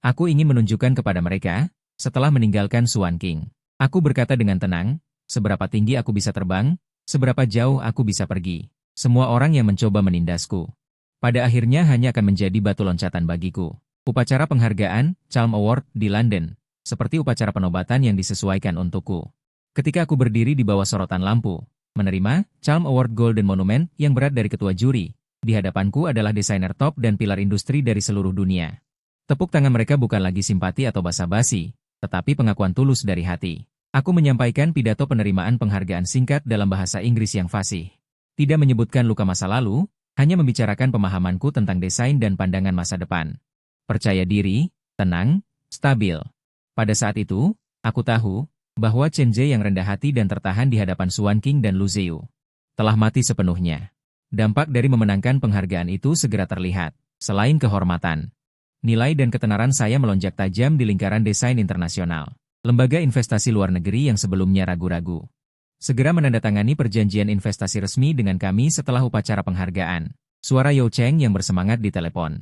Aku ingin menunjukkan kepada mereka, setelah meninggalkan Suan King. Aku berkata dengan tenang, seberapa tinggi aku bisa terbang, seberapa jauh aku bisa pergi. Semua orang yang mencoba menindasku, pada akhirnya hanya akan menjadi batu loncatan bagiku. Upacara penghargaan, Chalm Award, di London, seperti upacara penobatan yang disesuaikan untukku. Ketika aku berdiri di bawah sorotan lampu, menerima Chalm Award Golden Monument yang berat dari ketua juri, di hadapanku adalah desainer top dan pilar industri dari seluruh dunia. Tepuk tangan mereka bukan lagi simpati atau basa-basi, tetapi pengakuan tulus dari hati. Aku menyampaikan pidato penerimaan penghargaan singkat dalam bahasa Inggris yang fasih. Tidak menyebutkan luka masa lalu, hanya membicarakan pemahamanku tentang desain dan pandangan masa depan. Percaya diri, tenang, stabil. Pada saat itu, aku tahu bahwa Chen Ze yang rendah hati dan tertahan di hadapan Suan King dan Lu Ziyu telah mati sepenuhnya. Dampak dari memenangkan penghargaan itu segera terlihat. Selain kehormatan, nilai dan ketenaran saya melonjak tajam di lingkaran desain internasional. Lembaga investasi luar negeri yang sebelumnya ragu-ragu segera menandatangani perjanjian investasi resmi dengan kami setelah upacara penghargaan. Suara Yao Cheng yang bersemangat di telepon.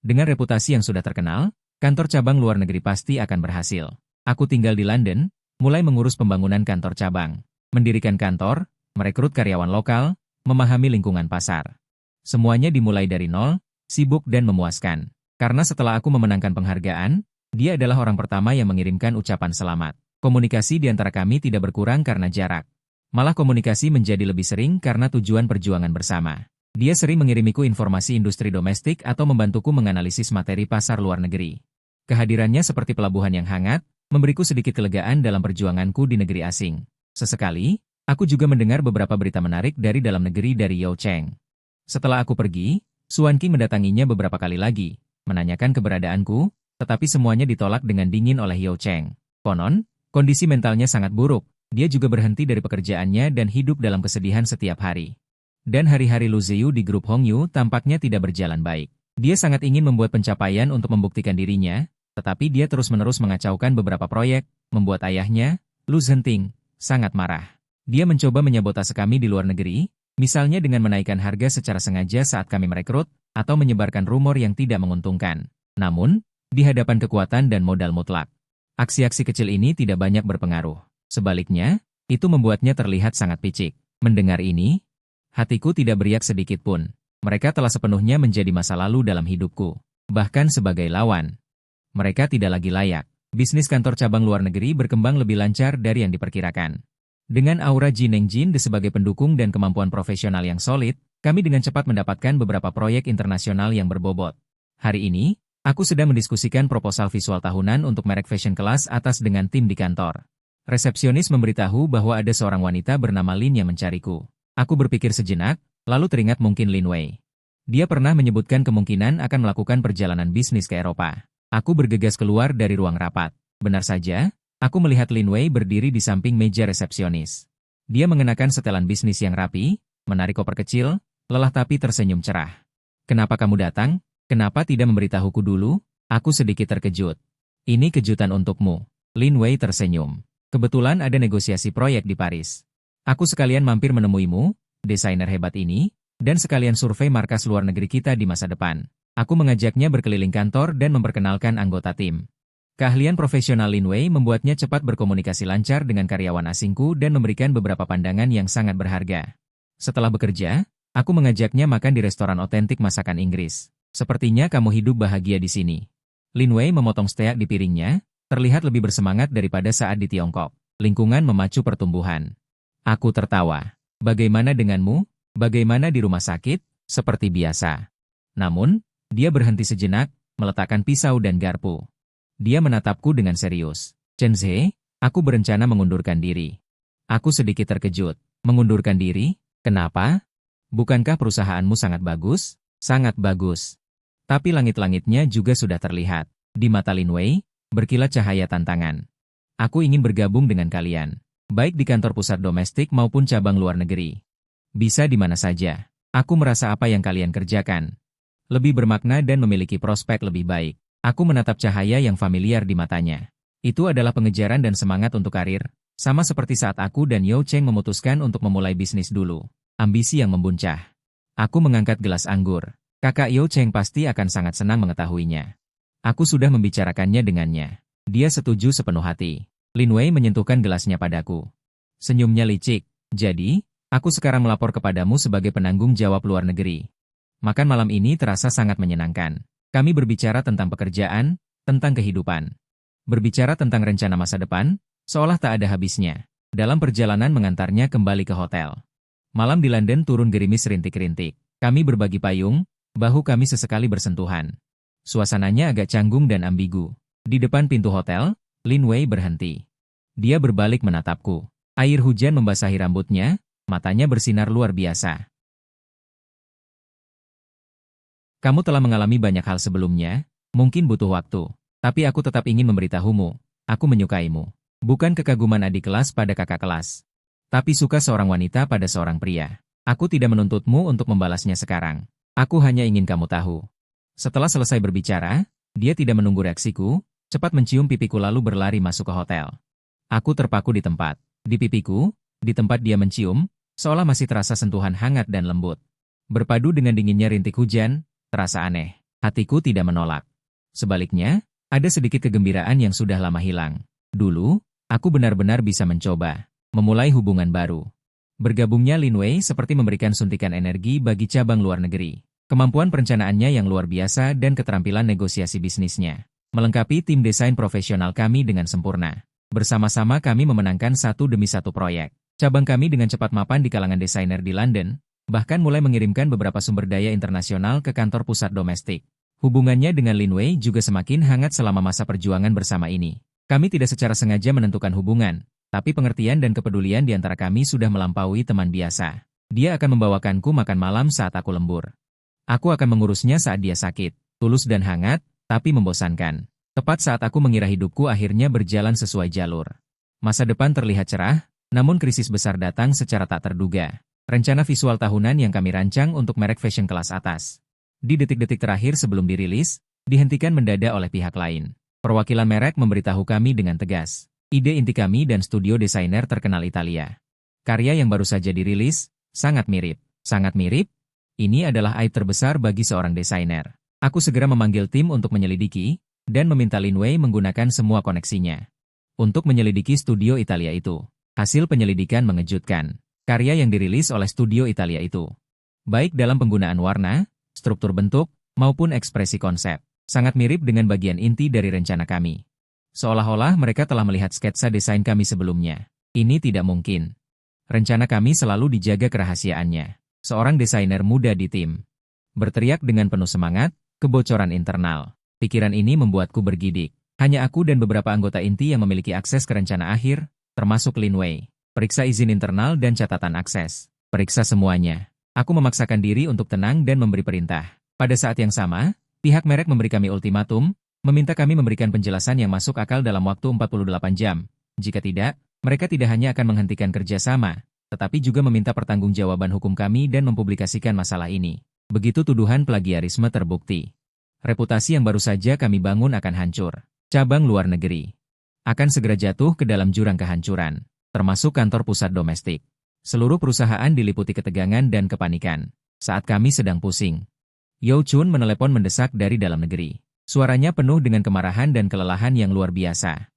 Dengan reputasi yang sudah terkenal, kantor cabang luar negeri pasti akan berhasil. Aku tinggal di London, mulai mengurus pembangunan kantor cabang, mendirikan kantor, merekrut karyawan lokal, memahami lingkungan pasar. Semuanya dimulai dari nol, sibuk dan memuaskan. Karena setelah aku memenangkan penghargaan, dia adalah orang pertama yang mengirimkan ucapan selamat. Komunikasi di antara kami tidak berkurang karena jarak. Malah komunikasi menjadi lebih sering karena tujuan perjuangan bersama. Dia sering mengirimiku informasi industri domestik atau membantuku menganalisis materi pasar luar negeri. Kehadirannya seperti pelabuhan yang hangat, memberiku sedikit kelegaan dalam perjuanganku di negeri asing. Sesekali, aku juga mendengar beberapa berita menarik dari dalam negeri dari Yao Cheng. Setelah aku pergi, Xuan Qing mendatanginya beberapa kali lagi, menanyakan keberadaanku, tetapi semuanya ditolak dengan dingin oleh Yao Cheng. Konon, kondisi mentalnya sangat buruk, dia juga berhenti dari pekerjaannya dan hidup dalam kesedihan setiap hari. Dan hari-hari Lu Ziyu di grup Hongyu tampaknya tidak berjalan baik. Dia sangat ingin membuat pencapaian untuk membuktikan dirinya, tetapi dia terus-menerus mengacaukan beberapa proyek, membuat ayahnya, Lu Zhenting, sangat marah. Dia mencoba menyabotase kami di luar negeri, misalnya dengan menaikkan harga secara sengaja saat kami merekrut, atau menyebarkan rumor yang tidak menguntungkan. Namun, di hadapan kekuatan dan modal mutlak, aksi-aksi kecil ini tidak banyak berpengaruh. Sebaliknya, itu membuatnya terlihat sangat picik. Mendengar ini, hatiku tidak beriak sedikit pun. Mereka telah sepenuhnya menjadi masa lalu dalam hidupku. Bahkan sebagai lawan, mereka tidak lagi layak. Bisnis kantor cabang luar negeri berkembang lebih lancar dari yang diperkirakan. Dengan aura Jin Eng Jin sebagai pendukung dan kemampuan profesional yang solid, kami dengan cepat mendapatkan beberapa proyek internasional yang berbobot. Hari ini, aku sedang mendiskusikan proposal visual tahunan untuk merek fashion kelas atas dengan tim di kantor. Resepsionis memberitahu bahwa ada seorang wanita bernama Lin yang mencariku. Aku berpikir sejenak, lalu teringat mungkin Lin Wei. Dia pernah menyebutkan kemungkinan akan melakukan perjalanan bisnis ke Eropa. Aku bergegas keluar dari ruang rapat. Benar saja, aku melihat Lin Wei berdiri di samping meja resepsionis. Dia mengenakan setelan bisnis yang rapi, menarik koper kecil, lelah tapi tersenyum cerah. "Kenapa kamu datang? Kenapa tidak memberitahuku dulu?" Aku sedikit terkejut. "Ini kejutan untukmu." Lin Wei tersenyum. "Kebetulan ada negosiasi proyek di Paris. Aku sekalian mampir menemuimu, desainer hebat ini, dan sekalian survei markas luar negeri kita di masa depan." Aku mengajaknya berkeliling kantor dan memperkenalkan anggota tim. Keahlian profesional Lin Wei membuatnya cepat berkomunikasi lancar dengan karyawan asingku dan memberikan beberapa pandangan yang sangat berharga. Setelah bekerja, aku mengajaknya makan di restoran otentik masakan Inggris. "Sepertinya kamu hidup bahagia di sini." Lin Wei memotong steak di piringnya, terlihat lebih bersemangat daripada saat di Tiongkok. Lingkungan memacu pertumbuhan. Aku tertawa. "Bagaimana denganmu? Bagaimana di rumah sakit?" "Seperti biasa." Namun, dia berhenti sejenak, meletakkan pisau dan garpu. Dia menatapku dengan serius. "Chen Zhe, aku berencana mengundurkan diri." Aku sedikit terkejut. "Mengundurkan diri? Kenapa? Bukankah perusahaanmu sangat bagus?" "Sangat bagus. Tapi langit-langitnya juga sudah terlihat." Di mata Lin Wei, berkilat cahaya tantangan. "Aku ingin bergabung dengan kalian. Baik di kantor pusat domestik maupun cabang luar negeri. Bisa di mana saja. Aku merasa apa yang kalian kerjakan lebih bermakna dan memiliki prospek lebih baik." Aku menatap cahaya yang familiar di matanya. Itu adalah pengejaran dan semangat untuk karir, sama seperti saat aku dan Yao Cheng memutuskan untuk memulai bisnis dulu. Ambisi yang membuncah. Aku mengangkat gelas anggur. Kakak Yao Cheng pasti akan sangat senang mengetahuinya. Aku sudah membicarakannya dengannya. Dia setuju sepenuh hati. Lin Wei menyentuhkan gelasnya padaku. Senyumnya licik. "Jadi, aku sekarang melapor kepadamu sebagai penanggung jawab luar negeri." Makan malam ini terasa sangat menyenangkan. Kami berbicara tentang pekerjaan, tentang kehidupan. Berbicara tentang rencana masa depan, seolah tak ada habisnya. Dalam perjalanan mengantarnya kembali ke hotel. Malam di London turun gerimis rintik-rintik. Kami berbagi payung, bahu kami sesekali bersentuhan. Suasananya agak canggung dan ambigu. Di depan pintu hotel, Lin Wei berhenti. Dia berbalik menatapku. Air hujan membasahi rambutnya, matanya bersinar luar biasa. "Kamu telah mengalami banyak hal sebelumnya, mungkin butuh waktu. Tapi aku tetap ingin memberitahumu, aku menyukaimu. Bukan kekaguman adik kelas pada kakak kelas. Tapi suka seorang wanita pada seorang pria. Aku tidak menuntutmu untuk membalasnya sekarang. Aku hanya ingin kamu tahu." Setelah selesai berbicara, dia tidak menunggu reaksiku, cepat mencium pipiku lalu berlari masuk ke hotel. Aku terpaku di tempat. Di pipiku, di tempat dia mencium, seolah masih terasa sentuhan hangat dan lembut. Berpadu dengan dinginnya rintik hujan, terasa aneh. Hatiku tidak menolak. Sebaliknya, ada sedikit kegembiraan yang sudah lama hilang. Dulu, aku benar-benar bisa mencoba memulai hubungan baru. Bergabungnya Lin Wei seperti memberikan suntikan energi bagi cabang luar negeri. Kemampuan perencanaannya yang luar biasa dan keterampilan negosiasi bisnisnya melengkapi tim desain profesional kami dengan sempurna. Bersama-sama kami memenangkan satu demi satu proyek. Cabang kami dengan cepat mapan di kalangan desainer di London, bahkan mulai mengirimkan beberapa sumber daya internasional ke kantor pusat domestik. Hubungannya dengan Lin Wei juga semakin hangat selama masa perjuangan bersama ini. Kami tidak secara sengaja menentukan hubungan, tapi pengertian dan kepedulian di antara kami sudah melampaui teman biasa. Dia akan membawakanku makan malam saat aku lembur. Aku akan mengurusnya saat dia sakit, tulus dan hangat, tapi membosankan. Tepat saat aku mengira hidupku akhirnya berjalan sesuai jalur. Masa depan terlihat cerah, namun krisis besar datang secara tak terduga. Rencana visual tahunan yang kami rancang untuk merek fashion kelas atas. Di detik-detik terakhir sebelum dirilis, dihentikan mendadak oleh pihak lain. Perwakilan merek memberitahu kami dengan tegas. Ide inti kami dan studio desainer terkenal Italia. Karya yang baru saja dirilis, sangat mirip. Sangat mirip? Ini adalah aib terbesar bagi seorang desainer. Aku segera memanggil tim untuk menyelidiki, dan meminta Lin Wei menggunakan semua koneksinya untuk menyelidiki studio Italia itu. Hasil penyelidikan mengejutkan. Karya yang dirilis oleh studio Italia itu, baik dalam penggunaan warna, struktur bentuk, maupun ekspresi konsep, sangat mirip dengan bagian inti dari rencana kami. Seolah-olah mereka telah melihat sketsa desain kami sebelumnya. Ini tidak mungkin. Rencana kami selalu dijaga kerahasiaannya. Seorang desainer muda di tim berteriak dengan penuh semangat, kebocoran internal. Pikiran ini membuatku bergidik. Hanya aku dan beberapa anggota inti yang memiliki akses ke rencana akhir, termasuk Lin Wei. Periksa izin internal dan catatan akses. Periksa semuanya. Aku memaksakan diri untuk tenang dan memberi perintah. Pada saat yang sama, pihak merek memberi kami ultimatum, meminta kami memberikan penjelasan yang masuk akal dalam waktu 48 jam. Jika tidak, mereka tidak hanya akan menghentikan kerjasama, tetapi juga meminta pertanggungjawaban hukum kami dan mempublikasikan masalah ini. Begitu tuduhan plagiarisme terbukti. Reputasi yang baru saja kami bangun akan hancur. Cabang luar negeri akan segera jatuh ke dalam jurang kehancuran, termasuk kantor pusat domestik. Seluruh perusahaan diliputi ketegangan dan kepanikan. Saat kami sedang pusing, Yo Chun menelepon mendesak dari dalam negeri. Suaranya penuh dengan kemarahan dan kelelahan yang luar biasa.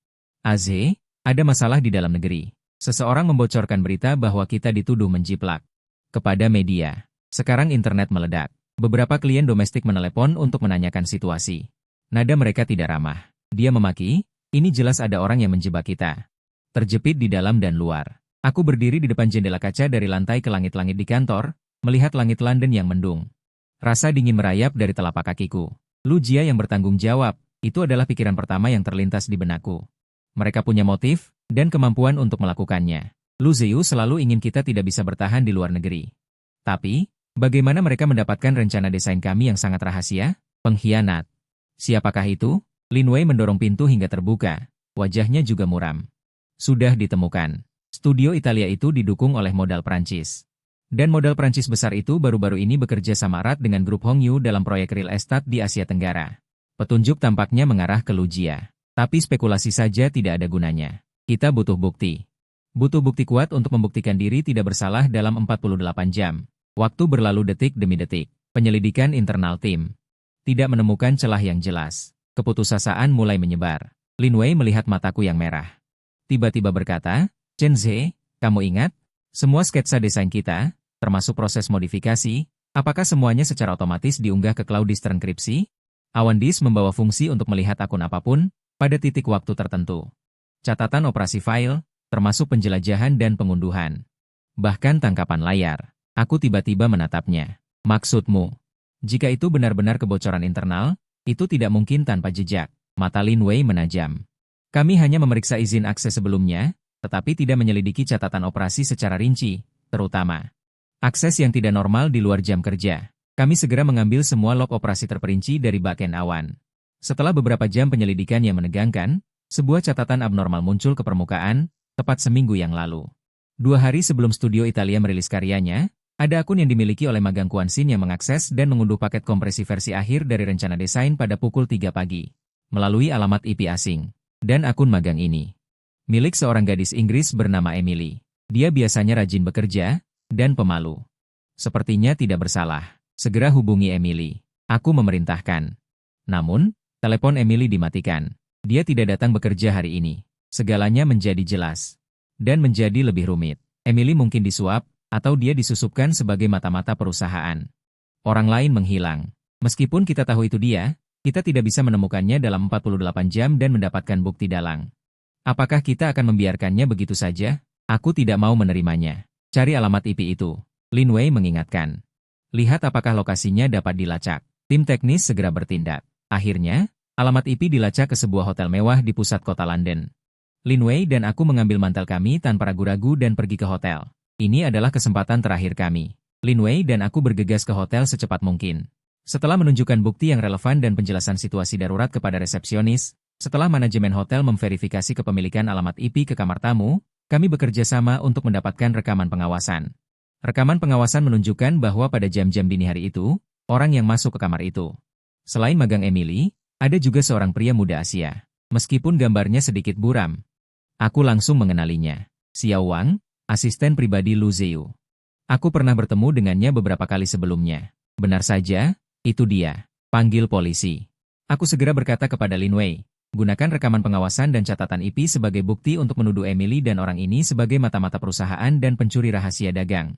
Aze, ada masalah di dalam negeri. Seseorang membocorkan berita bahwa kita dituduh menjiplak. Kepada media. Sekarang internet meledak. Beberapa klien domestik menelepon untuk menanyakan situasi. Nada mereka tidak ramah. Dia memaki, ini jelas ada orang yang menjebak kita. Terjepit di dalam dan luar. Aku berdiri di depan jendela kaca dari lantai ke langit-langit di kantor, melihat langit London yang mendung. Rasa dingin merayap dari telapak kakiku. Lu Jia yang bertanggung jawab, itu adalah pikiran pertama yang terlintas di benakku. Mereka punya motif dan kemampuan untuk melakukannya. Lu Ziyu selalu ingin kita tidak bisa bertahan di luar negeri. Tapi, bagaimana mereka mendapatkan rencana desain kami yang sangat rahasia? Pengkhianat. Siapakah itu? Lin Wei mendorong pintu hingga terbuka. Wajahnya juga muram. Sudah ditemukan. Studio Italia itu didukung oleh modal Prancis. Dan modal Prancis besar itu baru-baru ini bekerja sama erat dengan grup Hongyu dalam proyek real estate di Asia Tenggara. Petunjuk tampaknya mengarah ke Lu Jia. Tapi spekulasi saja tidak ada gunanya. Kita butuh bukti. Butuh bukti kuat untuk membuktikan diri tidak bersalah dalam 48 jam. Waktu berlalu detik demi detik. Penyelidikan internal tim tidak menemukan celah yang jelas. Keputusasaan mulai menyebar. Lin Wei melihat mataku yang merah. Tiba-tiba berkata, Chen Ze, kamu ingat? Semua sketsa desain kita, termasuk proses modifikasi, apakah semuanya secara otomatis diunggah ke cloud disk transkripsi? Awan disk membawa fungsi untuk melihat akun apapun, pada titik waktu tertentu. Catatan operasi file, termasuk penjelajahan dan pengunduhan. Bahkan tangkapan layar. Aku tiba-tiba menatapnya. Maksudmu? Jika itu benar-benar kebocoran internal, itu tidak mungkin tanpa jejak. Mata Lin Wei menajam. Kami hanya memeriksa izin akses sebelumnya, tetapi tidak menyelidiki catatan operasi secara rinci, terutama akses yang tidak normal di luar jam kerja. Kami segera mengambil semua log operasi terperinci dari backend awan. Setelah beberapa jam penyelidikan yang menegangkan, sebuah catatan abnormal muncul ke permukaan, tepat seminggu yang lalu. 2 hari sebelum studio Italia merilis karyanya, ada akun yang dimiliki oleh Magang Kuansin yang mengakses dan mengunduh paket kompresi versi akhir dari rencana desain pada pukul 3 pagi, melalui alamat IP asing. Dan akun magang ini milik seorang gadis Inggris bernama Emily. Dia biasanya rajin bekerja dan pemalu. Sepertinya tidak bersalah. Segera hubungi Emily. Aku memerintahkan. Namun, telepon Emily dimatikan. Dia tidak datang bekerja hari ini. Segalanya menjadi jelas. Dan menjadi lebih rumit. Emily mungkin disuap, atau dia disusupkan sebagai mata-mata perusahaan. Orang lain menghilang. Meskipun kita tahu itu dia, kita tidak bisa menemukannya dalam 48 jam dan mendapatkan bukti dalang. Apakah kita akan membiarkannya begitu saja? Aku tidak mau menerimanya. Cari alamat IP itu. Lin Wei mengingatkan. Lihat apakah lokasinya dapat dilacak. Tim teknis segera bertindak. Akhirnya, alamat IP dilacak ke sebuah hotel mewah di pusat kota London. Lin Wei dan aku mengambil mantel kami tanpa ragu-ragu dan pergi ke hotel. Ini adalah kesempatan terakhir kami. Lin Wei dan aku bergegas ke hotel secepat mungkin. Setelah menunjukkan bukti yang relevan dan penjelasan situasi darurat kepada resepsionis, setelah manajemen hotel memverifikasi kepemilikan alamat IP ke kamar tamu, kami bekerja sama untuk mendapatkan rekaman pengawasan. Rekaman pengawasan menunjukkan bahwa pada jam-jam dini hari itu, orang yang masuk ke kamar itu. Selain magang Emily, ada juga seorang pria muda Asia. Meskipun gambarnya sedikit buram, aku langsung mengenalinya. Xiao Wang, asisten pribadi Lu Ziyu. Aku pernah bertemu dengannya beberapa kali sebelumnya. Benar saja, itu dia. Panggil polisi. Aku segera berkata kepada Lin Wei. Gunakan rekaman pengawasan dan catatan IP sebagai bukti untuk menuduh Emily dan orang ini sebagai mata-mata perusahaan dan pencuri rahasia dagang.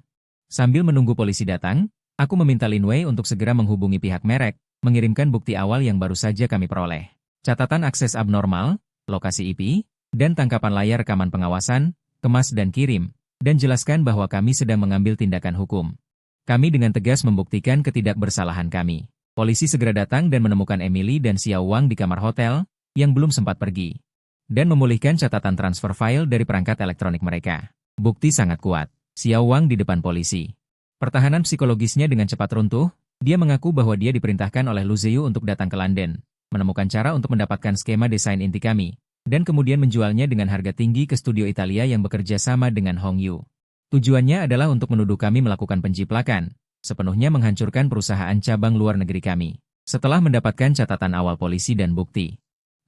Sambil menunggu polisi datang, aku meminta Lin Wei untuk segera menghubungi pihak merek, mengirimkan bukti awal yang baru saja kami peroleh. Catatan akses abnormal, lokasi IP, dan tangkapan layar rekaman pengawasan, kemas dan kirim, dan jelaskan bahwa kami sedang mengambil tindakan hukum. Kami dengan tegas membuktikan ketidakbersalahan kami. Polisi segera datang dan menemukan Emily dan Xiao Wang di kamar hotel, yang belum sempat pergi, dan memulihkan catatan transfer file dari perangkat elektronik mereka. Bukti sangat kuat. Xiao Wang di depan polisi. Pertahanan psikologisnya dengan cepat runtuh, dia mengaku bahwa dia diperintahkan oleh Lu Ziyu untuk datang ke London, menemukan cara untuk mendapatkan skema desain inti kami, dan kemudian menjualnya dengan harga tinggi ke studio Italia yang bekerja sama dengan Hong Yu. Tujuannya adalah untuk menuduh kami melakukan penjiplakan, sepenuhnya menghancurkan perusahaan cabang luar negeri kami. Setelah mendapatkan catatan awal polisi dan bukti,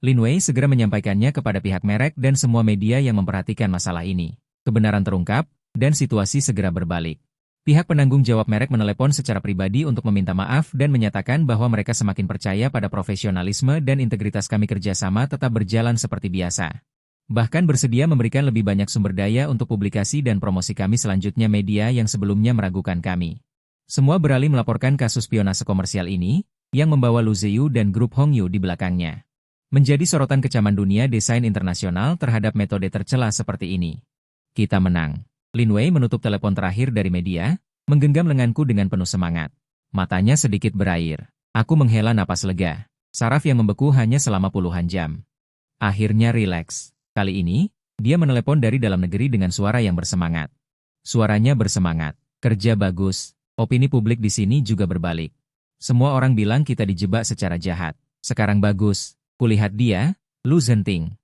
Lin Wei segera menyampaikannya kepada pihak merek dan semua media yang memperhatikan masalah ini. Kebenaran terungkap, dan situasi segera berbalik. Pihak penanggung jawab merek menelepon secara pribadi untuk meminta maaf dan menyatakan bahwa mereka semakin percaya pada profesionalisme dan integritas kami kerjasama tetap berjalan seperti biasa. Bahkan bersedia memberikan lebih banyak sumber daya untuk publikasi dan promosi kami selanjutnya media yang sebelumnya meragukan kami. Semua beralih melaporkan kasus spionase komersial ini, yang membawa Lu Ziyu dan grup Hong Yu di belakangnya. Menjadi sorotan kecaman dunia desain internasional terhadap metode tercela seperti ini. Kita menang. Lin Wei menutup telepon terakhir dari media, menggenggam lenganku dengan penuh semangat. Matanya sedikit berair. Aku menghela napas lega. Saraf yang membeku hanya selama puluhan jam. Akhirnya rileks. Kali ini, dia menelepon dari dalam negeri dengan suara yang bersemangat. Suaranya bersemangat. Kerja bagus. Opini publik di sini juga berbalik. Semua orang bilang kita dijebak secara jahat. Sekarang bagus. Kulihat dia, Lu Zhenting,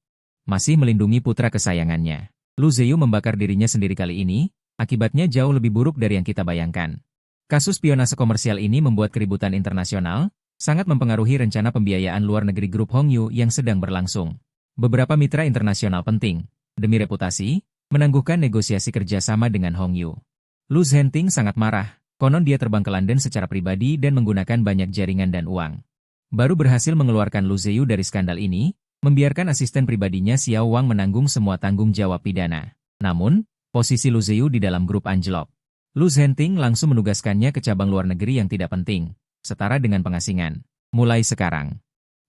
masih melindungi putra kesayangannya. Lu Ziyu membakar dirinya sendiri kali ini, akibatnya jauh lebih buruk dari yang kita bayangkan. Kasus spionase komersial ini membuat keributan internasional, sangat mempengaruhi rencana pembiayaan luar negeri grup Hong Yu yang sedang berlangsung. Beberapa mitra internasional penting, demi reputasi, menangguhkan negosiasi kerjasama dengan Hong Yu. Lu Zhenting sangat marah, konon dia terbang ke London secara pribadi dan menggunakan banyak jaringan dan uang. Baru berhasil mengeluarkan Lu Ziyu dari skandal ini, membiarkan asisten pribadinya Xiao Wang menanggung semua tanggung jawab pidana. Namun, posisi Lu Ziyu di dalam grup anjlok. Lu Zhenting langsung menugaskannya ke cabang luar negeri yang tidak penting, setara dengan pengasingan. Mulai sekarang,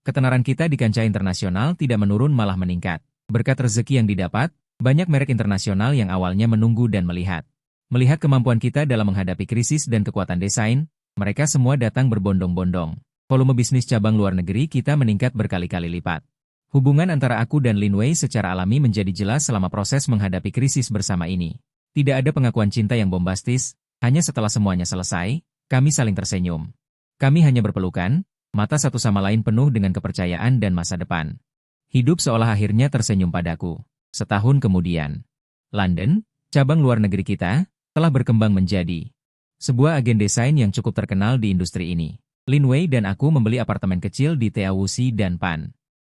ketenaran kita di kancah internasional tidak menurun malah meningkat. Berkat rezeki yang didapat, banyak merek internasional yang awalnya menunggu dan melihat. Melihat kemampuan kita dalam menghadapi krisis dan kekuatan desain, mereka semua datang berbondong-bondong. Volume bisnis cabang luar negeri kita meningkat berkali-kali lipat. Hubungan antara aku dan Lin Wei secara alami menjadi jelas selama proses menghadapi krisis bersama ini. Tidak ada pengakuan cinta yang bombastis, hanya setelah semuanya selesai, kami saling tersenyum. Kami hanya berpelukan, mata satu sama lain penuh dengan kepercayaan dan masa depan. Hidup seolah akhirnya tersenyum padaku. Setahun kemudian, London, cabang luar negeri kita, telah berkembang menjadi sebuah agen desain yang cukup terkenal di industri ini. Lin Wei dan aku membeli apartemen kecil di Teawusi dan Pan.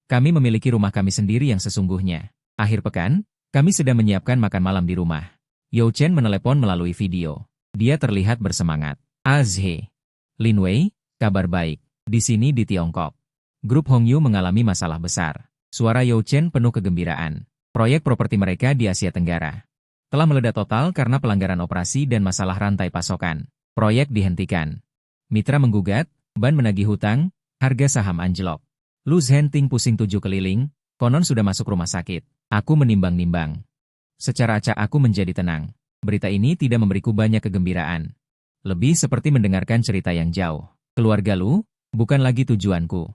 Kami memiliki rumah kami sendiri yang sesungguhnya. Akhir pekan, kami sedang menyiapkan makan malam di rumah. Yao Chen menelepon melalui video. Dia terlihat bersemangat. Azhe. Lin Wei, kabar baik. Di sini di Tiongkok, grup Hongyu mengalami masalah besar. Suara You Chen penuh kegembiraan. Proyek properti mereka di Asia Tenggara telah meledak total karena pelanggaran operasi dan masalah rantai pasokan. Proyek dihentikan. Mitra menggugat, ban menagih hutang, harga saham anjlok. Lu Zhenting pusing 7 keliling, konon sudah masuk rumah sakit. Aku menimbang-nimbang. Secara acak aku menjadi tenang. Berita ini tidak memberiku banyak kegembiraan. Lebih seperti mendengarkan cerita yang jauh. Keluarga Lu, bukan lagi tujuanku.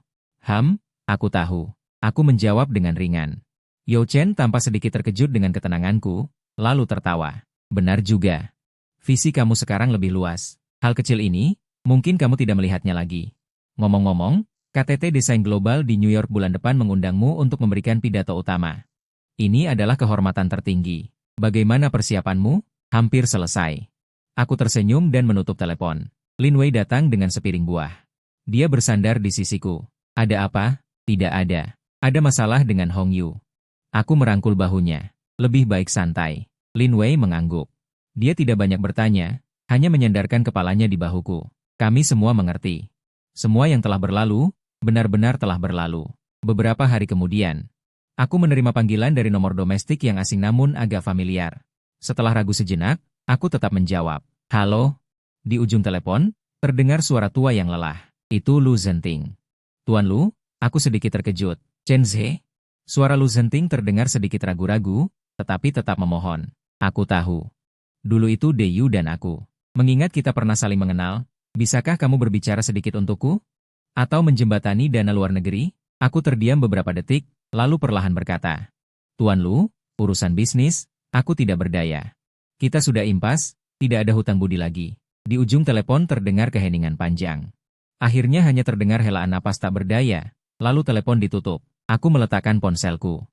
Aku tahu. Aku menjawab dengan ringan. You Chen tampak sedikit terkejut dengan ketenanganku, lalu tertawa. Benar juga. Visi kamu sekarang lebih luas. Hal kecil ini, mungkin kamu tidak melihatnya lagi. Ngomong-ngomong, KTT Desain Global di New York bulan depan mengundangmu untuk memberikan pidato utama. Ini adalah kehormatan tertinggi. Bagaimana persiapanmu? Hampir selesai. Aku tersenyum dan menutup telepon. Lin Wei datang dengan sepiring buah. Dia bersandar di sisiku. Ada apa? Tidak ada. Ada masalah dengan Hongyu. Aku merangkul bahunya. Lebih baik santai. Lin Wei mengangguk. Dia tidak banyak bertanya, hanya menyandarkan kepalanya di bahuku. Kami semua mengerti. Semua yang telah berlalu, benar-benar telah berlalu. Beberapa hari kemudian, aku menerima panggilan dari nomor domestik yang asing namun agak familiar. Setelah ragu sejenak, aku tetap menjawab. Halo? Di ujung telepon, terdengar suara tua yang lelah. Itu Lu Zhenting. Tuan Lu, aku sedikit terkejut. Chen Zhe? Suara Lu Zhenting terdengar sedikit ragu-ragu, tetapi tetap memohon. Aku tahu. Dulu itu Deyu dan aku. Mengingat kita pernah saling mengenal, bisakah kamu berbicara sedikit untukku? Atau menjembatani dana luar negeri? Aku terdiam beberapa detik, lalu perlahan berkata. Tuan Lu, urusan bisnis, aku tidak berdaya. Kita sudah impas, tidak ada hutang budi lagi. Di ujung telepon terdengar keheningan panjang. Akhirnya hanya terdengar helaan napas tak berdaya, lalu telepon ditutup. Aku meletakkan ponselku.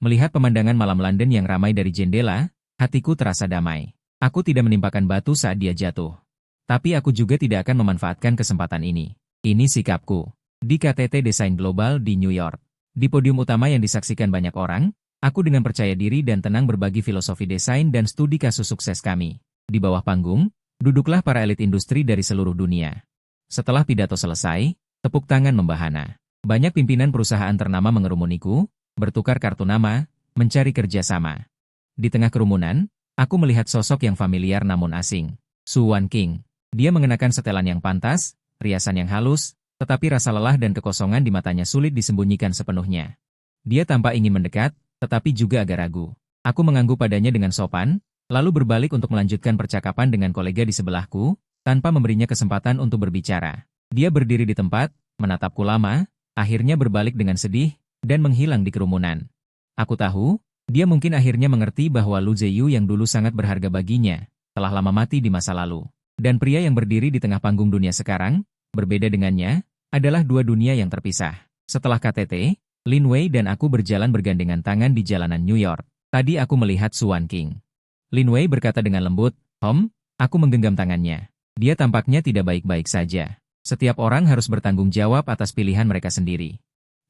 Melihat pemandangan malam London yang ramai dari jendela, hatiku terasa damai. Aku tidak menimpakan batu saat dia jatuh. Tapi aku juga tidak akan memanfaatkan kesempatan ini. Ini sikapku. Di KTT Desain Global di New York. Di podium utama yang disaksikan banyak orang, aku dengan percaya diri dan tenang berbagi filosofi desain dan studi kasus sukses kami. Di bawah panggung, duduklah para elit industri dari seluruh dunia. Setelah pidato selesai, tepuk tangan membahana. Banyak pimpinan perusahaan ternama mengerumuniku, bertukar kartu nama, mencari kerjasama. Di tengah kerumunan, aku melihat sosok yang familiar namun asing. Su Wanqing. Dia mengenakan setelan yang pantas, riasan yang halus, tetapi rasa lelah dan kekosongan di matanya sulit disembunyikan sepenuhnya. Dia tampak ingin mendekat, tetapi juga agak ragu. Aku mengangguk padanya dengan sopan, lalu berbalik untuk melanjutkan percakapan dengan kolega di sebelahku, tanpa memberinya kesempatan untuk berbicara. Dia berdiri di tempat, menatapku lama, akhirnya berbalik dengan sedih, dan menghilang di kerumunan. Aku tahu, dia mungkin akhirnya mengerti bahwa Lu Ziyu yang dulu sangat berharga baginya, telah lama mati di masa lalu. Dan pria yang berdiri di tengah panggung dunia sekarang, berbeda dengannya, adalah dua dunia yang terpisah. Setelah KTT, Lin Wei dan aku berjalan bergandengan tangan di jalanan New York. Tadi aku melihat Su Wanqing. Lin Wei berkata dengan lembut, aku menggenggam tangannya. Dia tampaknya tidak baik-baik saja. Setiap orang harus bertanggung jawab atas pilihan mereka sendiri.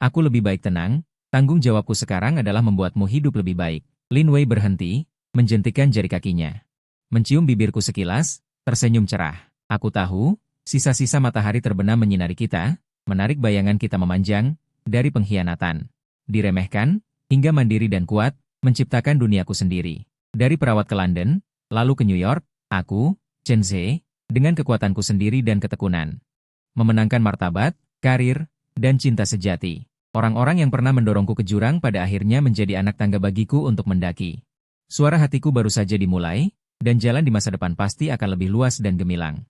Aku lebih baik tenang, tanggung jawabku sekarang adalah membuatmu hidup lebih baik. Lin Wei berhenti, menjentikan jari kakinya. Mencium bibirku sekilas, tersenyum cerah. Aku tahu, sisa-sisa matahari terbenam menyinari kita, menarik bayangan kita memanjang, dari pengkhianatan. Diremehkan, hingga mandiri dan kuat, menciptakan duniaku sendiri. Dari perawat ke London, lalu ke New York, aku, Chen Zhe, dengan kekuatanku sendiri dan ketekunan. Memenangkan martabat, karir, dan cinta sejati. Orang-orang yang pernah mendorongku ke jurang pada akhirnya menjadi anak tangga bagiku untuk mendaki. Suara hatiku baru saja dimulai, dan jalan di masa depan pasti akan lebih luas dan gemilang.